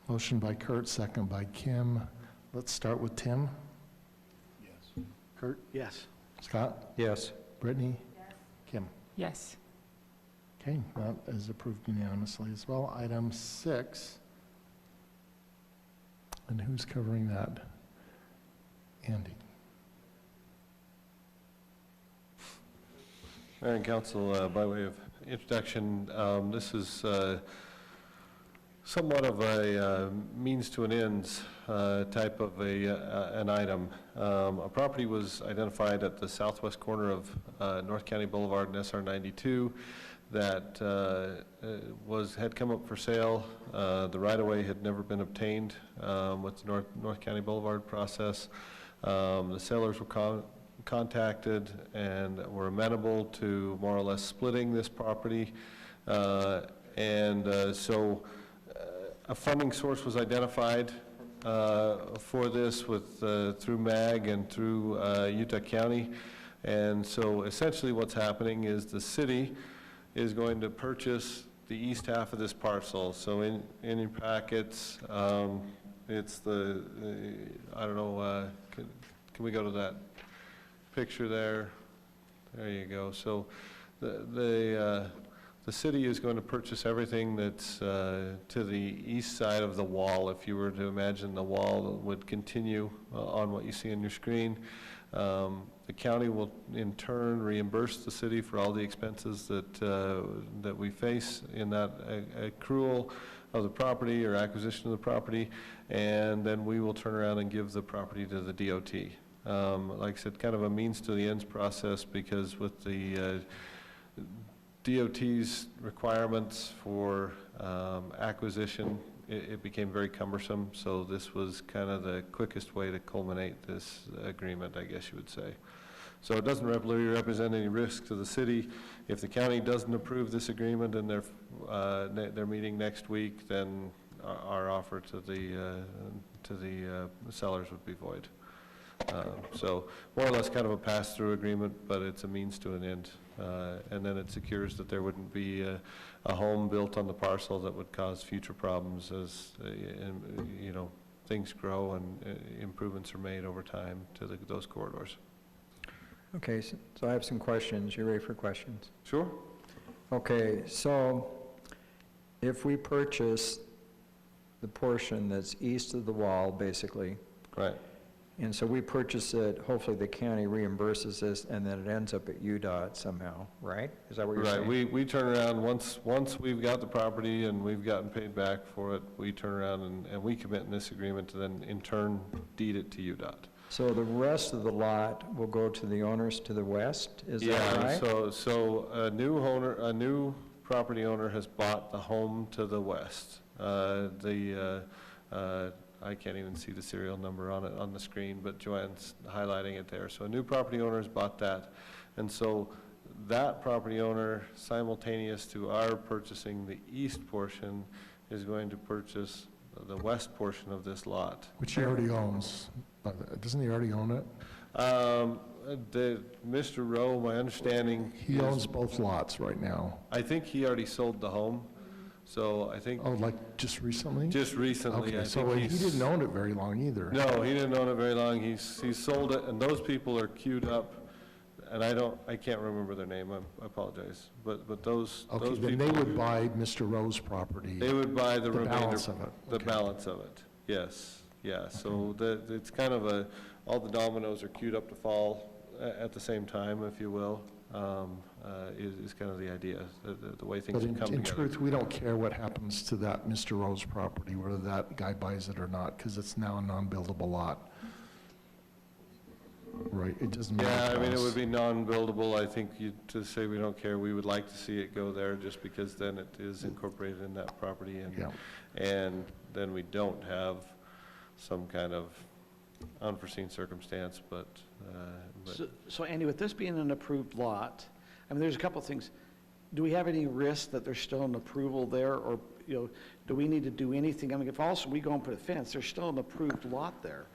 Motion by Kurt, second by Kim. Let's start with Tim. Yes. Kurt? Yes. Scott? Yes. Brittany? Yes. Kim? Yes. Okay, that is approved unanimously as well. Item 6. And who's covering that? Andy. Mayor and Council, by way of introduction, this is somewhat of a means to an ends type of an item. A property was identified at the southwest corner of North County Boulevard and SR 92 that had come up for sale. The right-of-way had never been obtained with the North County Boulevard process. The sellers contacted and were amenable to more or less splitting this property. So a funding source was identified for this through MAG and through Utah County. And so essentially what's happening is the city is going to purchase the east half of this parcel. So in your packets, it's the, I don't know, can we go to that picture there? There you go. So the city is going to purchase everything that's to the east side of the wall. If you were to imagine the wall would continue on what you see on your screen. The county will in turn reimburse the city for all the expenses that we face in that accrual of the property or acquisition of the property, and then we will turn around and give the property to the DOT. Like I said, kind of a means to the ends process, because with the DOT's requirements for acquisition, it became very cumbersome, so this was kind of the quickest way to culminate this agreement, I guess you would say. So it doesn't really represent any risk to the city. If the county doesn't approve this agreement and they're meeting next week, then our offer to the sellers would be void. So more or less kind of a pass-through agreement, but it's a means to an end. And then it secures that there wouldn't be a home built on the parcel that would cause future problems as, you know, things grow and improvements are made over time to those corridors. Okay, so I have some questions. You ready for questions? Sure. Okay, so if we purchase the portion that's east of the wall, basically. Right. And so we purchase it, hopefully the county reimburses this, and then it ends up at UDOT somehow, right? Is that what you're saying? Right, we turn around, once we've got the property and we've gotten paid back for it, we turn around and we commit in this agreement to then in turn deed it to UDOT. So the rest of the lot will go to the owners to the west, is that right? Yeah, so a new property owner has bought the home to the west. I can't even see the serial number on it on the screen, but Joanne's highlighting it there. So a new property owner has bought that. And so that property owner, simultaneous to our purchasing the east portion, is going to purchase the west portion of this lot. Which he already owns. Doesn't he already own it? Mr. Rowe, my understanding. He owns both lots right now. I think he already sold the home. So I think. Oh, like just recently? Just recently. Okay, so he didn't own it very long either. No, he didn't own it very long. He's sold it, and those people are queued up, and I can't remember their name. I apologize. But those Okay, those then people. they would buy Mr. Rowe's property. They would buy the remainder. Balance of it. The Okay. balance of it. Yes. Yeah. So it's kind of all the dominoes are queued up to fall at the same time, if you will. Is kind of the idea, the way things have come together. In truth, we don't care what happens to that Mr. Rowe's property, whether that guy buys it or not, because it's now a non-buildable lot. Right, it doesn't matter. Yeah, to I mean, it us. would be non-buildable. I think to say we don't care, we would like to see it go there, just because then it is incorporated in that property, and then we don't have some kind of unforeseen circumstance, but. So Andy, with this being an approved lot, I mean, there's a couple of things. Do we have any risk that there's still an approval there, or, you know, do we need to do anything? I mean, if also we go and put a fence, there's still an approved lot there.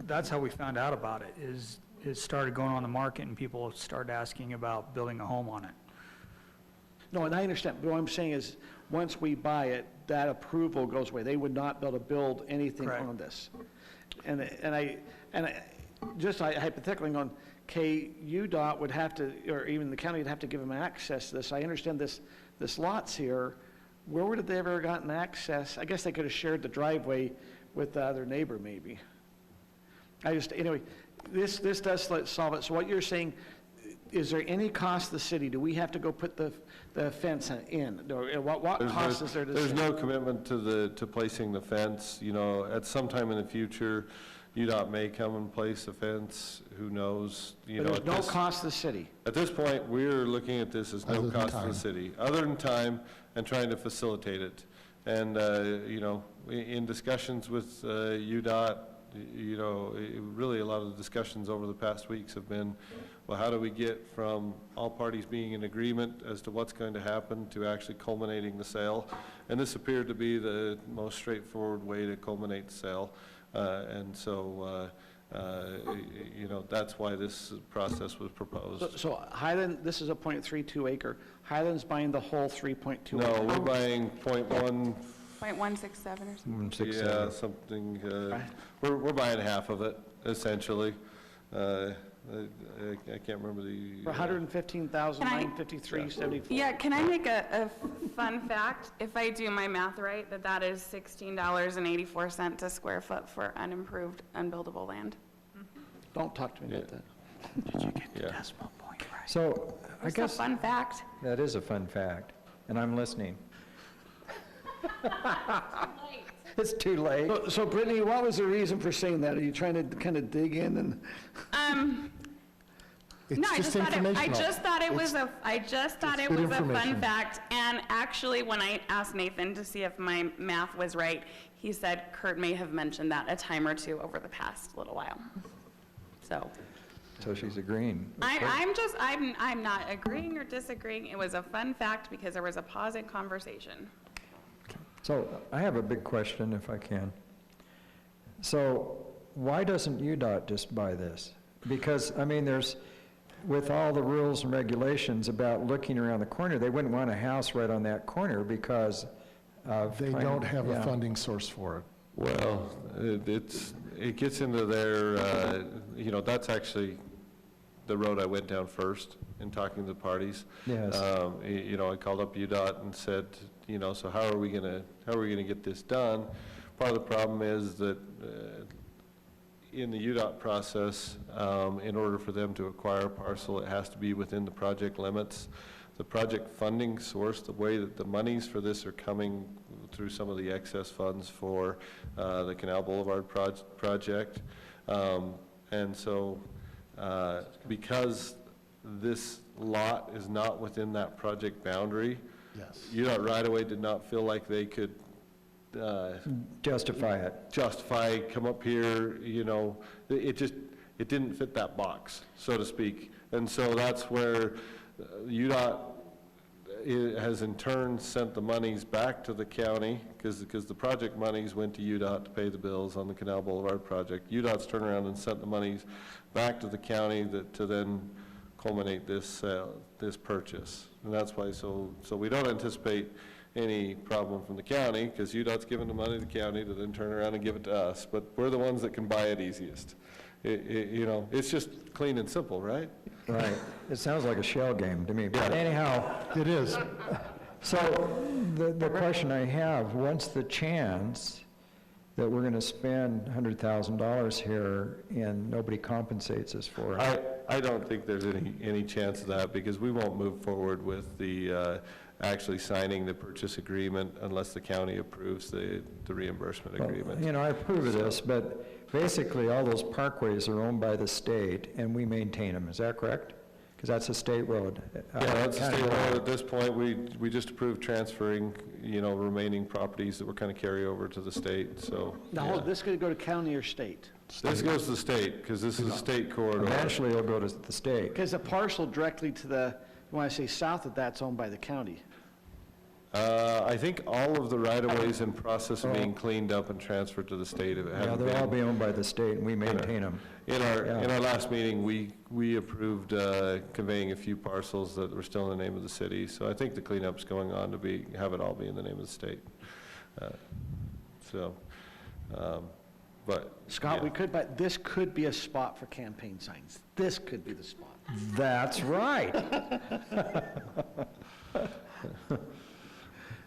That's how we found out about it, is it started going on the market and people started asking about building a home on it. No, and I understand, but what I'm saying is, once we buy it, that approval goes away. They would not be able to build anything on this. And I just hypothetically going, UDOT would have to, or even the county would have to give them access to this. I understand this lot's here. Where would they ever gotten access? I guess they could have shared the driveway with the other neighbor, maybe. Anyway, this does solve it. So what you're saying, is there any cost to the city? Do we have to go put the fence in? Or what cost is there to the There's city? no commitment to placing the fence. You know, at some time in the future, UDOT may come and place a fence. Who knows? But there's no cost to the city. At this point, we're looking at this as no cost to the city, other than time and trying to facilitate it. And, you know, in discussions with UDOT, really a lot of the discussions over the past weeks have been, well, how do we get from all parties being in agreement as to what's going to happen to actually culminating the sale? And this appeared to be the most straightforward way to culminate the sale. And so, that's why this process was proposed. So Highland, this is a .32 acre. Highland's buying the whole 3.2 No, acre. we're buying .1. 0.167 or something. Yeah, something, we're buying half of it, essentially. I can't remember the. For $115,953.74. Yeah, can I make a fun fact? If I do my math right, that is $16.84 a square foot for unimproved, unbuildable land. Don't talk to me about that. Did you get the decimal point right? So, I Just guess. a fun fact. That is a fun fact, and I'm listening. It's too late. So Brittany, what was the reason for saying that? Are you trying to kind of dig in and? It's No, I just thought it was informational. a good fun information. fact. And actually, when I asked Nathan to see if my math was right, he said Kurt may have mentioned that a time or two over the past little while. So she's agreeing. I'm not agreeing or disagreeing. It was a fun fact because there was a pause in conversation. So I have a big question, if I can. So why doesn't UDOT just buy this? Because, I mean, with all the rules and regulations about looking around the corner, they wouldn't want a house right on that corner because of. They don't have a funding source for it. Well, it gets into their, that's actually the road I went down first in talking to the parties. Yes. I called up UDOT and said, so how are we gonna get this done? Part of the problem is that in the UDOT process, in order for them to acquire a parcel, it has to be within the project limits. The project funding source, the way that the monies for this are coming through some of the excess funds for the Canal Boulevard project. And so because this lot is not within that project boundary, Yes. UDOT right away did not feel like they could justify, come up here, it didn't fit that box, so to speak. And so that's where UDOT has in turn sent the monies back to the county, because the project monies went to UDOT to pay the bills on the Canal Boulevard project. UDOT's turned around and sent the monies back to the county to then culminate this purchase. And that's why, so we don't anticipate any problem from the county, because UDOT's giving the money to the county to then turn around and give it to us, but we're the ones that can buy it easiest. It's just clean and simple, right? right. It sounds like a shell game to me, but anyhow. It is. So the question I have, what's the chance that we're going to spend $100,000 here and nobody compensates us for it? I don't think there's any chance of that, because we won't move forward with the actually signing the purchase agreement unless the county approves the reimbursement agreement. I approve of this, but basically all those parkways are owned by the state and we maintain them. Is that correct? Because that's a state road. Yeah, that's a state road. At this point, we just approved transferring, remaining properties that were kind of carry over to the state, so. Now, yeah. this could go to county or state? This goes to the state, because this is a state corridor. Eventually it'll go to the state. Because the parcel directly to the, when I say south of that's owned by the county. I think all of the right-of-ways in process of being cleaned up and transferred to the state. Yeah, they'll all be owned by the state, and we maintain them. In our last meeting, we approved conveying a few parcels that were still in the name of the city. So I think the cleanup's going on to have it all be in the name of the state. But Scott, we could, but this could be a spot for campaign signs. This could be the spot. That's right.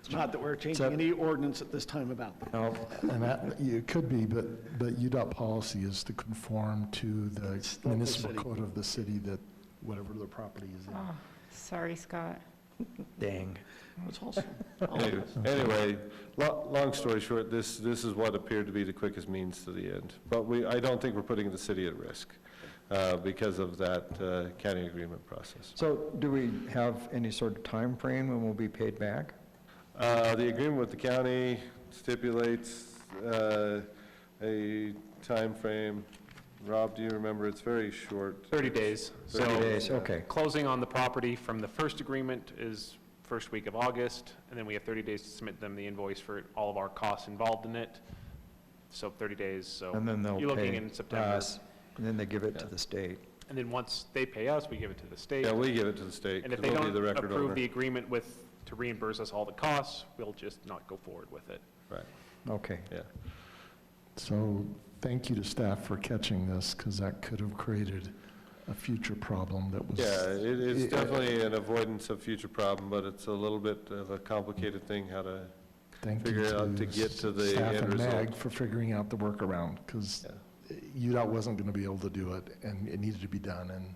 It's not that we're changing any ordinance at this time about that. No. And it could be, but UDOT policy is to conform to the municipal code of the city that whatever the property is in. Oh, sorry, Scott. Dang. That's awesome. Anyway, long story short, this is what appeared to be the quickest means to the end. But I don't think we're putting the city at risk because of that county agreement process. So do we have any sort of time frame when we'll be paid back? The agreement with the county stipulates a time frame. Rob, do you remember? It's very short. 30 days. 30 days, okay. Closing on the property from the first agreement is first week of August, and then we have 30 days to submit them the invoice for all of our costs involved in it. So 30 days, so And then they'll you're looking pay in September. us, and then they give it to the state. And then once they pay us, we give it to the state. Yeah, we give it to the state. And if 'cause they they'll be don't the record approve owner. the agreement to reimburse us all the costs, we'll just not go forward with it. Right. Okay. Yeah. So thank you to staff for catching this, because that could have created a future problem that was. Yeah, it's definitely an avoidance of future problem, but it's a little bit of a complicated thing how to Thank you figure out to get to the staff end and result. MAG for figuring out the workaround, because UDOT wasn't going to be able to do it, and it needed to be done, and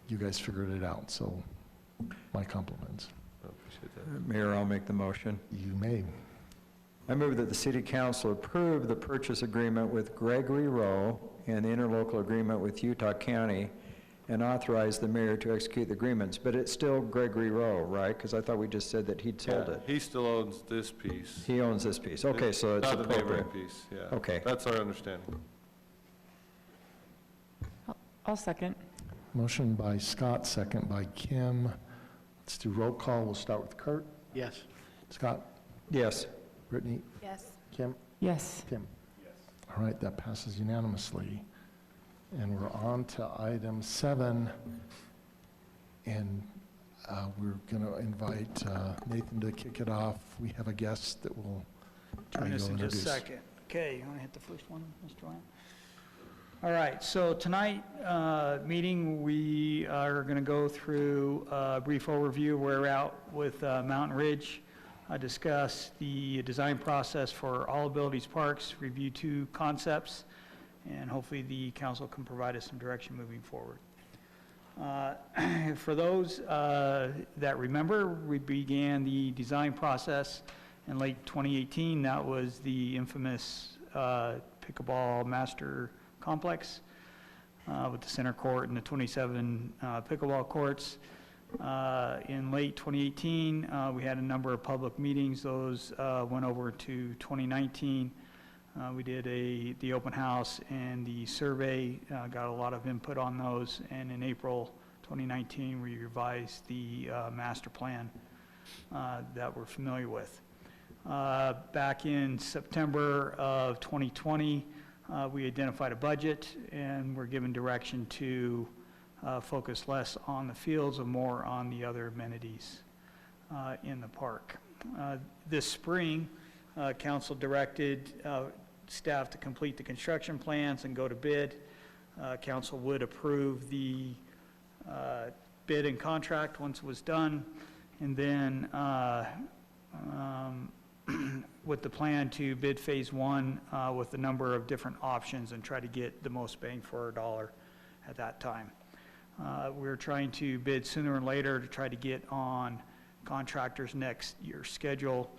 you guys figured it out, so my compliments. I appreciate that. Mayor, I'll make the motion. You may. I move that the city council approve the purchase agreement with Gregory Rowe and the interlocal agreement with Utah County and authorize the mayor to execute the agreements. But it's still Gregory Rowe, right? Because I thought we just said that he'd sold Yeah, it. he still owns this piece. He owns this piece. Okay, so it's Not the neighboring appropriate. piece, yeah. Okay. That's our understanding. I'll second. Motion by Scott, second by Kim. Let's do roll call. We'll start with Kurt. Yes. Scott? Yes. Brittany? Yes. Kim? Yes. Tim? Yes. All right, that passes unanimously. And we're on to item 7. And we're going to invite Nathan to kick it off. We have a guest that will try Join to us go in just a introduce. second. Okay, you want to hit the first one, Mr. Ryan? All right, so tonight, meeting, we are going to go through a brief overview where we're at with Mountain Ridge, discuss the design process for All Abilities Parks, review 2 concepts, and hopefully the council can provide us some direction moving forward. For those that remember, we began the design process in late 2018. That was the infamous pickleball master complex with the center court and the 27 pickleball courts. In late 2018, we had a number of public meetings. Those went over to 2019. We did the open house and the survey, got a lot of input on those, and in April 2019, we revised the master plan that we're familiar with. Back in September of 2020, we identified a budget and were given direction to focus less on the fields and more on the other amenities in the park. This spring, council directed staff to complete the construction plans and go to bid. Council would approve the bid and contract once it was done, and then with the plan to bid phase 1 with a number of different options and try to get the most bang for our dollar at that time. We're trying to bid sooner and later to try to get on contractors' next year's schedule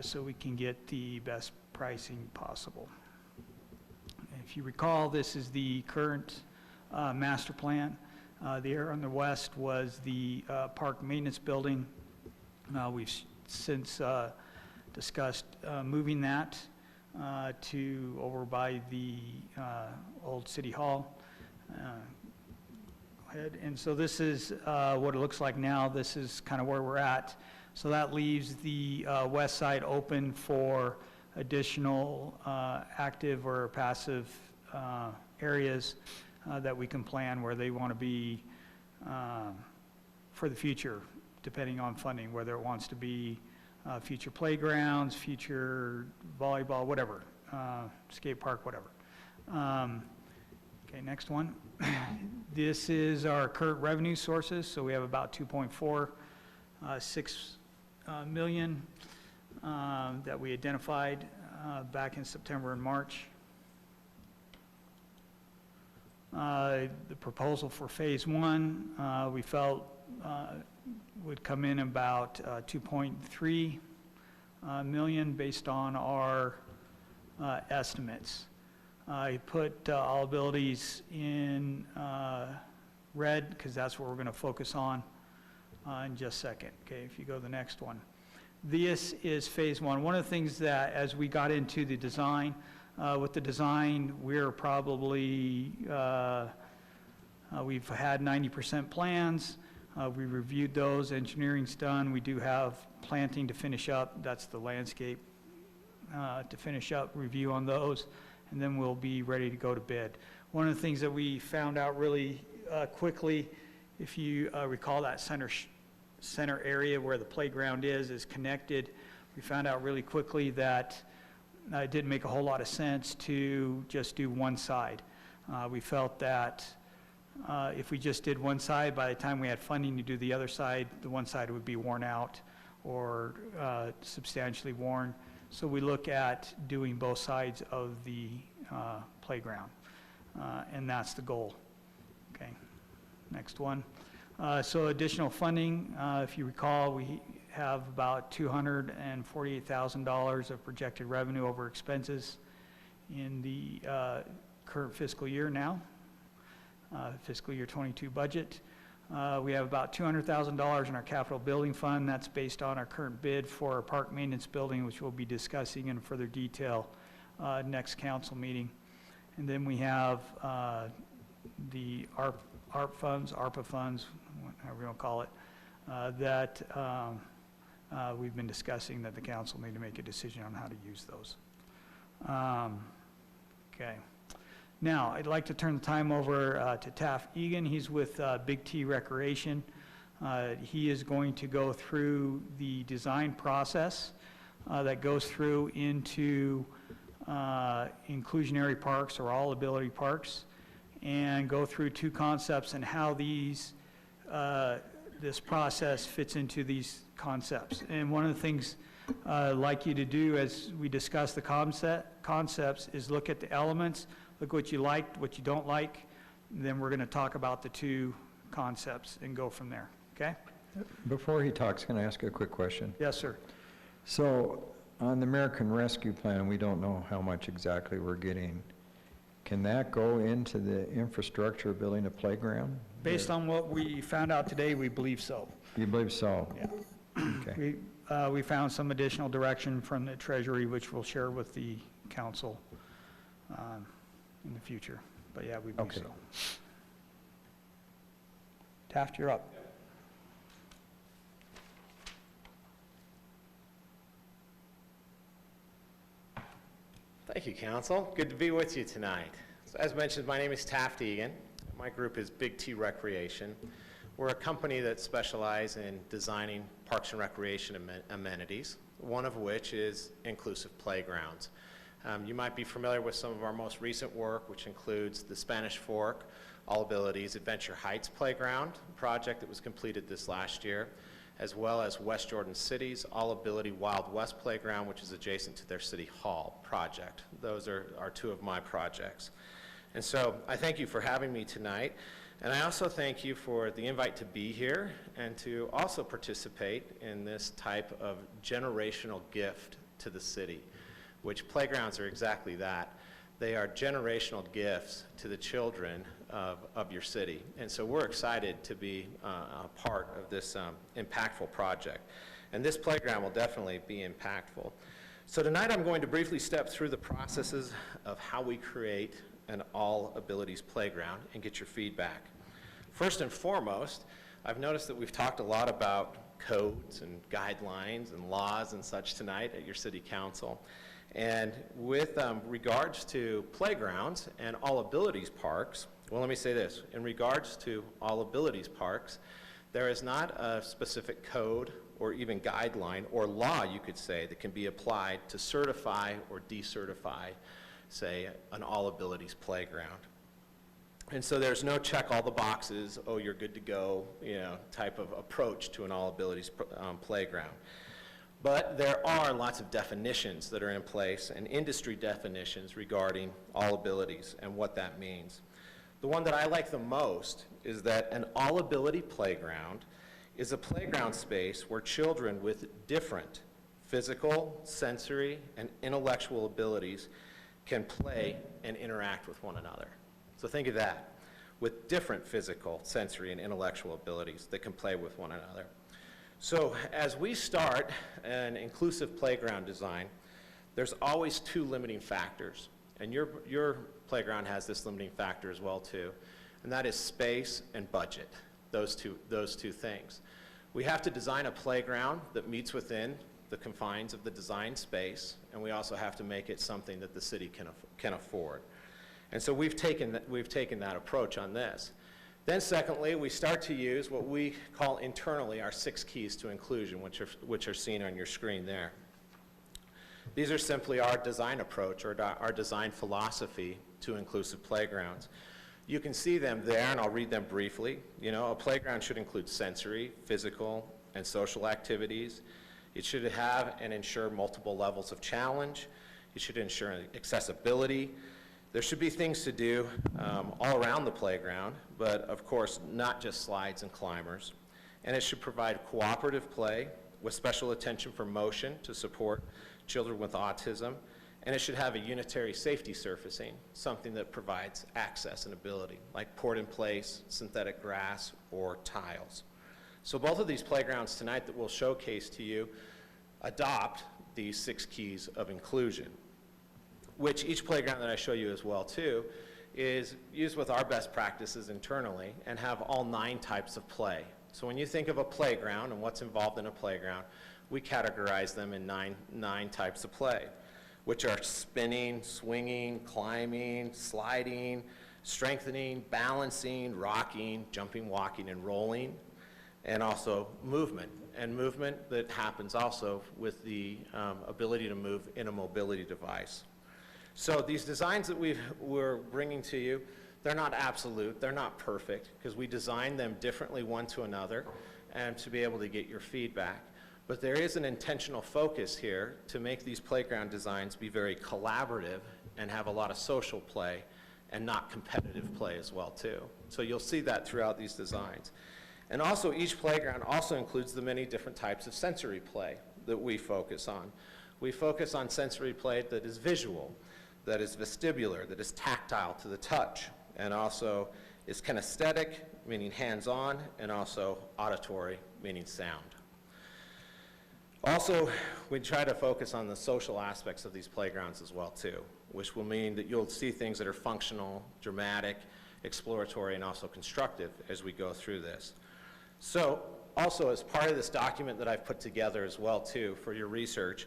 so we can get the best pricing possible. If you recall, this is the current master plan. The area on the west was the park maintenance building. We've since discussed moving that to over by the old city hall. Go ahead. And so this is what it looks like now. This is kind of where we're at. So that leaves the west side open for additional active or passive areas that we can plan where they want to be for the future, depending on funding, whether it wants to be future playgrounds, future volleyball, whatever, skate park, whatever. Okay, next one. This is our current revenue sources. So we have about 2.46 million that we identified back in September and March. The proposal for phase 1, we felt would come in about 2.3 million based on our estimates. I put All Abilities in red because that's what we're going to focus on in just a second. Okay, if you go to the next one. This is phase 1. One of the things that as we got into the design, With the design, we're probably, we've had 90% plans. We reviewed those, engineering's done. We do have planting to finish up. That's the landscape to finish up, review on those, and then we'll be ready to go to bid. One of the things that we found out really quickly, if you recall that center area where the playground is connected, we found out really quickly that it didn't make a whole lot of sense to just do one side. We felt that if we just did one side, by the time we had funding to do the other side, the one side would be worn out or substantially worn. So we look at doing both sides of the playground, and that's the goal. Okay, next one. So additional funding, if you recall, we have about $248,000 of projected revenue over expenses in the current fiscal year now, fiscal year 22 budget. We have about $200,000 in our capital building fund. That's based on our current bid for our park maintenance building, which we'll be discussing in further detail next council meeting. And then we have the ARP funds, ARPA funds, however you want to call it, that we've been discussing, that the council need to make a decision on how to use those. Okay. Now, I'd like to turn the time over to Taft Egan. He's with Big T Recreation. He is going to go through the design process that goes through into inclusionary parks or all ability parks, and go through two concepts and how these this process fits into these concepts. And one of the things I'd like you to do as we discuss the concepts is look at the elements, look what you liked, what you don't like, and then we're going to talk about the two concepts and go from there, okay? Before he talks, can I ask a quick question? Yes, sir. So on the American Rescue Plan, we don't know how much exactly we're getting. Can that go into the infrastructure of building a playground? Based on what we found out today, we believe so. You believe so? Yeah. Okay. We found some additional direction from the Treasury, which we'll share with the council in the future. But yeah, we believe so. Taft, you're up. Thank you, Council. Good to be with you tonight. So as mentioned, my name is Taft Egan. My group is Big T Recreation. We're a company that specializes in designing parks and recreation amenities, one of which is inclusive playgrounds. You might be familiar with some of our most recent work, which includes the Spanish Fork All Abilities Adventure Heights Playground project that was completed this last year, as well as West Jordan City's All Ability Wild West Playground, which is adjacent to their City Hall project. Those are two of my projects. And so I thank you for having me tonight. And I also thank you for the invite to be here and to also participate in this type of generational gift to the city, which playgrounds are exactly that. They are generational gifts to the children of your city. And so we're excited to be a part of this impactful project. And this playground will definitely be impactful. So tonight I'm going to briefly step through the processes of how we create an all abilities playground and get your feedback. First and foremost, I've noticed that we've talked a lot about codes and guidelines and laws and such tonight at your city council. And with regards to playgrounds and all abilities parks, well, let me say this. In regards to all abilities parks, there is not a specific code or even guideline or law, you could say, that can be applied to certify or decertify, say, an all abilities playground. And so there's no check all the boxes, oh, you're good to go, you know, type of approach to an all abilities playground. But there are lots of definitions that are in place and industry definitions regarding all abilities and what that means. The one that I like the most is that an all ability playground is a playground space where children with different physical, sensory, and intellectual abilities can play and interact with one another. So think of that, with different physical, sensory, and intellectual abilities that can play with one another. So as we start an inclusive playground design, there's always two limiting factors. and your playground has this limiting factor as well too, and that is space and budget, those two things. We have to design a playground that meets within the confines of the design space, and we also have to make it something that the city can afford. And so we've taken that approach on this. Then secondly, we start to use what we call internally our 6 keys to inclusion, which are seen on your screen there. These are simply our design approach or our design philosophy to inclusive playgrounds. You can see them there, and I'll read them briefly. You know, a playground should include sensory, physical, and social activities. It should have and ensure multiple levels of challenge. It should ensure accessibility. There should be things to do all around the playground, but of course not just slides and climbers. And it should provide cooperative play with special attention for motion to support children with autism. And it should have a unitary safety surfacing, something that provides access and ability, like poured-in-place synthetic grass or tiles. So both of these playgrounds tonight that we'll showcase to you adopt these 6 keys of inclusion, which each playground that I show you as well too is used with our best practices internally and have all 9 types of play. So when you think of a playground and what's involved in a playground, we categorize them in nine types of play, which are spinning, swinging, climbing, sliding, strengthening, balancing, rocking, jumping, walking, and rolling, and also movement. And movement that happens also with the ability to move in a mobility device. So these designs that we're bringing to you, they're not absolute, they're not perfect, because we design them differently one to another and to be able to get your feedback. But there is an intentional focus here to make these playground designs be very collaborative and have a lot of social play and not competitive play as well too. So you'll see that throughout these designs. And also each playground also includes the many different types of sensory play that we focus on. We focus on sensory play that is visual, that is vestibular, that is tactile to the touch, and also is kinesthetic, meaning hands-on, and also auditory, meaning sound. Also, we try to focus on the social aspects of these playgrounds as well too, which will mean that you'll see things that are functional, dramatic, exploratory, and also constructive as we go through this. So, also as part of this document that I've put together as well too for your research,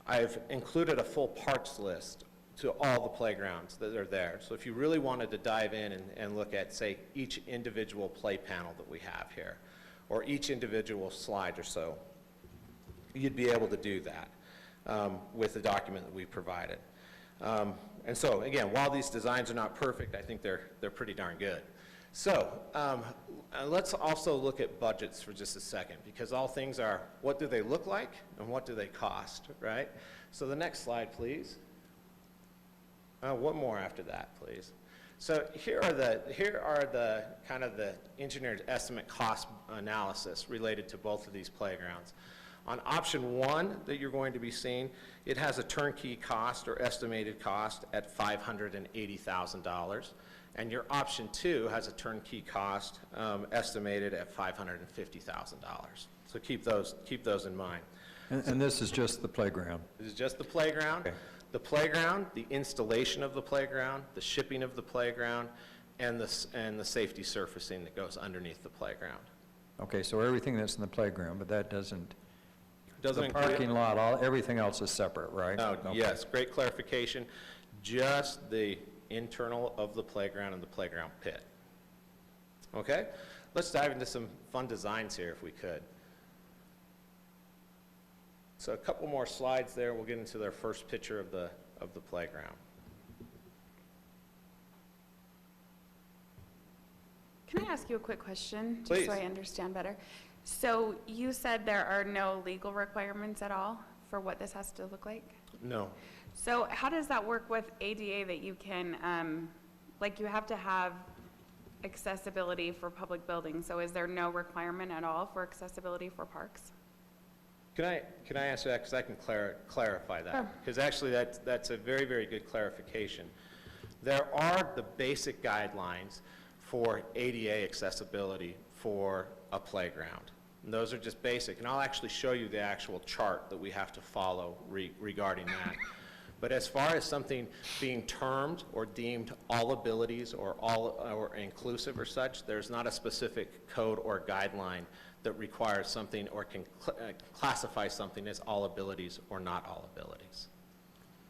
I've included a full parts list to all the playgrounds that are there. So if you really wanted to dive in and look at, say, each individual play panel that we have here, or each individual slide or so, you'd be able to do that with the document that we provided. And so, again, while these designs are not perfect, I think they're pretty darn good. So let's also look at budgets for just a second, because all things are, what do they look like and what do they cost, right? So the next slide, please. One more after that, please. So here are the kind of the engineered estimate cost analysis related to both of these playgrounds. On option 1 that you're going to be seeing, it has a turnkey cost or estimated cost at $580,000. And your option 2 has a turnkey cost estimated at $550,000. So keep those in mind. And this is just the playground? This is just the playground. Okay. The playground, the installation of the playground, the shipping of the playground, and the safety surfacing that goes underneath the playground. Okay, so everything that's in the playground, but that doesn't include the parking lot, everything else is separate, right? No, okay. Yes, great clarification. Just the internal of the playground and the playground pit. Okay, let's dive into some fun designs here if we could. So a couple more slides there, we'll get into their first picture of the playground. Can I ask you a quick question? Please. Just so I understand better. So you said there are no legal requirements at all for what this has to look like? No. So how does that work with ADA that you can, like you have to have accessibility for public buildings, so is there no requirement at all for accessibility for parks? Can I answer that, because I can clarify that? Because actually that's a very, very good clarification. There are the basic guidelines for ADA accessibility for a playground. And those are just basic, and I'll actually show you the actual chart that we have to follow regarding that. But as far as something being termed or deemed all abilities or or inclusive or such, there's not a specific code or guideline that requires something or can classify something as all abilities or not all abilities.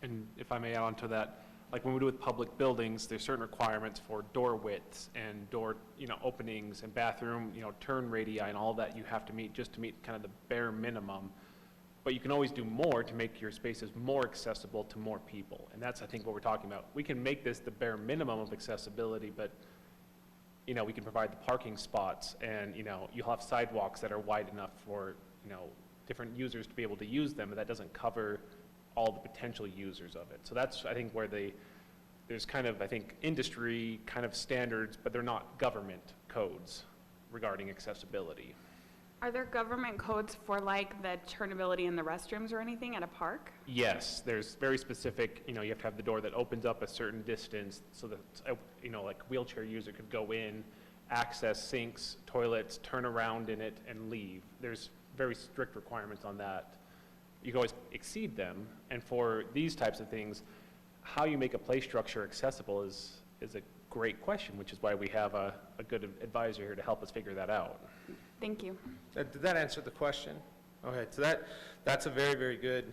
And if I may add on to that, like when we do with public buildings, there's certain requirements for door widths and door, openings and bathroom, turn radii and all that you have to meet just to meet kind of the bare minimum. But you can always do more to make your spaces more accessible to more people. And that's, I think, what we're talking about. We can make this the bare minimum of accessibility, but, we can provide the parking spots and, you'll have sidewalks that are wide enough for, different users to be able to use them, but that doesn't cover all the potential users of it. So that's, I think, where there's kind of, I think, industry kind of standards, but they're not government codes regarding accessibility. Are there government codes for like the turnability in the restrooms or anything at a park? Yes, there's very specific, you have to have the door that opens up a certain distance so that, like wheelchair user could go in, access sinks, toilets, turn around in it and leave. There's very strict requirements on that. You can always exceed them. And for these types of things, how you make a play structure accessible is a great question, which is why we have a good advisor here to help us figure that out. Thank you. Did that answer the question? Okay, so that's a very, very good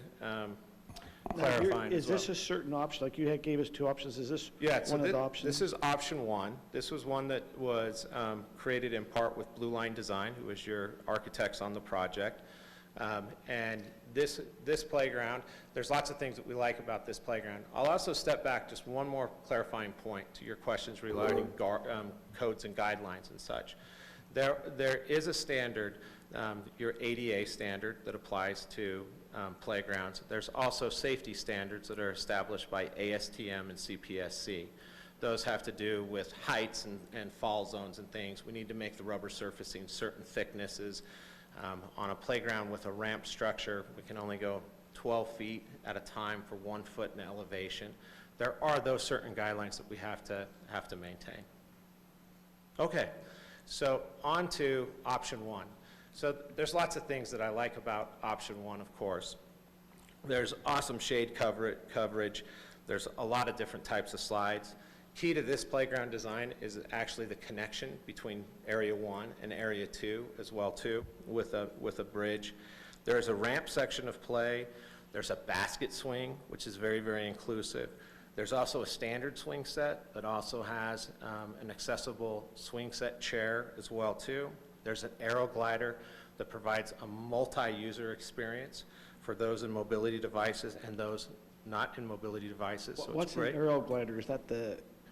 clarifying Is as well. this a certain option? Like you gave us two options. Is this So one of the options? this is option one. This was one that was created in part with Blue Line Design, who was your architects on the project. And this playground, there's lots of things that we like about this playground. I'll also step back just one more clarifying point to your questions regarding codes and guidelines and such. There is a standard, your ADA standard, that applies to playgrounds. There's also safety standards that are established by ASTM and CPSC. Those have to do with heights and fall zones and things. We need to make the rubber surfacing certain thicknesses. On a playground with a ramp structure, we can only go 12 feet at a time for 1 foot in elevation. There are those certain guidelines that we have to maintain. Okay, so on to option one. So there's lots of things that I like about option one, of course. There's awesome shade coverage. There's a lot of different types of slides. Key to this playground design is actually the connection between area 1 and area 2 as well too, with a bridge. There's a ramp section of play. There's a basket swing, which is very, very inclusive. There's also a standard swing set that also has an accessible swing set chair as well too. There's an aero glider that provides a multi-user experience for those in mobility devices and those not in mobility devices. So What's it's great. an aero glider? Is that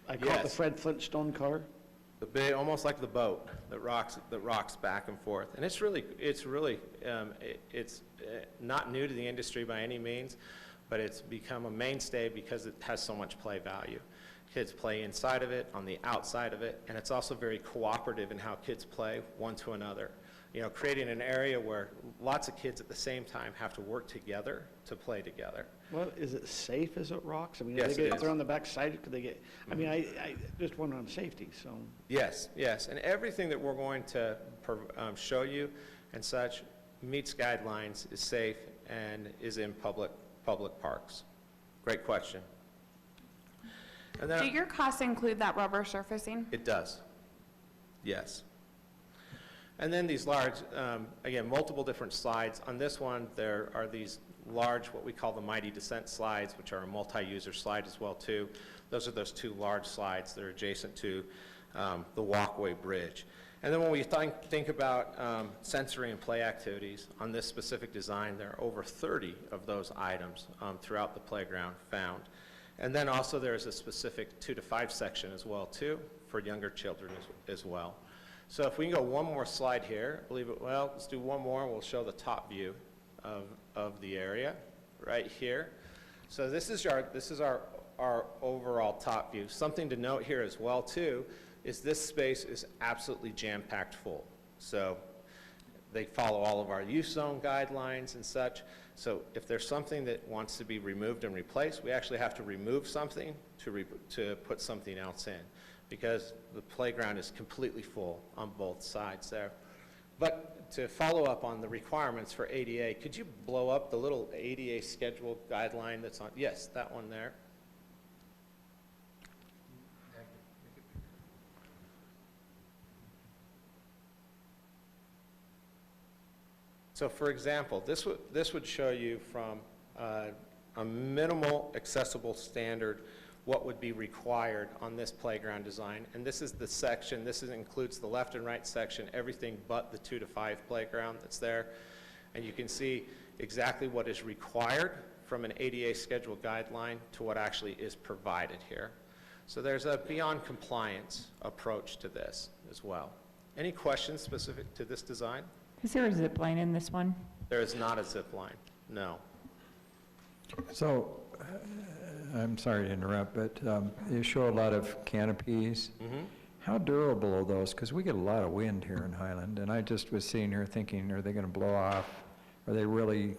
I call it the Fred Flintstone car? The big, almost like the boat that rocks back and forth. And it's not new to the industry by any means, but it's become a mainstay because it has so much play value. Kids play inside of it, on the outside of it, and it's also very cooperative in how kids play one to another. Creating an area where lots of kids at the same time have to work together to play together. Well, is it safe as it rocks? I mean, Yes, if it is. they're on the back side, could they get, I mean, I just wonder on safety, so. Yes, and everything that we're going to show you and such meets guidelines, is safe, and is in public parks. Great question. And then Do your costs include that rubber surfacing? It does, yes. And then these large, again, multiple different slides. On this one, there are these large, what we call the Mighty Descent slides, which are a multi-user slide as well too. Those are those two large slides that are adjacent to the walkway bridge. And then when we think about sensory and play activities, on this specific design, there are over 30 of those items throughout the playground found. And then also there's a specific 2 to 5 section as well too for younger children as well. So if we can go one more slide here, let's do one more and we'll show the top view of the area right here. So this is our overall top view. Something to note here as well too is this space is absolutely jam-packed full. So they follow all of our use zone guidelines and such. So if there's something that wants to be removed and replaced, we actually have to remove something to put something else in, because the playground is completely full on both sides there. But to follow up on the requirements for ADA, could you blow up the little ADA schedule guideline that's on, yes, that one there. So for example, this would show you from a minimal accessible standard what would be required on this playground design. And this is the section, includes the left and right section, everything but the 2 to 5 playground that's there. And you can see exactly what is required from an ADA schedule guideline to what actually is provided here. So there's a beyond compliance approach to this as well. Any questions specific to this design? Is there a zip line in this one? There is not a zip line, no. So, I'm sorry to interrupt, but you show a lot of canopies. How durable are those? Because we get a lot of wind here in Highland, and I just was sitting here thinking, are they going to blow off? Are they really?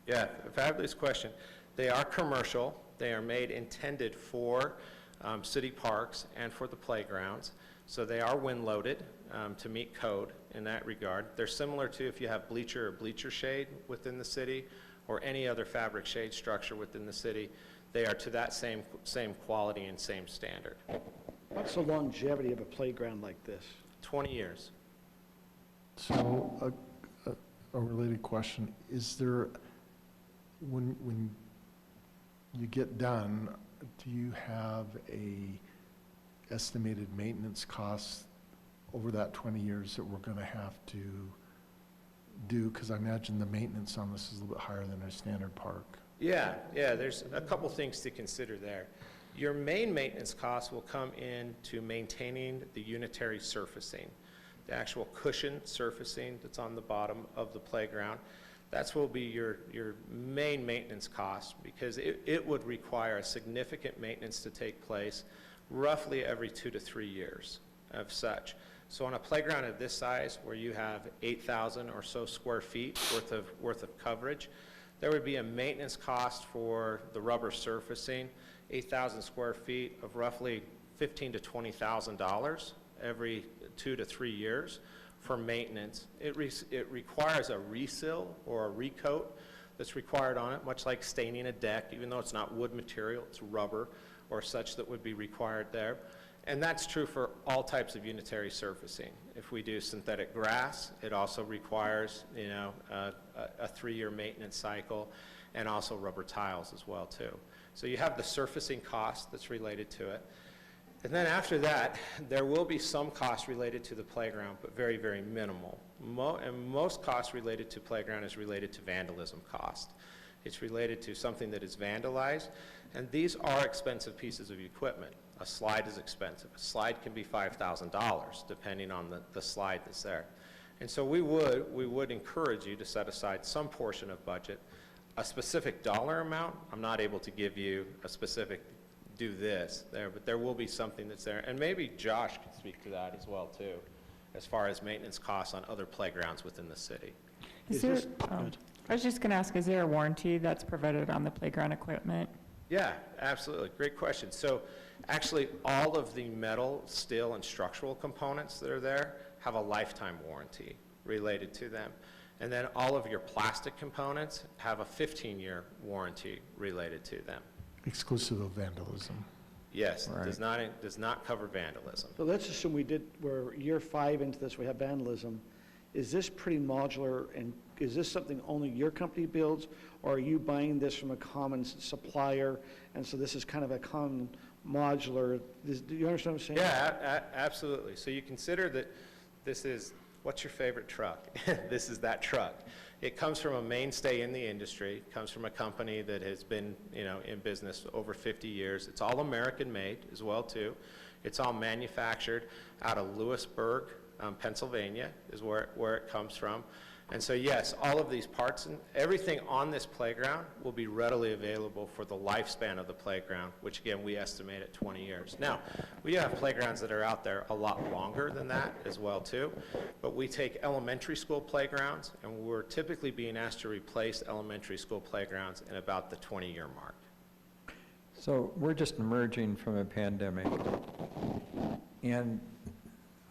Yeah, fabulous question. They are commercial. They are intended for city parks and for the playgrounds. So they are wind loaded to meet code in that regard. They're similar to if you have bleacher or bleacher shade within the city or any other fabric shade structure within the city. They are to that same quality and same standard. What's the longevity of a playground like this? 20 years. So a related question, is there, when you get done, do you have a estimated maintenance cost over that 20 years that we're going to have to do? Because I imagine the maintenance on this is a little bit higher than a standard park. Yeah, there's a couple things to consider there. Your main maintenance costs will come into maintaining the unitary surfacing, the actual cushion surfacing that's on the bottom of the playground. That's will be your main maintenance cost, because it would require a significant maintenance to take place roughly every 2 to 3 years of such. So on a playground of this size, where you have 8,000 or so square feet worth of coverage, there would be a maintenance cost for the rubber surfacing, 8,000 square feet of roughly $15,000 to $20,000 every 2 to 3 years for maintenance. It requires a reseal or a recoat that's required on it, much like staining a deck, even though it's not wood material, it's rubber or such that would be required there. And that's true for all types of unitary surfacing. If we do synthetic grass, it also requires, a 3-year maintenance cycle, and also rubber tiles as well too. So you have the surfacing cost that's related to it. And then after that, there will be some costs related to the playground, but very, very minimal. And most costs related to playground is related to vandalism cost. It's related to something that is vandalized, and these are expensive pieces of equipment. A slide is expensive. A slide can be $5,000 depending on the slide that's there. And so we would encourage you to set aside some portion of budget. A specific dollar amount, I'm not able to give you a specific do this there, but there will be something that's there. And maybe Josh can speak to that as well too, as far as maintenance costs on other playgrounds within the city. I was just going to ask, is there a warranty that's provided on the playground equipment? Yeah, absolutely. Great question. So actually, all of the metal, steel, and structural components that are there have a lifetime warranty related to them. And then all of your plastic components have a 15-year warranty related to them. Exclusive of vandalism. Yes, Right. does not cover vandalism. So let's assume we're year 5 into this, we have vandalism. Is this pretty modular, and is this something only your company builds, or are you buying this from a common supplier, and so this is kind of a common modular? Do you understand what I'm saying? Yeah, absolutely. So you consider that this is, what's your favorite truck? This is that truck. It comes from a mainstay in the industry. It comes from a company that has been, in business over 50 years. It's all American made as well too. It's all manufactured out of Lewisburg, Pennsylvania is where it comes from. And so yes, all of these parts and everything on this playground will be readily available for the lifespan of the playground, which again, we estimate at 20 years. Now, we have playgrounds that are out there a lot longer than that as well too, but we take elementary school playgrounds, and we're typically being asked to replace elementary school playgrounds in about the 20-year mark. So we're just emerging from a pandemic, and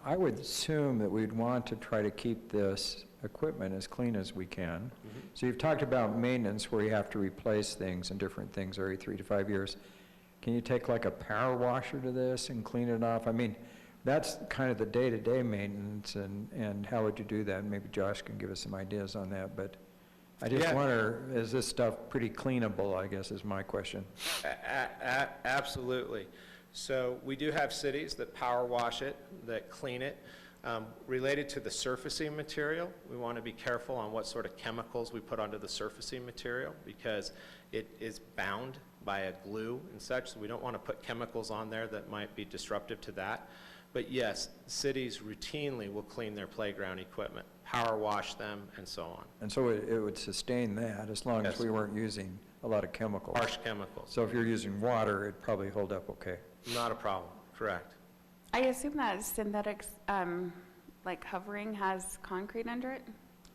I would assume that we'd want to try to keep this equipment as clean as we can. So you've talked about maintenance where you have to replace things and different things every 3 to 5 years. Can you take like a power washer to this and clean it off? I mean, that's kind of the day-to-day maintenance, and how would you do that? Maybe Josh can give us some ideas on that, but I just wonder, is this stuff pretty cleanable, I guess is my question. Absolutely. So we do have cities that power wash it, that clean it. Related to the surfacing material, we want to be careful on what sort of chemicals we put onto the surfacing material because it is bound by a glue and such, so we don't want to put chemicals on there that might be disruptive to that. But yes, cities routinely will clean their playground equipment, power wash them, and so on. And so it would sustain that as long as we weren't using a lot of chemicals. Harsh chemicals. So if you're using water, it'd probably hold up okay. Not a problem, correct. I assume that synthetic, like covering has concrete under it?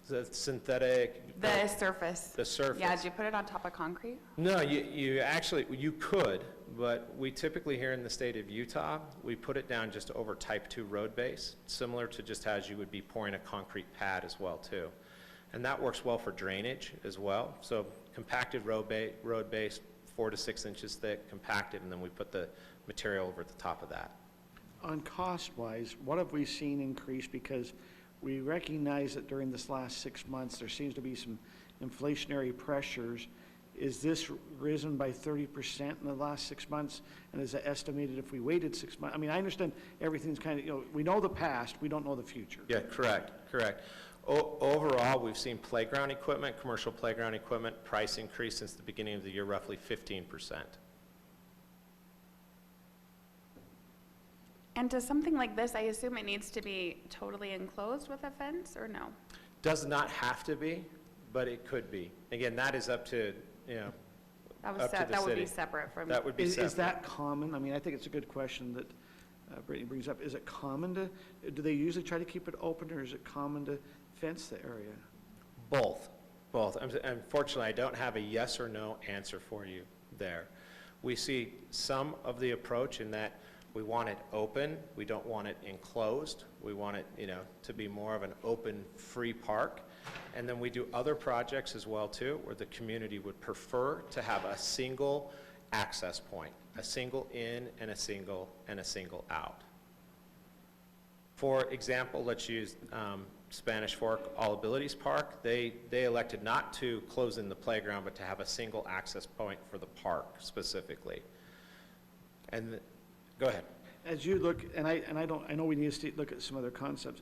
The synthetic. The surface. The surface. Yeah, do you put it on top of concrete? No, you actually, you could, but we typically here in the state of Utah, we put it down just over type 2 road base, similar to just as you would be pouring a concrete pad as well too. And that works well for drainage as well. So compacted road base, 4 to 6 inches thick, compacted, and then we put the material over the top of that. On cost-wise, what have we seen increase? Because we recognize that during this last 6 months, there seems to be some inflationary pressures. Is this risen by 30% in the last 6 months? And is it estimated if we waited 6 months? I mean, I understand everything's kind of, we know the past, we don't know the future. Yeah, correct. Overall, we've seen playground equipment, commercial playground equipment, price increase since the beginning of the year, roughly 15%. And to something like this, I assume it needs to be totally enclosed with a fence, or no? Does not have to be, but it could be. Again, that is up to, up to the city. That would be separate from. That would be separate. Is that common? I mean, I think it's a good question that Brittany brings up. Is it common do they usually try to keep it open, or is it common to fence the area? Both. Unfortunately, I don't have a yes or no answer for you there. We see some of the approach in that we want it open, we don't want it enclosed, we want it, to be more of an open, free park. And then we do other projects as well too, where the community would prefer to have a single access point, a single in and a single out. For example, let's use Spanish Fork All Abilities Park. They elected not to close in the playground, but to have a single access point for the park specifically. And go ahead. As you look, I know we need to look at some other concepts.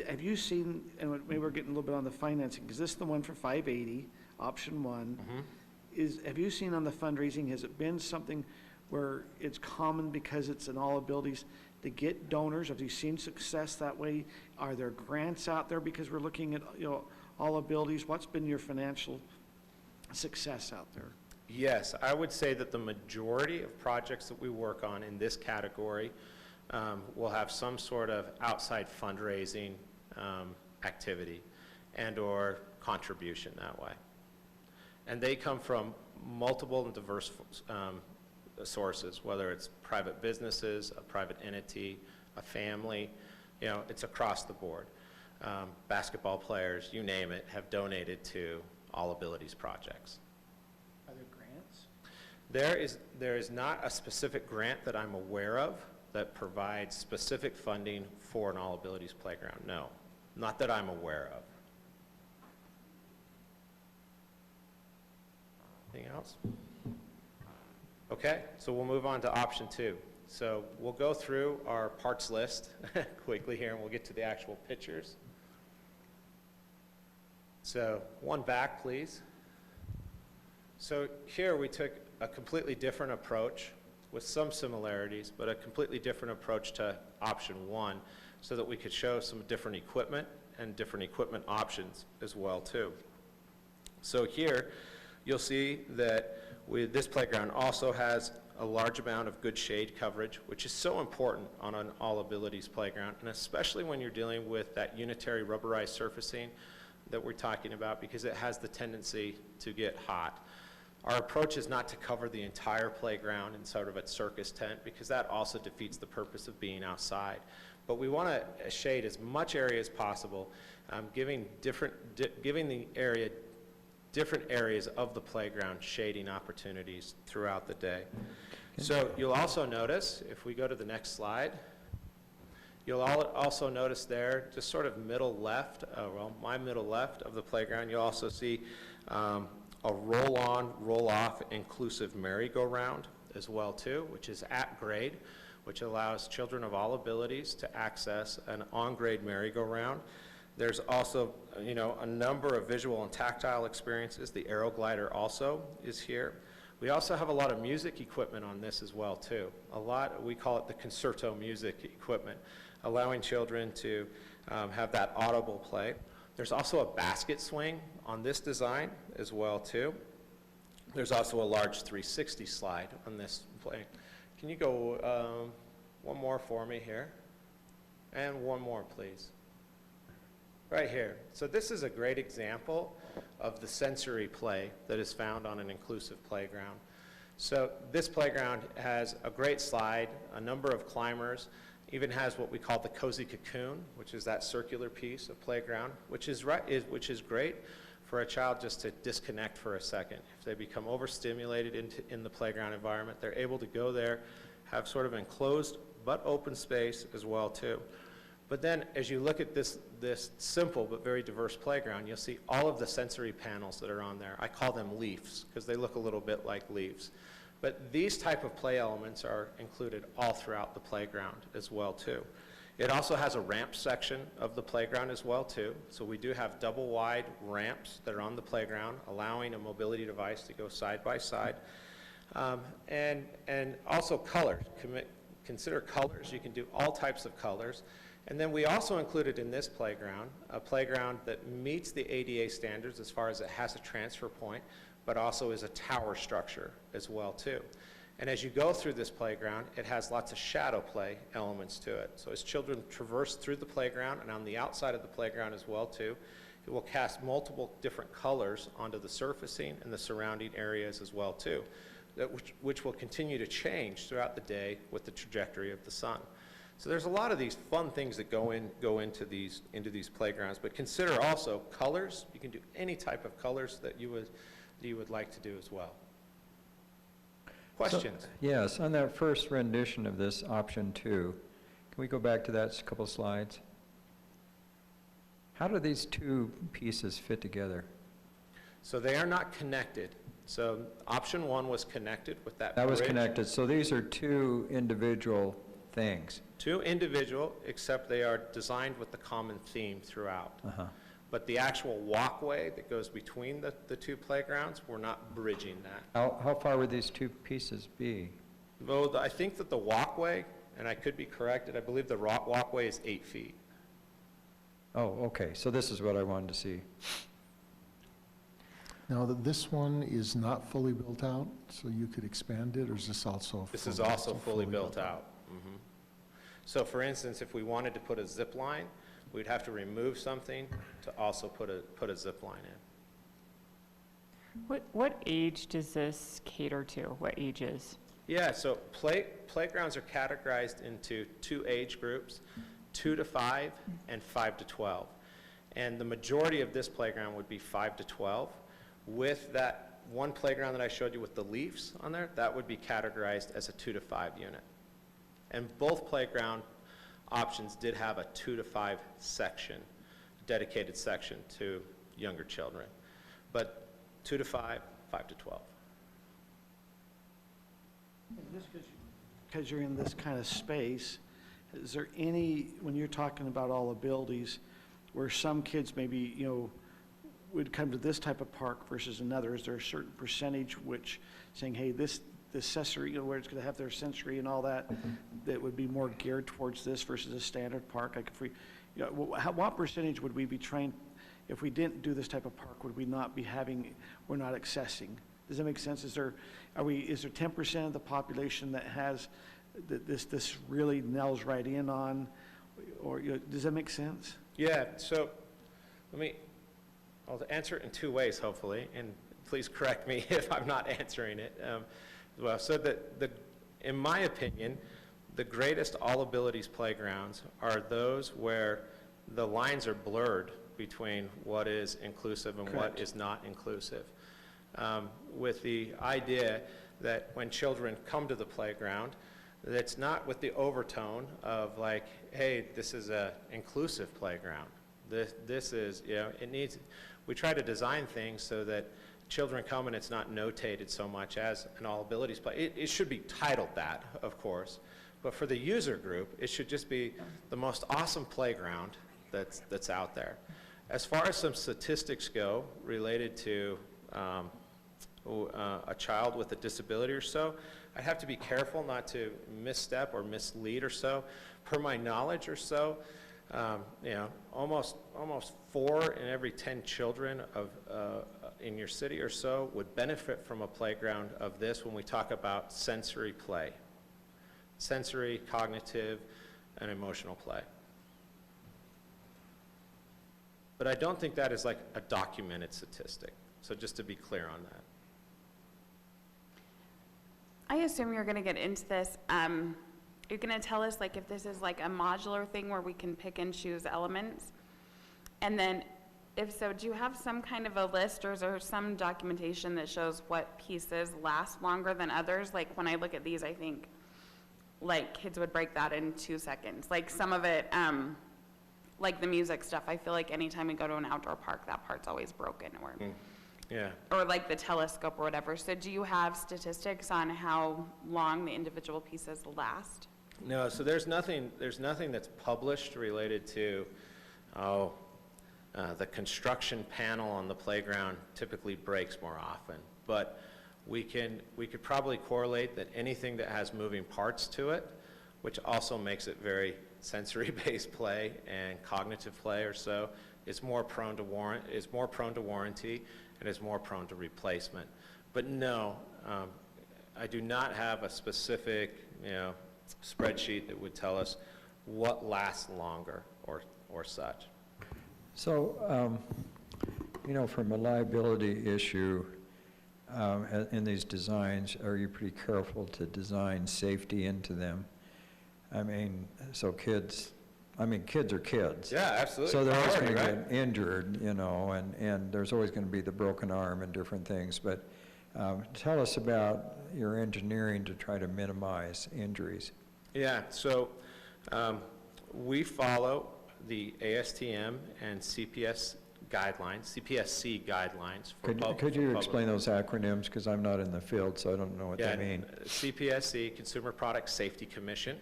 Have you seen, and maybe we're getting a little bit on the financing, is this the one for 580, option 1? Have you seen on the fundraising, has it been something where it's common because it's an all abilities to get donors? Have you seen success that way? Are there grants out there because we're looking at all abilities? What's been your financial success out there? Yes, I would say that the majority of projects that we work on in this category will have some sort of outside fundraising activity and or contribution that way. And they come from multiple and diverse sources, whether it's private businesses, a private entity, a family, it's across the board. Basketball players, you name it, have donated to All Abilities projects. Are there grants? There is not a specific grant that I'm aware of that provides specific funding for an All Abilities playground. No, not that I'm aware of. Anything else? Okay, so we'll move on to option 2. So we'll go through our parts list quickly here, and we'll get to the actual pictures. So one back, please. So here we took a completely different approach with some similarities, but a completely different approach to option 1 so that we could show some different equipment and different equipment options as well too. So here you'll see that this playground also has a large amount of good shade coverage, which is so important on an All Abilities playground, and especially when you're dealing with that unitary rubberized surfacing that we're talking about, because it has the tendency to get hot. Our approach is not to cover the entire playground in sort of a circus tent, because that also defeats the purpose of being outside. But we want to shade as much area as possible, giving the area different areas of the playground shading opportunities throughout the day. So you'll also notice, if we go to the next slide, you'll also notice there, just sort of middle left, my middle left of the playground, you'll also see a roll-on, roll-off inclusive merry-go-round as well too, which is at grade, which allows children of all abilities to access an on-grade merry-go-round. There's also, a number of visual and tactile experiences. The Aero Glider also is here. We also have a lot of music equipment on this as well too. We call it the concerto music equipment, allowing children to have that audible play. There's also a basket swing on this design as well too. There's also a large 360 slide on this play. Can you go one more for me here? And one more, please. Right here. So this is a great example of the sensory play that is found on an inclusive playground. So this playground has a great slide, a number of climbers, even has what we call the cozy cocoon, which is that circular piece of playground, which is great for a child just to disconnect for a second. If they become overstimulated in the playground environment, they're able to go there, have sort of enclosed but open space as well too. But then as you look at this simple but very diverse playground, you'll see all of the sensory panels that are on there. I call them leaves because they look a little bit like leaves. But these type of play elements are included all throughout the playground as well too. It also has a ramp section of the playground as well too. So we do have double wide ramps that are on the playground, allowing a mobility device to go side by side. And also color. Consider colors. You can do all types of colors. And then we also included in this playground a playground that meets the ADA standards as far as it has a transfer point, but also is a tower structure as well too. And as you go through this playground, it has lots of shadow play elements to it. So as children traverse through the playground and on the outside of the playground as well too, it will cast multiple different colors onto the surfacing and the surrounding areas as well too, which will continue to change throughout the day with the trajectory of the sun. So there's a lot of these fun things that go into these playgrounds, but consider also colors. You can do any type of colors that you would like to do as well. Questions? So, yes, on that first rendition of this option 2, can we go back to that a couple slides? How do these two pieces fit together? So they are not connected. So option 1 was connected with that That was bridge. connected. So these are two individual things. Two individual, except they are designed with the common theme throughout. But the actual walkway that goes between the two playgrounds, we're not bridging that. How far would these two pieces be? Though I think that the walkway, and I could be corrected, I believe the walkway is 8 feet. Oh, okay. So this is what I wanted to see. Now, this one is not fully built out, so you could expand it, or is this also? This is also fully built out. So for instance, if we wanted to put a zip line, we'd have to remove something to also put a zip line in. What age does this cater to? What ages? Yeah, so playgrounds are categorized into 2 age groups, 2 to 5 and 5 to 12. And the majority of this playground would be 5 to 12. With that one playground that I showed you with the leaves on there, that would be categorized as a 2 to 5 unit. And both playground options did have a 2 to 5 section, dedicated section to younger children. But 2 to 5, 5 to 12. Just because you're in this kind of space, is there any, when you're talking about all abilities, where some kids maybe, would come to this type of park versus another? Is there a certain percentage which saying, hey, this sensory, where it's going to have their sensory and all that, that would be more geared towards this versus a standard park? Like if we, what percentage would we be trained if we didn't do this type of park? Would we not be having? We're not accessing. Does that make sense? Is there 10% of the population that has this really nails right in on, or does that make sense? Yeah. So I'll answer it in 2 ways, hopefully. And please correct me if I'm not answering it as well. So in my opinion, the greatest all abilities playgrounds are those where the lines are blurred between what is inclusive and what is not inclusive. With the idea that when children come to the playground, that's not with the overtone of like, hey, this is a inclusive playground. This is, we try to design things so that children come and it's not notated so much as an all abilities play. It should be titled that, of course, but for the user group, it should just be the most awesome playground that's out there. As far as some statistics go related to a child with a disability or so, I have to be careful not to misstep or mislead or so. Per my knowledge or so, almost 4 in every 10 children in your city or so would benefit from a playground of this when we talk about sensory play. Sensory, cognitive, and emotional play. But I don't think that is like a documented statistic. So just to be clear on that. I assume you're going to get into this. You're going to tell us like if this is like a modular thing where we can pick and choose elements. And then if so, do you have some kind of a list or is there some documentation that shows what pieces last longer than others? Like when I look at these, I think like kids would break that in 2 seconds. Like some of it, like the music stuff, I feel like anytime we go to an outdoor park, that part's always broken. Or like the telescope or whatever. So do you have statistics on how long the individual pieces last? No, so there's nothing that's published related to, the construction panel on the playground typically breaks more often. But we could probably correlate that anything that has moving parts to it, which also makes it very sensory-based play and cognitive play or so, is more prone to warranty and is more prone to replacement. But no, I do not have a specific, spreadsheet that would tell us what lasts longer or such. So, from a liability issue in these designs, are you pretty careful to design safety into them? I mean, so kids are kids. Yeah, absolutely. So they're always going to get injured, and there's always going to be the broken arm and different things. But tell us about your engineering to try to minimize injuries. Yeah, so we follow the ASTM and CPSC guidelines. Could you explain those acronyms? Because I'm not in the field, so I don't know what they mean. CPSC, Consumer Product Safety Commission.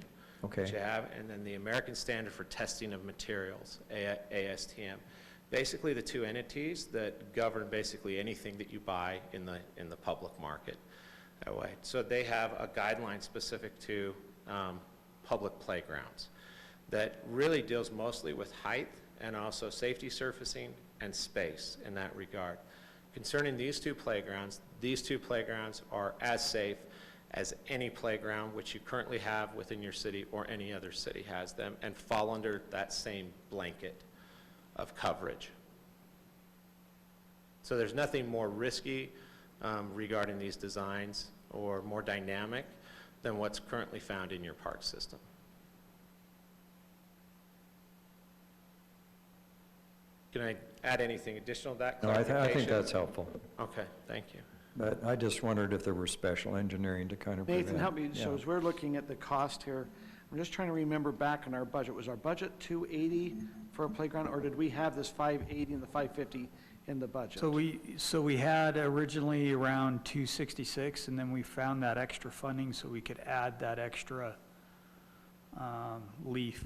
Okay. Which you have, and then the American Standard for Testing of Materials, ASTM. Basically the two entities that govern basically anything that you buy in the public market that way. So they have a guideline specific to public playgrounds that really deals mostly with height and also safety surfacing and space in that regard. Concerning these two playgrounds are as safe as any playground which you currently have within your city or any other city has them, and fall under that same blanket of coverage. So there's nothing more risky regarding these designs or more dynamic than what's currently found in your park system. Can I add anything additional to that? No, I think that's helpful. Okay, thank you. But I just wondered if there were special engineering to kind of prevent. Nathan, help me. So as we're looking at the cost here, I'm just trying to remember back in our budget. Was our budget 280 for a playground, or did we have this 580 and the 550 in the budget? So we had originally around 266, and then we found that extra funding so we could add that extra leaf.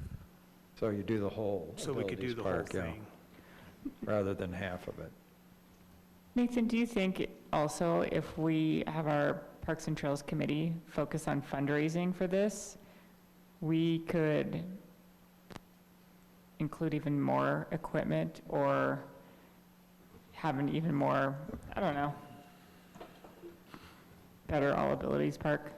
So you do the whole So we could do the whole thing. Rather than half of it. Nathan, do you think also if we have our Parks and Trails Committee focus on fundraising for this, we could include even more equipment or have an even more, I don't know, better all abilities park?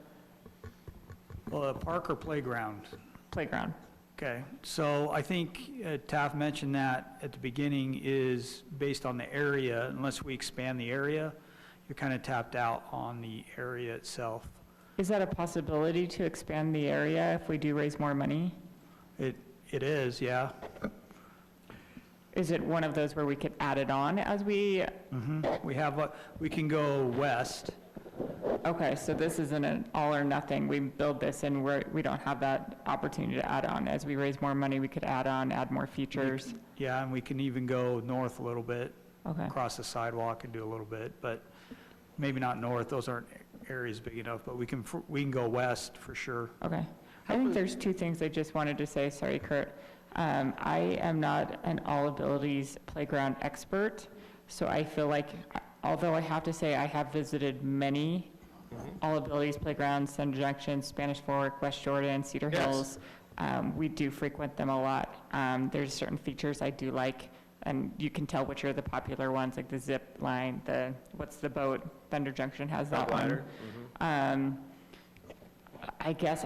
Well, a park or playground? Playground. Okay, so I think Taft mentioned that at the beginning is based on the area. Unless we expand the area, we kind of tapped out on the area itself. Is that a possibility to expand the area if we do raise more money? It is, yeah. Is it one of those where we could add it on as we? We can go west. Okay, so this isn't an all or nothing. We build this and we don't have that opportunity to add on. As we raise more money, we could add on, add more features. Yeah, and we can even go north a little bit. Okay. Across the sidewalk and do a little bit, but maybe not north. Those aren't areas big enough, but we can go west for sure. Okay. I think there's two things I just wanted to say. Sorry, Kurt. I am not an all abilities playground expert, so I feel like, although I have to say I have visited many all abilities playgrounds, Thunder Junction, Spanish Fork, West Jordan, Cedar Hills. We do frequent them a lot. There's certain features I do like, and you can tell which are the popular ones, like the zip line, what's the boat? Thunder Junction has that one. I guess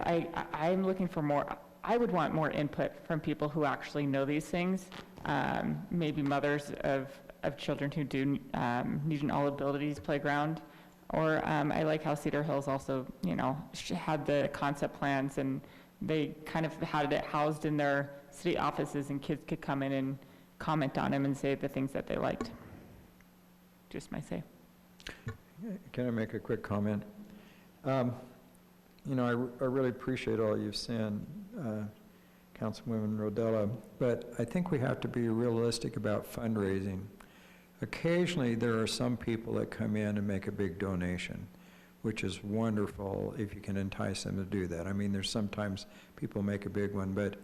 I'm looking for more, I would want more input from people who actually know these things, maybe mothers of children who do need an all abilities playground. Or I like how Cedar Hills also, had the concept plans, and they kind of had it housed in their city offices, and kids could come in and comment on them and say the things that they liked. Just my say. Can I make a quick comment? I really appreciate all you've said, Councilwoman Rodella, but I think we have to be realistic about fundraising. Occasionally, there are some people that come in and make a big donation, which is wonderful if you can entice them to do that. I mean, there's sometimes people make a big one, but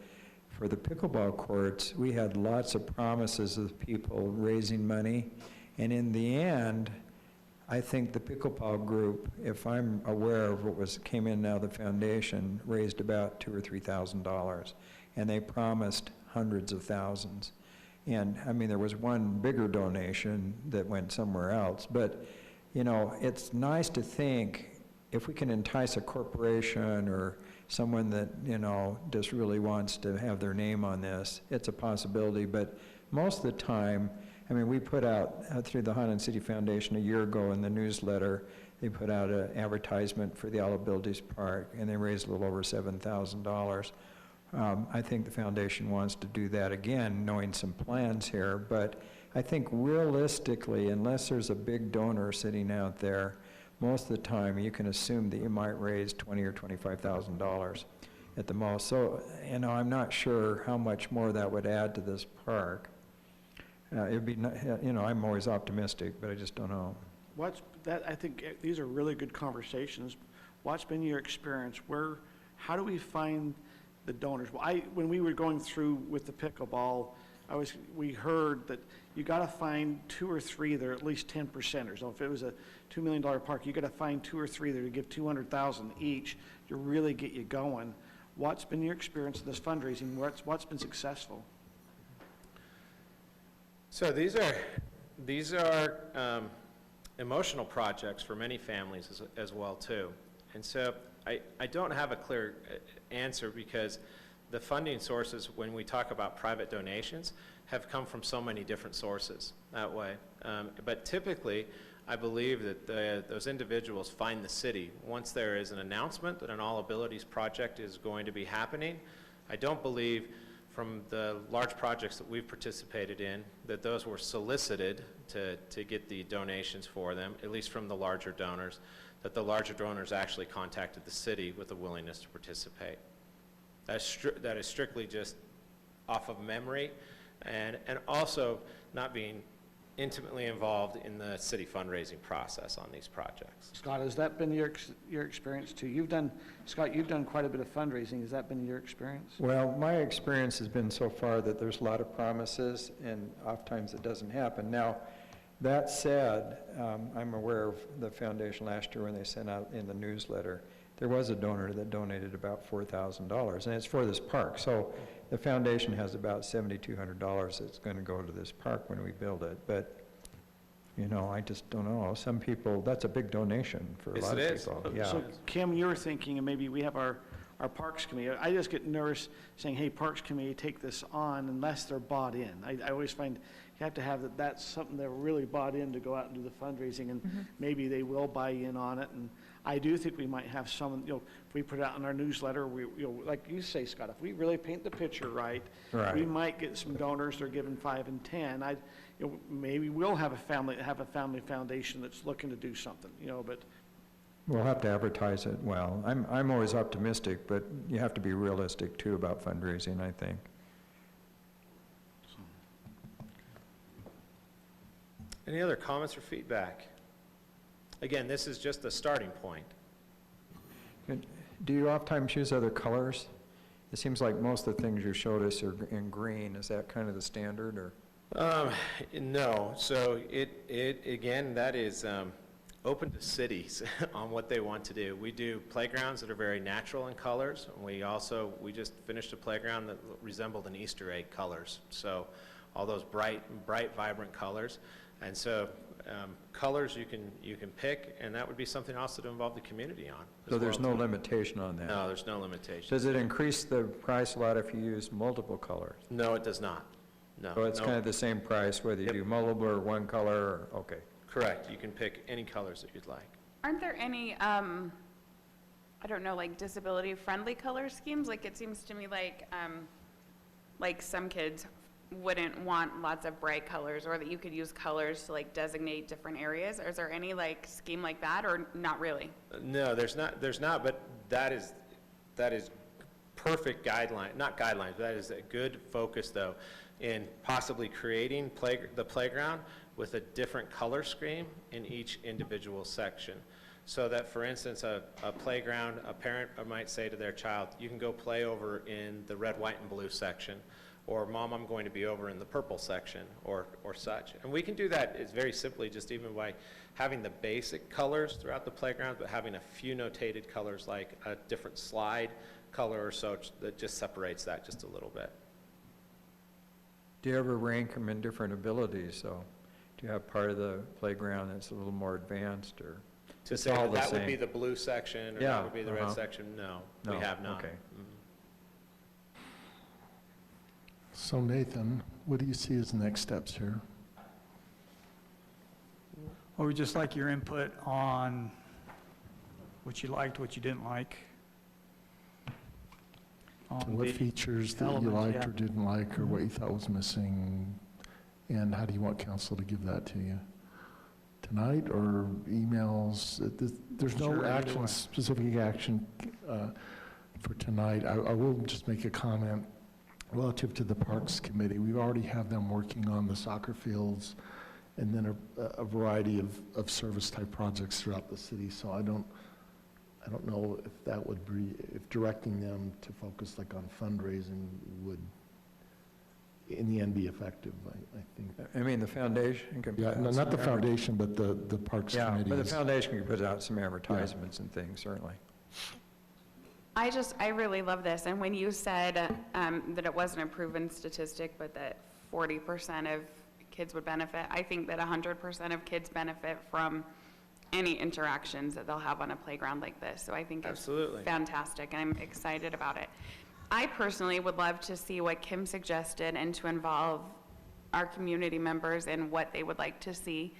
for the pickleball courts, we had lots of promises of people raising money, and in the end, I think the pickleball group, if I'm aware of what came in now, the foundation raised about $2,000 or $3,000, and they promised hundreds of thousands. And I mean, there was one bigger donation that went somewhere else, but it's nice to think if we can entice a corporation or someone that just really wants to have their name on this, it's a possibility. But most of the time, I mean, we put out through the Highland City Foundation a year ago in the newsletter, they put out an advertisement for the All Abilities Park, and they raised a little over $7,000. I think the foundation wants to do that again, knowing some plans here, but I think realistically, unless there's a big donor sitting out there, most of the time you can assume that you might raise $20,000 or $25,000 at the most. So, I'm not sure how much more that would add to this park. It'd be, I'm always optimistic, but I just don't know. I think these are really good conversations. What's been your experience? How do we find the donors? Well, when we were going through with the pickleball, we heard that you got to find 2 or 3 that are at least 10%ers. So if it was a $2 million park, you got to find 2 or 3 that would give $200,000 each to really get you going. What's been your experience in this fundraising? What's been successful? So these are emotional projects for many families as well too. And so I don't have a clear answer, because the funding sources, when we talk about private donations, have come from so many different sources that way. But typically, I believe that those individuals find the city. Once there is an announcement that an All Abilities project is going to be happening, I don't believe from the large projects that we've participated in that those were solicited to get the donations for them, at least from the larger donors, that the larger donors actually contacted the city with a willingness to participate. That is strictly just off of memory, and also not being intimately involved in the city fundraising process on these projects. Scott, has that been your experience too? Scott, you've done quite a bit of fundraising. Has that been your experience? Well, my experience has been so far that there's a lot of promises, and oftentimes it doesn't happen. Now, that said, I'm aware of the foundation last year when they sent out in the newsletter, there was a donor that donated about $4,000, and it's for this park. So the foundation has about $7,200 that's going to go to this park when we build it. But, I just don't know. Some people, that's a big donation for a lot of people. Yeah. So Kim, you're thinking, and maybe we have our our Parks Committee. I just get nervous saying, hey, Parks Committee, take this on, unless they're bought in. I always find you have to have that's something they're really bought in to go out and do the fundraising, and maybe they will buy in on it. And I do think we might have some, if we put it out in our newsletter, like you say, Scott, if we really paint the picture right, we might get some donors that are giving 5 and 10. Maybe we'll have a family foundation that's looking to do something, but. We'll have to advertise it well. I'm always optimistic, but you have to be realistic too about fundraising, I think. Any other comments or feedback? Again, this is just a starting point. Do you oftentimes use other colors? It seems like most of the things you showed us are in green. Is that kind of the standard, or? No. So again, that is open to cities on what they want to do. We do playgrounds that are very natural in colors. We just finished a playground that resembled an Easter egg colors. So all those bright, vibrant colors. And so colors you can pick, and that would be something also to involve the community on. So there's no limitation on that? No, there's no limitation. Does it increase the price a lot if you use multiple colors? No, it does not. No. So it's kind of the same price whether you do multiple or one color, or, okay. Correct. You can pick any colors that you'd like. Aren't there any, I don't know, like disability-friendly color schemes? Like it seems to me like some kids wouldn't want lots of bright colors, or that you could use colors to like designate different areas. Or is there any like scheme like that, or not really? No, there's not, but that is perfect guideline, not guidelines, but that is a good focus though in possibly creating the playground with a different color scheme in each individual section. So that, for instance, a playground, a parent might say to their child, you can go play over in the red, white, and blue section, or Mom, I'm going to be over in the purple section, or such. And we can do that very simply just even by having the basic colors throughout the playground, but having a few notated colors like a different slide color or so that just separates that just a little bit. Do you ever rank them in different abilities? So do you have part of the playground that's a little more advanced, or? To say that would be the blue section, or that would be the red section? No, we have not. Okay. So Nathan, what do you see as next steps here? Well, we'd just like your input on what you liked, what you didn't like. What features that you liked or didn't like, or what you thought was missing, and how do you want council to give that to you? Tonight, or emails? There's no action, specific action for tonight. I will just make a comment relative to the Parks Committee. We already have them working on the soccer fields and then a variety of service-type projects throughout the city. So I don't know if that would be, if directing them to focus like on fundraising would, in the end, be effective, I think. I mean, the foundation can put out not the foundation, but the Parks Committee. Yeah, but the foundation can put out some advertisements and things, certainly. I really love this. And when you said that it wasn't a proven statistic, but that 40% of kids would benefit, I think that 100% of kids benefit from any interactions that they'll have on a playground like this. So I think it's fantastic, and I'm excited about it. I personally would love to see what Kim suggested and to involve our community members in what they would like to see.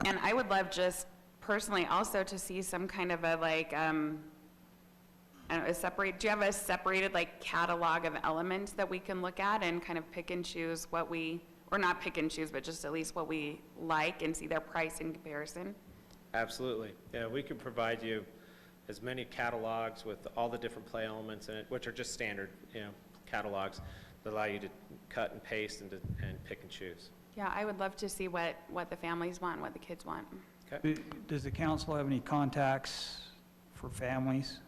And I would love just personally also to see some kind of a like, I don't know, do you have a separated like catalog of elements that we can look at and kind of pick and choose what we, or not pick and choose, but just at least what we like and see their price in comparison? Absolutely. Yeah, we can provide you as many catalogs with all the different play elements in it, which are just standard, catalogs that allow you to cut and paste and pick and choose. Yeah, I would love to see what the families want and what the kids want. Okay. Does the council have any contacts for families?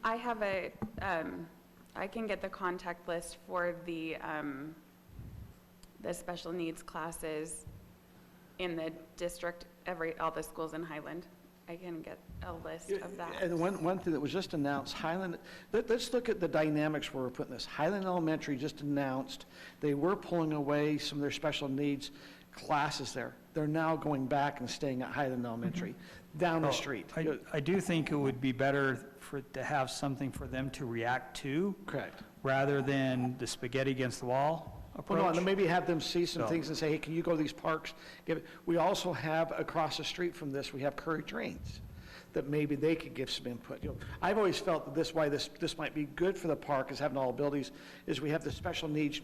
I have I can get the contact list for the special needs classes in the district, all the schools in Highland. I can get a list of that. And one thing that was just announced, Highland, let's look at the dynamics where we're putting this. Highland Elementary just announced they were pulling away some of their special needs classes there. They're now going back and staying at Highland Elementary, down the street. I do think it would be better to have something for them to react to. Correct. Rather than the spaghetti against the wall approach. Well, no, and then maybe have them see some So- things and say, hey, can you go to these parks? We also have, across the street from this, we have Curry Drains, that maybe they could give some input. I've always felt that this might be good for the park, is having all abilities, is we have the special needs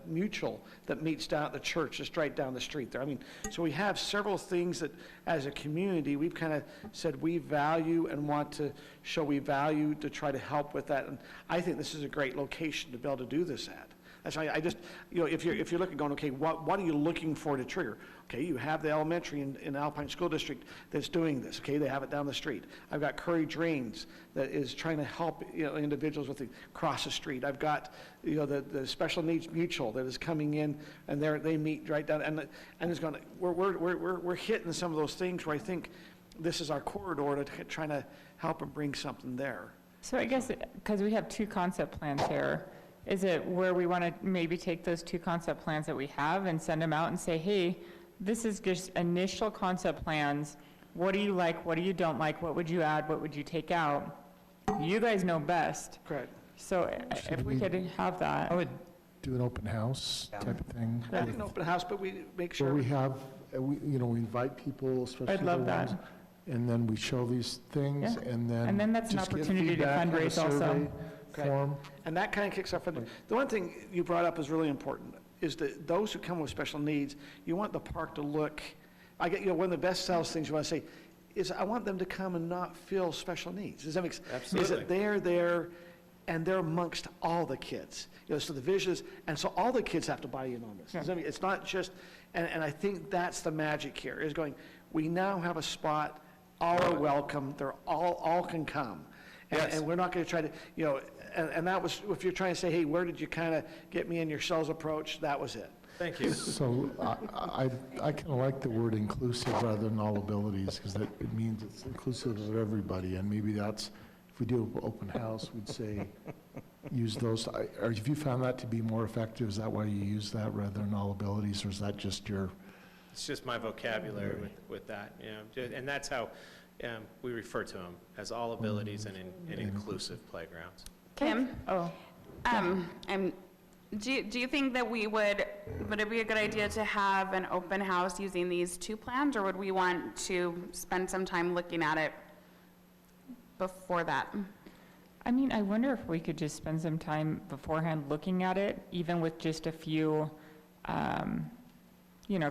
mutual that meets down at the church, just right down the street there. I mean, so we have several things that, as a community, we've kind of said we value and want to show we value to try to help with that. And I think this is a great location to be able to do this at. That's why I just, if you're looking, going, okay, what are you looking for to trigger? Okay, you have the elementary in Alpine School District that's doing this. Okay, they have it down the street. I've got Curry Drains that is trying to help individuals with across the street. I've got the Special Needs Mutual that is coming in, and they meet right down, and it's going. We're hitting some of those things where I think this is our corridor to trying to help and bring something there. So I guess, because we have two concept plans here, is it where we want to maybe take those two concept plans that we have and send them out and say, hey, this is just initial concept plans. What do you like? What do you don't like? What would you add? What would you take out? You guys know best. Correct. So if we could have that. I would do an open house type of thing. I think an open house, but we make sure. Where we have, we invite people, especially I'd love the ones, that. and then we show these things, Yeah. and then. And then that's an just get opportunity to feedback on the fundraise also. survey form. And that kind of kicks off. The one thing you brought up is really important, is that those who come with special needs, you want the park to look, one of the best sales things you want to say is, I want them to come and not feel special needs. Does that make sense? Absolutely. Is that they're there and they're amongst all the kids. So the vision is, and so all the kids have to buy in on this. Does that mean, it's not just, and I think that's the magic here, is going, we now have a spot, all are welcome, they're all can come. And we're not going to try to, and that was, if you're trying to say, hey, where did you kind of get me in your sales approach, that was it. Thank you. So I kind of like the word inclusive rather than all abilities, because it means it's inclusive of everybody, and maybe that's, if we do an open house, we'd say, use those. Or if you found that to be more effective, is that why you use that rather than all abilities, or is that just your? It's just my vocabulary with that, and that's how we refer to them, as all abilities and inclusive playgrounds. Kim? Oh. Do you think that would it be a good idea to have an open house using these two plans, or would we want to spend some time looking at it before that? I mean, I wonder if we could just spend some time beforehand looking at it, even with just a few,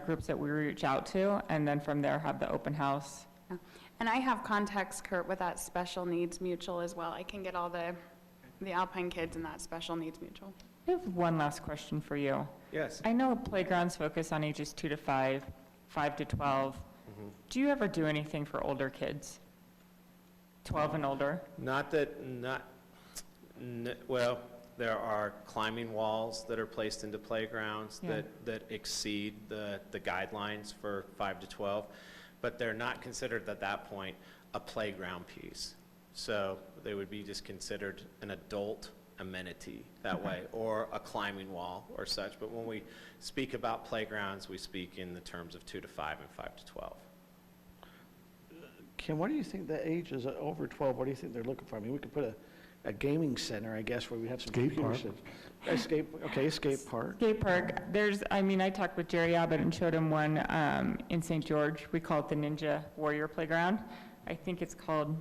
groups that we reach out to, and then from there have the open house. Yeah. And I have contacts, Kurt, with that Special Needs Mutual as well. I can get all the Alpine kids in that Special Needs Mutual. I have one last question for you. Yes. I know playgrounds focus on ages 2 to 5, 5 to 12. Do you ever do anything for older kids? 12 and older? Well, there are climbing walls that are placed into playgrounds that exceed the guidelines for 5 to 12, but they're not considered at that point a playground piece. So they would be just considered an adult amenity that way, or a climbing wall or such. But when we speak about playgrounds, we speak in the terms of 2 to 5 and 5 to 12. Kim, what do you think the age is over 12? What do you think they're looking for? I mean, we could put a gaming center, I guess, where we have some computers. Skate park. Skate park. I talked with Jerry Abbott and showed him one in St. George. We call it the Ninja Warrior Playground. I think it's called,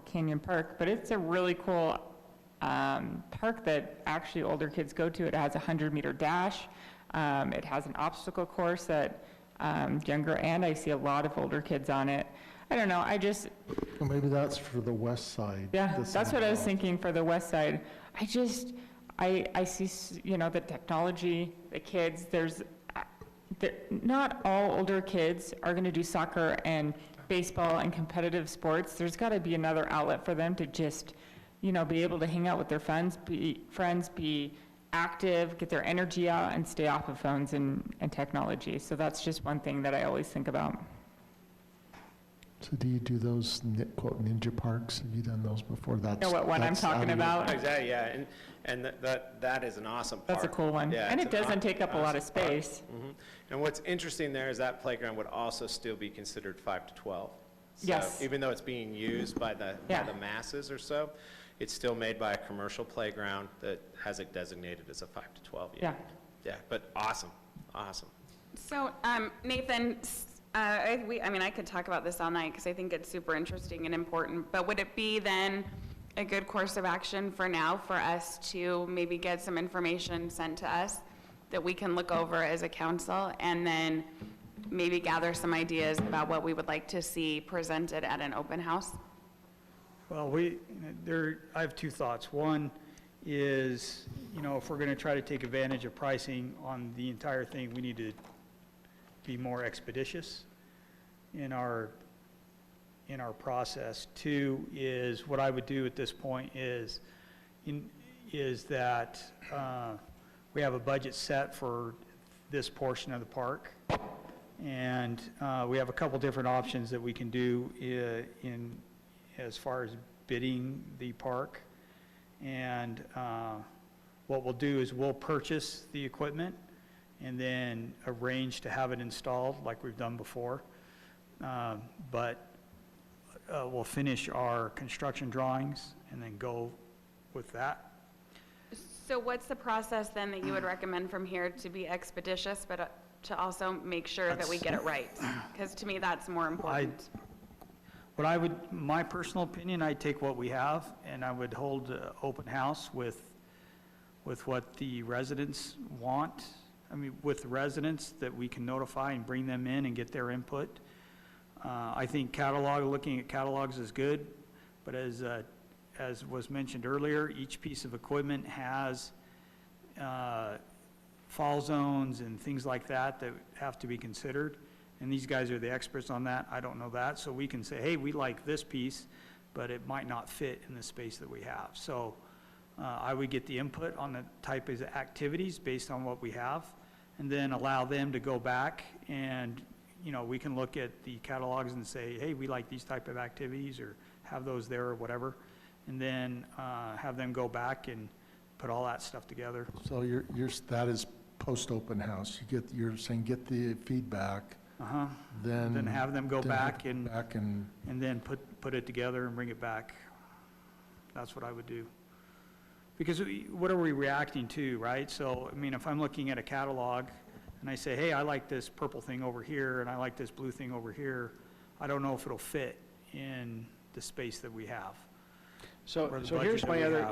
Canyon Park, but it's a really cool park that actually older kids go to. It has a 100-meter dash. It has an obstacle course that younger, and I see a lot of older kids on it. I don't know, Well, maybe that's for the west side. Yeah, that's what I was thinking for the west side. I see, the technology, the kids, not all older kids are going to do soccer and baseball and competitive sports. There's got to be another outlet for them to just, be able to hang out with their friends, be active, get their energy out, and stay off of phones and technology. So that's just one thing that I always think about. So do you do those, quote, ninja parks? Have you done those before? You know what one I'm talking about? Exactly, yeah, and that is an awesome park. That's a cool one. Yeah, And it's it an doesn't take up a lot of awesome park. space. And what's interesting there is that playground would also still be considered 5 to 12. So Yes. even though it's being used by the masses or so, it's still made by a commercial playground that has it designated as a 5 to 12 unit. Yeah, but awesome, awesome. So, Nathan, I could talk about this all night because I think it's super interesting and important, but would it be then a good course of action for now for us to maybe get some information sent to us that we can look over as a council and then maybe gather some ideas about what we would like to see presented at an open house? Well, I have two thoughts. One is, if we're going to try to take advantage of pricing on the entire thing, we need to be more expeditious in our process. Two is, what I would do at this point is that we have a budget set for this portion of the park, and we have a couple different options that we can do as far as bidding the park. And what we'll do is we'll purchase the equipment and then arrange to have it installed like we've done before. But we'll finish our construction drawings and then go with that. So what's the process then that you would recommend from here to be expeditious, but to also make sure that we get it right? Because to me, that's more important. My personal opinion, I'd take what we have and I would hold an open house with what the residents want. With the residents that we can notify and bring them in and get their input. I think looking at catalogs is good, but as was mentioned earlier, each piece of equipment has fall zones and things like that have to be considered. And these guys are the experts on that. I don't know that. So we can say, hey, we like this piece, but it might not fit in the space that we have. So I would get the input on the type of activities based on what we have, and then allow them to go back and, we can look at the catalogs and say, hey, we like these type of activities, or have those there or whatever, and then have them go back and put all that stuff together. So that is post-open house. You're saying get the feedback. Then have them go back and then put it together and bring it back. That's what I would do. Because what are we reacting to, right? So, if I'm looking at a catalog and I say, hey, I like this purple thing over here and I like this blue thing over here, I don't know if it'll fit in the space that we have. So here's my other,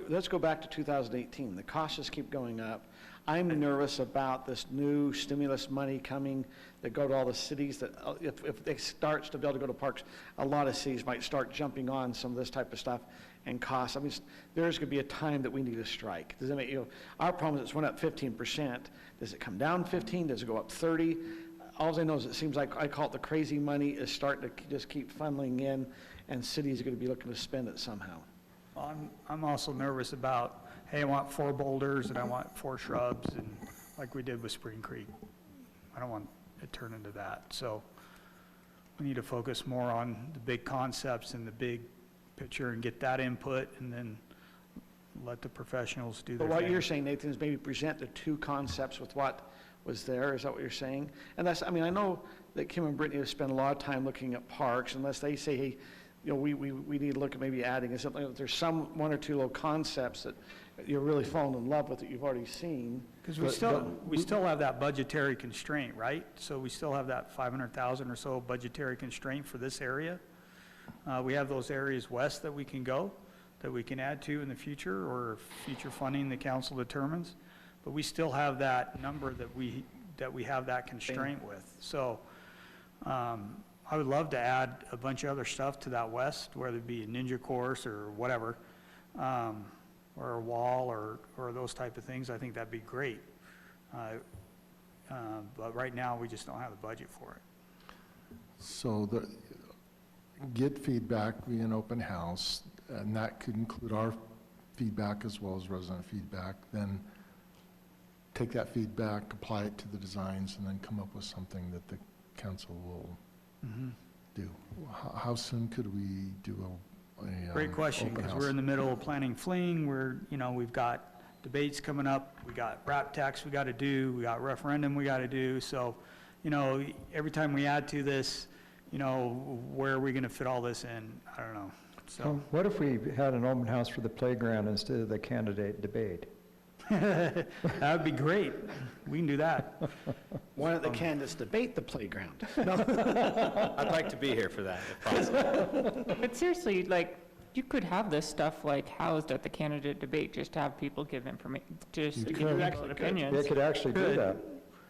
let's go back to 2018. The costs keep going up. I'm nervous about this new stimulus money coming that go to all the cities that, if it starts to be able to go to parks, a lot of cities might start jumping on some of this type of stuff and costs. There's going to be a time that we need to strike. Does that make, our problem is it's went up 15%. Does it come down 15? Does it go up 30? All I know is it seems like, I call it the crazy money is starting to just keep funneling in, and cities are going to be looking to spend it somehow. I'm also nervous about, hey, I want 4 boulders and I want 4 shrubs, and like we did with Spring Creek. I don't want it to turn into that. So we need to focus more on the big concepts and the big picture and get that input, and then let the professionals do their But what thing. you're saying, Nathan, is maybe present the 2 concepts with what was there. Is that what you're saying? And that's, I know that Kim and Brittany have spent a lot of time looking at parks, unless they say, hey, we need to look at maybe adding something. If there's 1 or 2 little concepts that you're really falling in love with that you've already seen. Because we still have that budgetary constraint, right? So we still have that 500,000 or so budgetary constraint for this area. We have those areas west that we can go, that we can add to in the future, or future funding the council determines. But we still have that number that we have that constraint with. So I would love to add a bunch of other stuff to that west, whether it be a ninja course or whatever, or a wall or those type of things. I think that'd be great. But right now, we just don't have the budget for it. So get feedback via an open house, and that could include our feedback as well as resident feedback. Then take that feedback, apply it to the designs, and then come up with something that the council will do. How soon could we do a Great question, open because house? we're in the middle of planning fling. We've got debates coming up, we got rap tax we got to do, we got referendum we got to do. So, you know, every time we add to this, you know, where are we going to fit all this in? I don't know. So Well, what if we had an open house for the playground instead of the candidate debate? that would be great. We can do that. Why don't the candidates debate the playground? I'd like to be here for that, if possible. But seriously, like, you could have this stuff like housed at the candidate debate, just to have people give information, just You give could. vote opinions. They could actually do Good. that.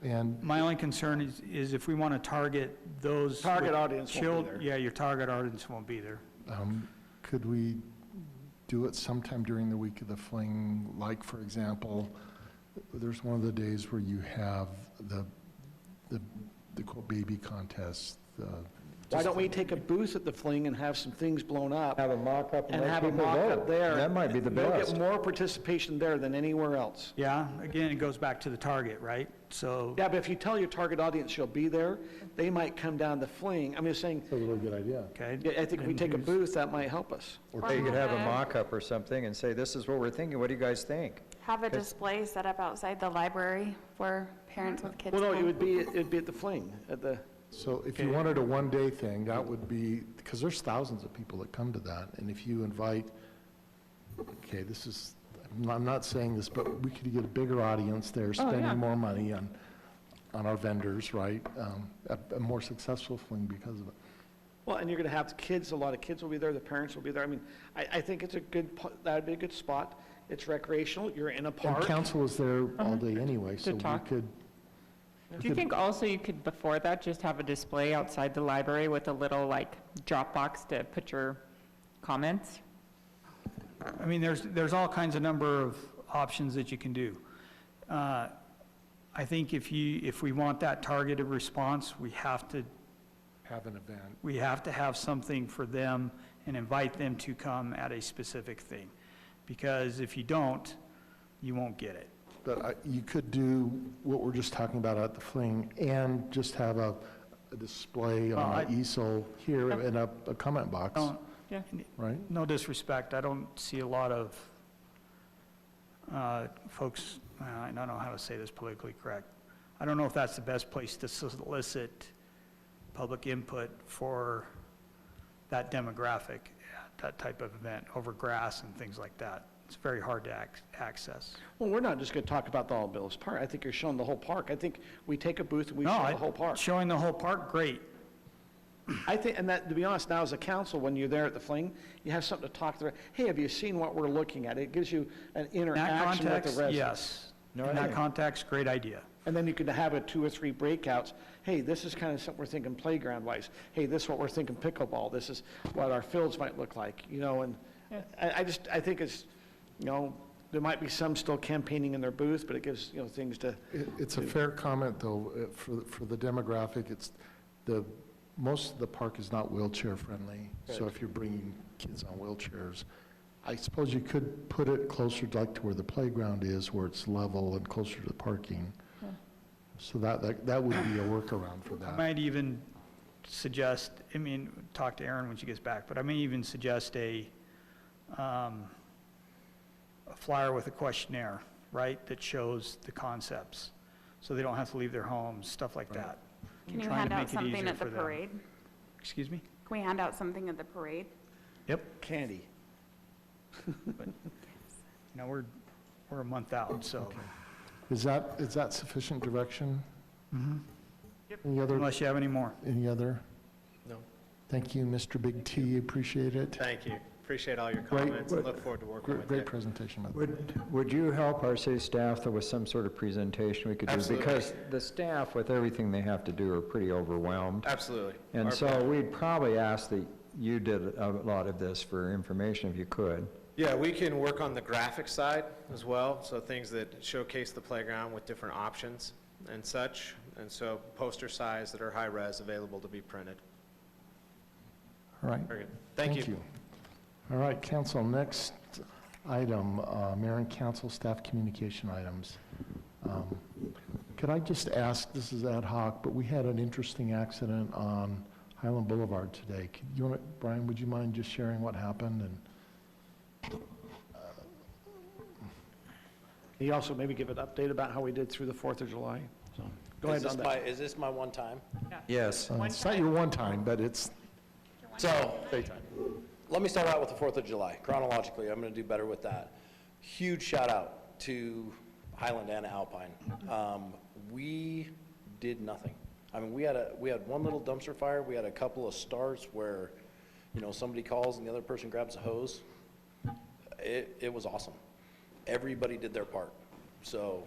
And My only concern is if we want to target those. Target with audience won't be there. Yeah, your target audience won't be there. could we do it sometime during the week of the fling? Like, for example, there's one of the days where you have the quote baby contest. Why don't we take a booth at the fling and have some things blown up? Have a mock-up and And let have a people mock-up vote. there. That might be the You'll best. get more participation there than anywhere else. Yeah, again, it goes back to the target, right? So, Yeah, but if you tell your target audience you'll be there, they might come down the fling. I'm just saying, That's a really good idea. okay. yeah, I think if we And take a who's- booth, that might help us. Or you could have a mock-up or something and say, this is what we're thinking, what do you guys think? Have a Because- display set up outside the library for parents with kids. Well, no, come. it'd be at the fling, at the, So if you wanted a one-day thing, that would be, because there's thousands of people that come to that, and if you invite, okay, this is, I'm not saying this, but we could get a bigger audience there, spending more money on our vendors, right? A more successful fling because of it. well, and you're gonna have kids, a lot of kids will be there, the parents will be there. I mean, I think it's a good, that'd be a good spot. It's recreational, you're in a And park. council is there all day anyway, To so we talk. could. Do you think also you could, before that, just have a display outside the library with a little, like, drop box to put your comments? I mean, there's all kinds of number of options that you can do. I think if we want that targeted response, we have to Have an event. have something for them and invite them to come at a specific thing. Because if you don't, you won't get it. But you could do what we're just talking about at the fling and just have a display on an easel here and a comment box, Don't- Yeah. right? No disrespect, I don't see a lot of folks, I don't know how to say this politically correct. I don't know if that's the best place to solicit public input for that demographic, that type of event, over grass and things like that. It's very hard to access. Well, we're not just gonna talk about the All Bills Park. I think you're showing the whole park. I think we take a booth and we No, show the whole park. Showing the whole park, great. I think, and that, to be honest, now as a council, when you're there at the fling, you have something to talk to, hey, have you seen what we're looking at? It gives you an In that interaction with the context, residents. yes. No, In I that think- context, great idea. And then you could have 2 or 3 breakouts. Hey, this is kind of something we're thinking playground-wise. Hey, this is what we're thinking pickleball. This is what our fields might look like, you know, and I think it's, you know, there might be some still campaigning in their booth, but it gives, you know, things to, It's a fair comment, though, for the demographic. Most of the park is not wheelchair-friendly, so if you're bringing kids on wheelchairs, I suppose you could put it closer like to where the playground is, where it's level and closer to the parking. So that would be a workaround for I that. might even suggest, I mean, talk to Erin when she gets back, but I may even suggest a flyer with a questionnaire, right, that shows the concepts, so they don't have to leave their homes, stuff like that. Can you Trying hand to out make it something easier at the for them. parade? Excuse me? Can we hand out something at the parade? Yep. candy. But, you know, we're a month out, so. Is that sufficient direction? Mhm. Any other? Unless you have any more. Any other? No. Thank you, Mr. Big T, appreciate it. Thank you. Appreciate all your Great. comments and look forward to working with you. Great presentation. by the way. Would you help our city staff, though, with some sort of presentation we could do? Absolutely. Because the staff, with everything they have to do, are pretty overwhelmed. Absolutely. And Our so pleasure. we'd probably ask that you did a lot of this for information if you could. Yeah, we can work on the graphic side as well, so things that showcase the playground with different options and such. And so poster size that are high-res available to be printed. All right. Very good. Thank you. All right, council, next item, mayor and council staff communication items. Could I just ask, this is ad hoc, but we had an interesting accident on Highland Boulevard today. Brian, would you mind just sharing what happened? And Can you also maybe give an update about how we did through the 4th of July? So, go ahead on that. Is this my one time? Yes. It's not your one time, but it's So, daytime. let me start out with the 4th of July. Chronologically, I'm going to do better with that. Huge shout out to Highland and Alpine. We did nothing. I mean, we had one little dumpster fire. We had a couple of starts where, somebody calls and the other person grabs a hose. It was awesome. Everybody did their part. So,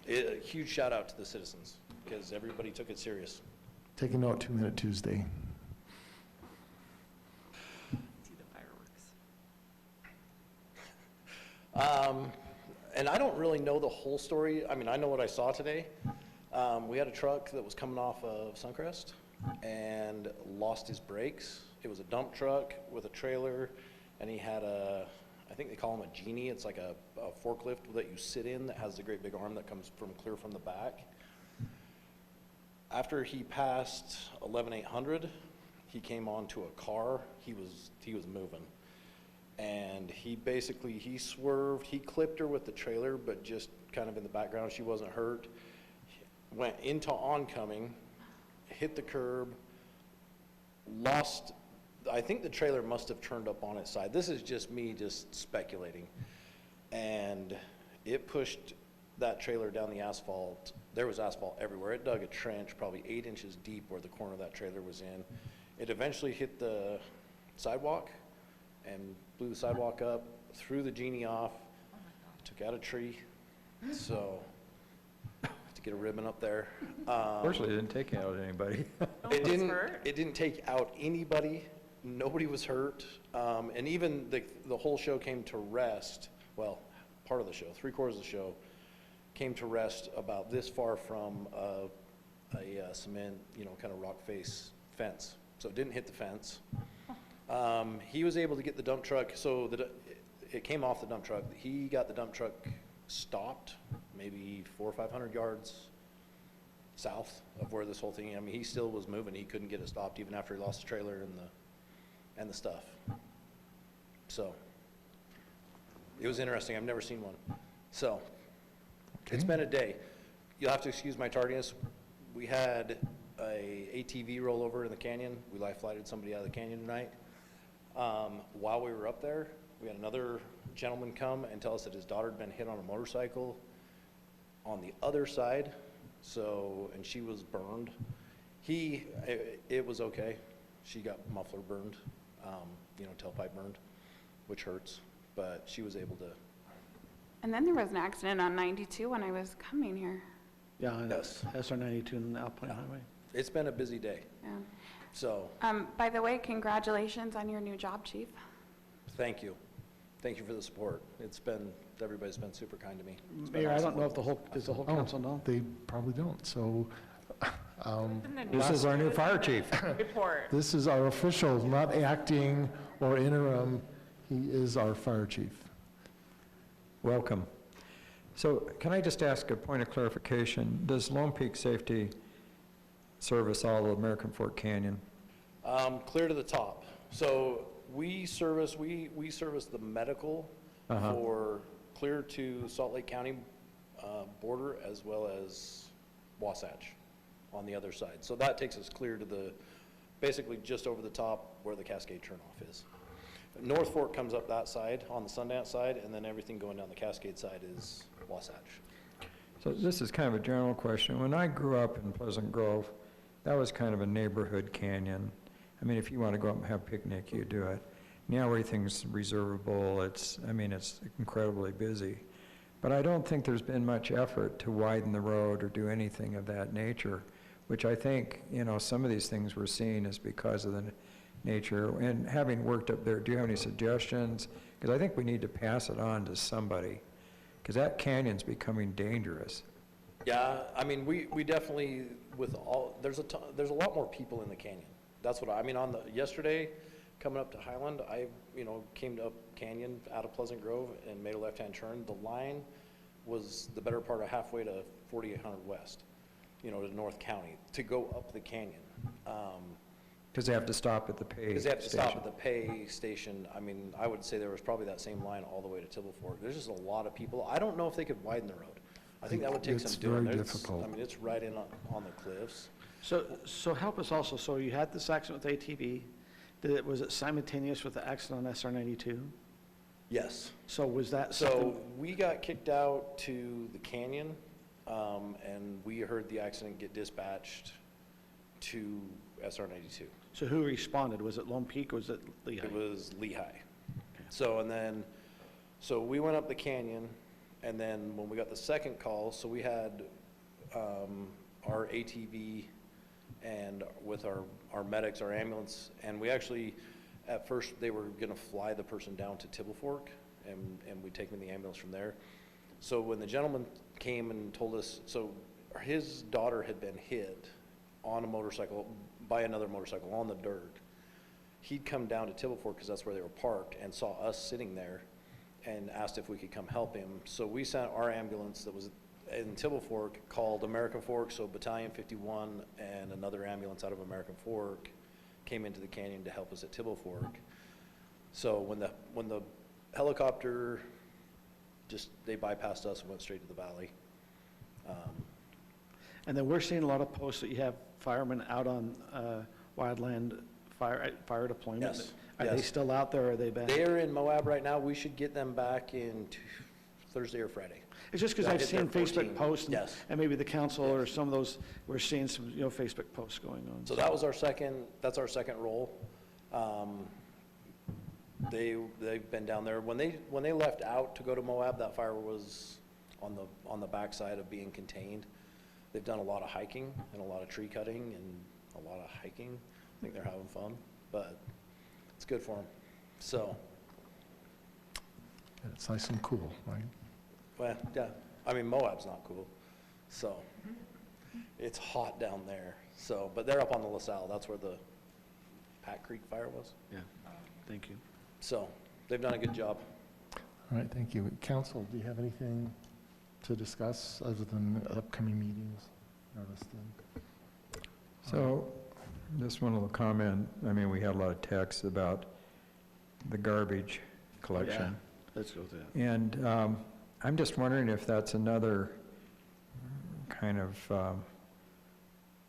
a huge shout out to the citizens because everybody took it serious. Take a note, 2 Minute Tuesday. See the fireworks. And I don't really know the whole story. I mean, I know what I saw today. We had a truck that was coming off of Suncrest and lost his brakes. It was a dump truck with a trailer, and he had I think they call him a genie. It's like a forklift that you sit in that has the great big arm that comes clear from the back. After he passed 11,800, he came onto a car. He was moving. And he swerved, he clipped her with the trailer, but just kind of in the background, she wasn't hurt. Went into oncoming, hit the curb, I think the trailer must have turned up on its side. This is just me just speculating. And it pushed that trailer down the asphalt. There was asphalt everywhere. It dug a trench probably 8 inches deep where the corner of that trailer was in. It eventually hit the sidewalk and blew the sidewalk up, threw the genie off, took out a tree. So, to get a ribbon up there. Fortunately, it didn't take out anybody. It didn't take out anybody. Nobody was hurt. And even the whole show came to rest, well, part of the show, 3/4 of the show, came to rest about this far from a cement, kind of rock face fence. So it didn't hit the fence. He was able to get the dump truck, so it came off the dump truck. He got the dump truck stopped, maybe 400 or 500 yards south of where this whole thing, I mean, he still was moving. He couldn't get it stopped even after he lost the trailer and the stuff. So, it was interesting. I've never seen one. So, It's been a day. You'll have to excuse my tardiness. We had a ATV rollover in the canyon. We life flighted somebody out of the canyon tonight. While we were up there, we had another gentleman come and tell us that his daughter had been hit on a motorcycle on the other side, and she was burned. It was okay. She got muffler burned, tailpipe burned, which hurts, but she was able to. And then there was an accident on 92 when I was coming here. Yeah, Yes. SR 92 and Alpine Highway. It's been a busy day. Yeah. So, By the way, congratulations on your new job, Chief. thank you. Thank you for the support. Everybody's been super kind to me. It's been Mayor, I awesome don't know if working does the whole council know? They probably don't, so. This is our new fire chief. Report. This is our official, not acting or interim. He is our fire chief. Welcome. So can I just ask a point of clarification? Does Lone Peak Safety service all of American Fork Canyon? Clear to the top. So we service the medical for clear to Salt Lake County border as well as Wasatch on the other side. So that takes us clear to basically just over the top where the Cascade turnoff is. North Fork comes up that side on the Sundance side, and then everything going down the Cascade side is Wasatch. So this is kind of a general question. When I grew up in Pleasant Grove, that was kind of a neighborhood canyon. I mean, if you want to go up and have a picnic, you do it. Now everything's reservable. It's incredibly busy. But I don't think there's been much effort to widen the road or do anything of that nature, which I think, some of these things we're seeing is because of the nature. And having worked up there, do you have any suggestions? Because I think we need to pass it on to somebody, because that canyon's becoming dangerous. Yeah, I mean, we definitely, there's a lot more people in the canyon. That's what I mean, yesterday, coming up to Highland, I, came up Canyon out of Pleasant Grove and made a left-hand turn. The line was the better part of halfway to 4800 West, to North County, to go up the canyon. Because they have to stop at the pay Because they have to stop station. at the pay station. I mean, I would say there was probably that same line all the way to Tibble Fork. There's just a lot of people. I don't know if they could widen the road. I think that would take It's some doing. very It's- difficult. I mean, it's right in on the cliffs. So help us also, so you had this accident with ATV, was it simultaneous with the accident on SR 92? Yes. So was that So something? we got kicked out to the canyon, and we heard the accident get dispatched to SR 92. So who responded? Was it Lone Peak or was it Lehigh? It was Lehigh. So, and then, so we went up the canyon, and then when we got the second call, so we had our ATV and with our medics, our ambulance, and we actually, at first, they were gonna fly the person down to Tibble Fork, and we'd take them in the ambulance from there. So when the gentleman came and told us, so his daughter had been hit on a motorcycle, by another motorcycle, on the dirt. He'd come down to Tibble Fork, because that's where they were parked, and saw us sitting there, and asked if we could come help him. So we sent our ambulance that was in Tibble Fork, called American Fork, so Battalion 51 and another ambulance out of American Fork came into the canyon to help us at Tibble Fork. So when the helicopter they bypassed us and went straight to the valley. And then we're seeing a lot of posts that you have firemen out on wildland fire deployment. Yes, Are they yes. still out there or are they back? They're in Moab right now. We should get them back in Thursday or Friday. It's just because I I've did their seen Facebook 14. posts, and- Yes. and maybe the council or some of those, we're seeing some, Facebook posts going on. So that was that's our second role. They've been down there. When they left out to go to Moab, that fire was on the backside of being contained. They've done a lot of hiking and a lot of tree cutting and a lot of hiking. I think they're having fun, but it's good for them. So, And it's nice and cool, right? well, yeah, I mean, Moab's not cool, so it's hot down there. So, but they're up on the LaSalle. That's where the Pat Creek fire was. Yeah, thank you. So they've done a good job. All right, thank you. Council, do you have anything to discuss other than upcoming meetings? So, just one little comment. I mean, we had a lot of texts about the garbage collection. Yeah, let's go with that. And I'm just wondering if that's another kind of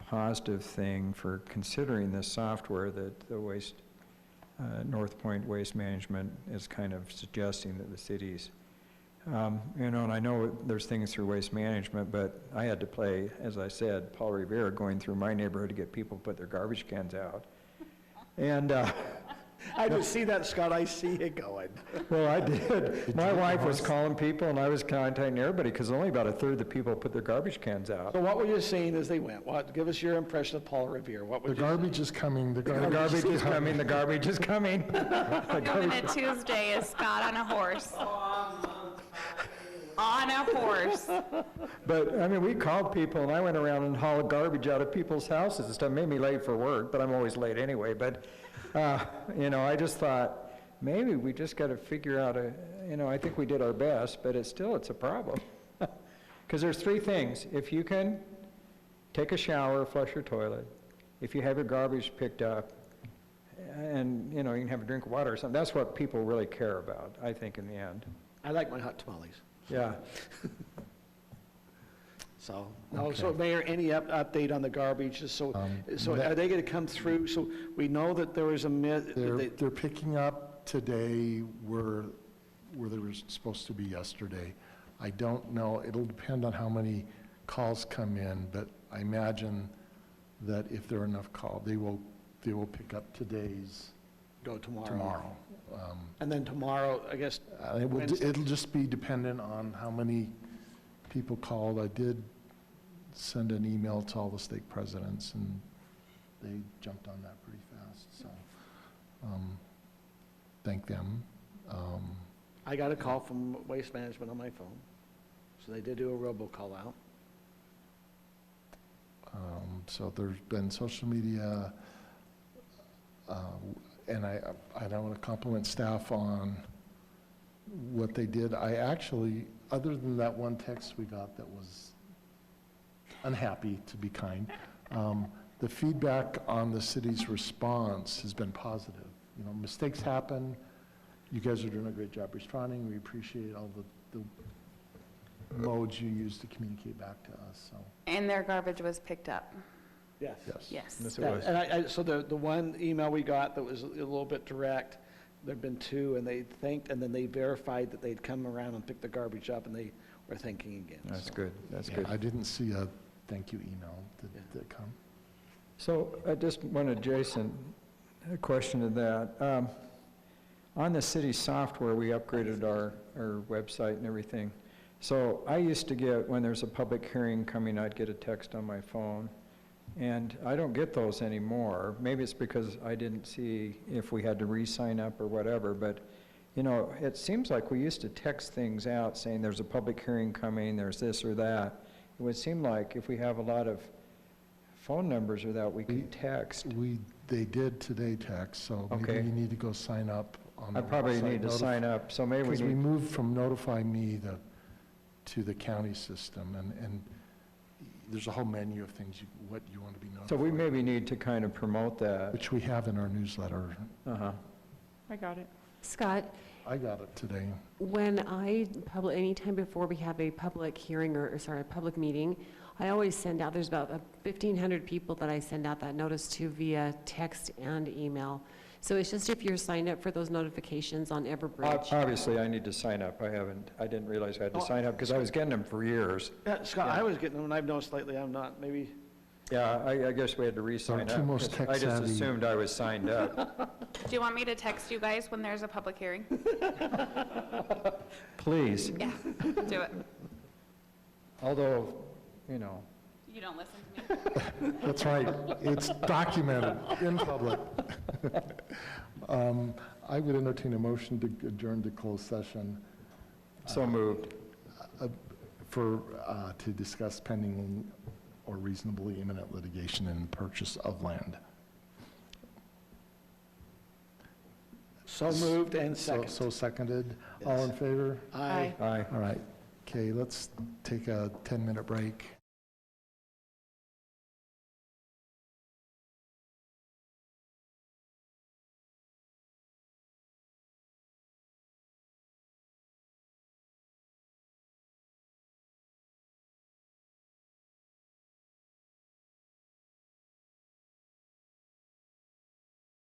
positive thing for considering this software that the North Point Waste Management is kind of suggesting that the cities, and I know there's things through Waste Management, but I had to play, as I said, Paul Revere going through my neighborhood to get people to put their garbage cans out. And I just see that, Scott, I see it going. well, I did. My wife was calling people, and I was contacting everybody, because only about a third of the people put their garbage cans out. So what were you saying as they went? Give us your impression of Paul Revere. What The would you garbage is coming, the The garbage garbage is coming, the garbage is coming. Coming to Tuesday is Scott on a horse. On a horse. But, I mean, we called people, and I went around and hauled garbage out of people's houses and stuff. Made me late for work, but I'm always late anyway. But, I just thought, maybe we just got to figure out I think we did our best, but it's a problem. Because there's three things. If you can take a shower, flush your toilet, if you have your garbage picked up, and, you can have a drink of water or something, that's what people really care about, I think, in the end. I like my hot tamales. Yeah. So, so Mayor, any update on the garbage, just so are they going to come through? So we know that there was a myth. They're picking up today where they were supposed to be yesterday. I don't know, it'll depend on how many calls come in, but I imagine that if there are enough calls, they will pick up today's. Go tomorrow. Tomorrow. And then tomorrow, I guess, It'll just be dependent on how many people called. I did send an email to all the stake presidents, and they jumped on that pretty fast, so thank them. I got a call from Waste Management on my phone, so they did do a robocall out. So there's been social media, and I want to compliment staff on what they did. I actually, other than that one text we got that was unhappy, to be kind, the feedback on the city's response has been positive. You know, mistakes happen. You guys are doing a great job responding. We appreciate all the modes you use to communicate back to us, so. And their garbage was picked up. Yes. Yes. Yes, it Yeah, was. and so the one email we got that was a little bit direct, there'd been two, and they thanked, and then they verified that they'd come around and pick the garbage up, and they were thanking again. That's so. good, that's Yeah, good. I didn't see a thank you email. Did come? So I just wanted, Jason, a question to that. On the city software, we upgraded our website and everything. So I used to get, when there's a public hearing coming, I'd get a text on my phone, and I don't get those anymore. Maybe it's because I didn't see if we had to re-sign up or whatever, but, you know, it seems like we used to text things out saying there's a public hearing coming, there's this or that. It would seem like if we have a lot of phone numbers or that, we could text. They did today text, so maybe Okay. you need to go sign up on the I probably website. need to sign up, so maybe we Because we need, moved from Notify Me to the county system, and there's a whole menu of things, what you want to be notified. so we maybe need to kind of promote that. Which we have in our newsletter. Uh-huh. I got it. Scott, I got it today. when anytime before we have a public hearing a public meeting, I always send out, there's about 1,500 people that I send out that notice to via text and email. So it's just if you're signed up for those notifications on Everbridge. Obviously, I need to sign up. I didn't realize I had to sign up because I was getting them for years. Scott, I was getting them, and I've noticed lately I'm not, maybe. Yeah, I guess we had to re-sign Our up. two most 'Cause I just tech-savvy- assumed I was signed up. Do you want me to text you guys when there's a public hearing? Please. Yeah, do it. Although, you know, You don't listen to me? That's right. It's documented in public. I would entertain a motion to adjourn to closed session. so moved. To discuss pending or reasonably imminent litigation and purchase of land. So moved and So second. so seconded. All in favor? Aye. Aye. All right. Okay, let's take a 10-minute break.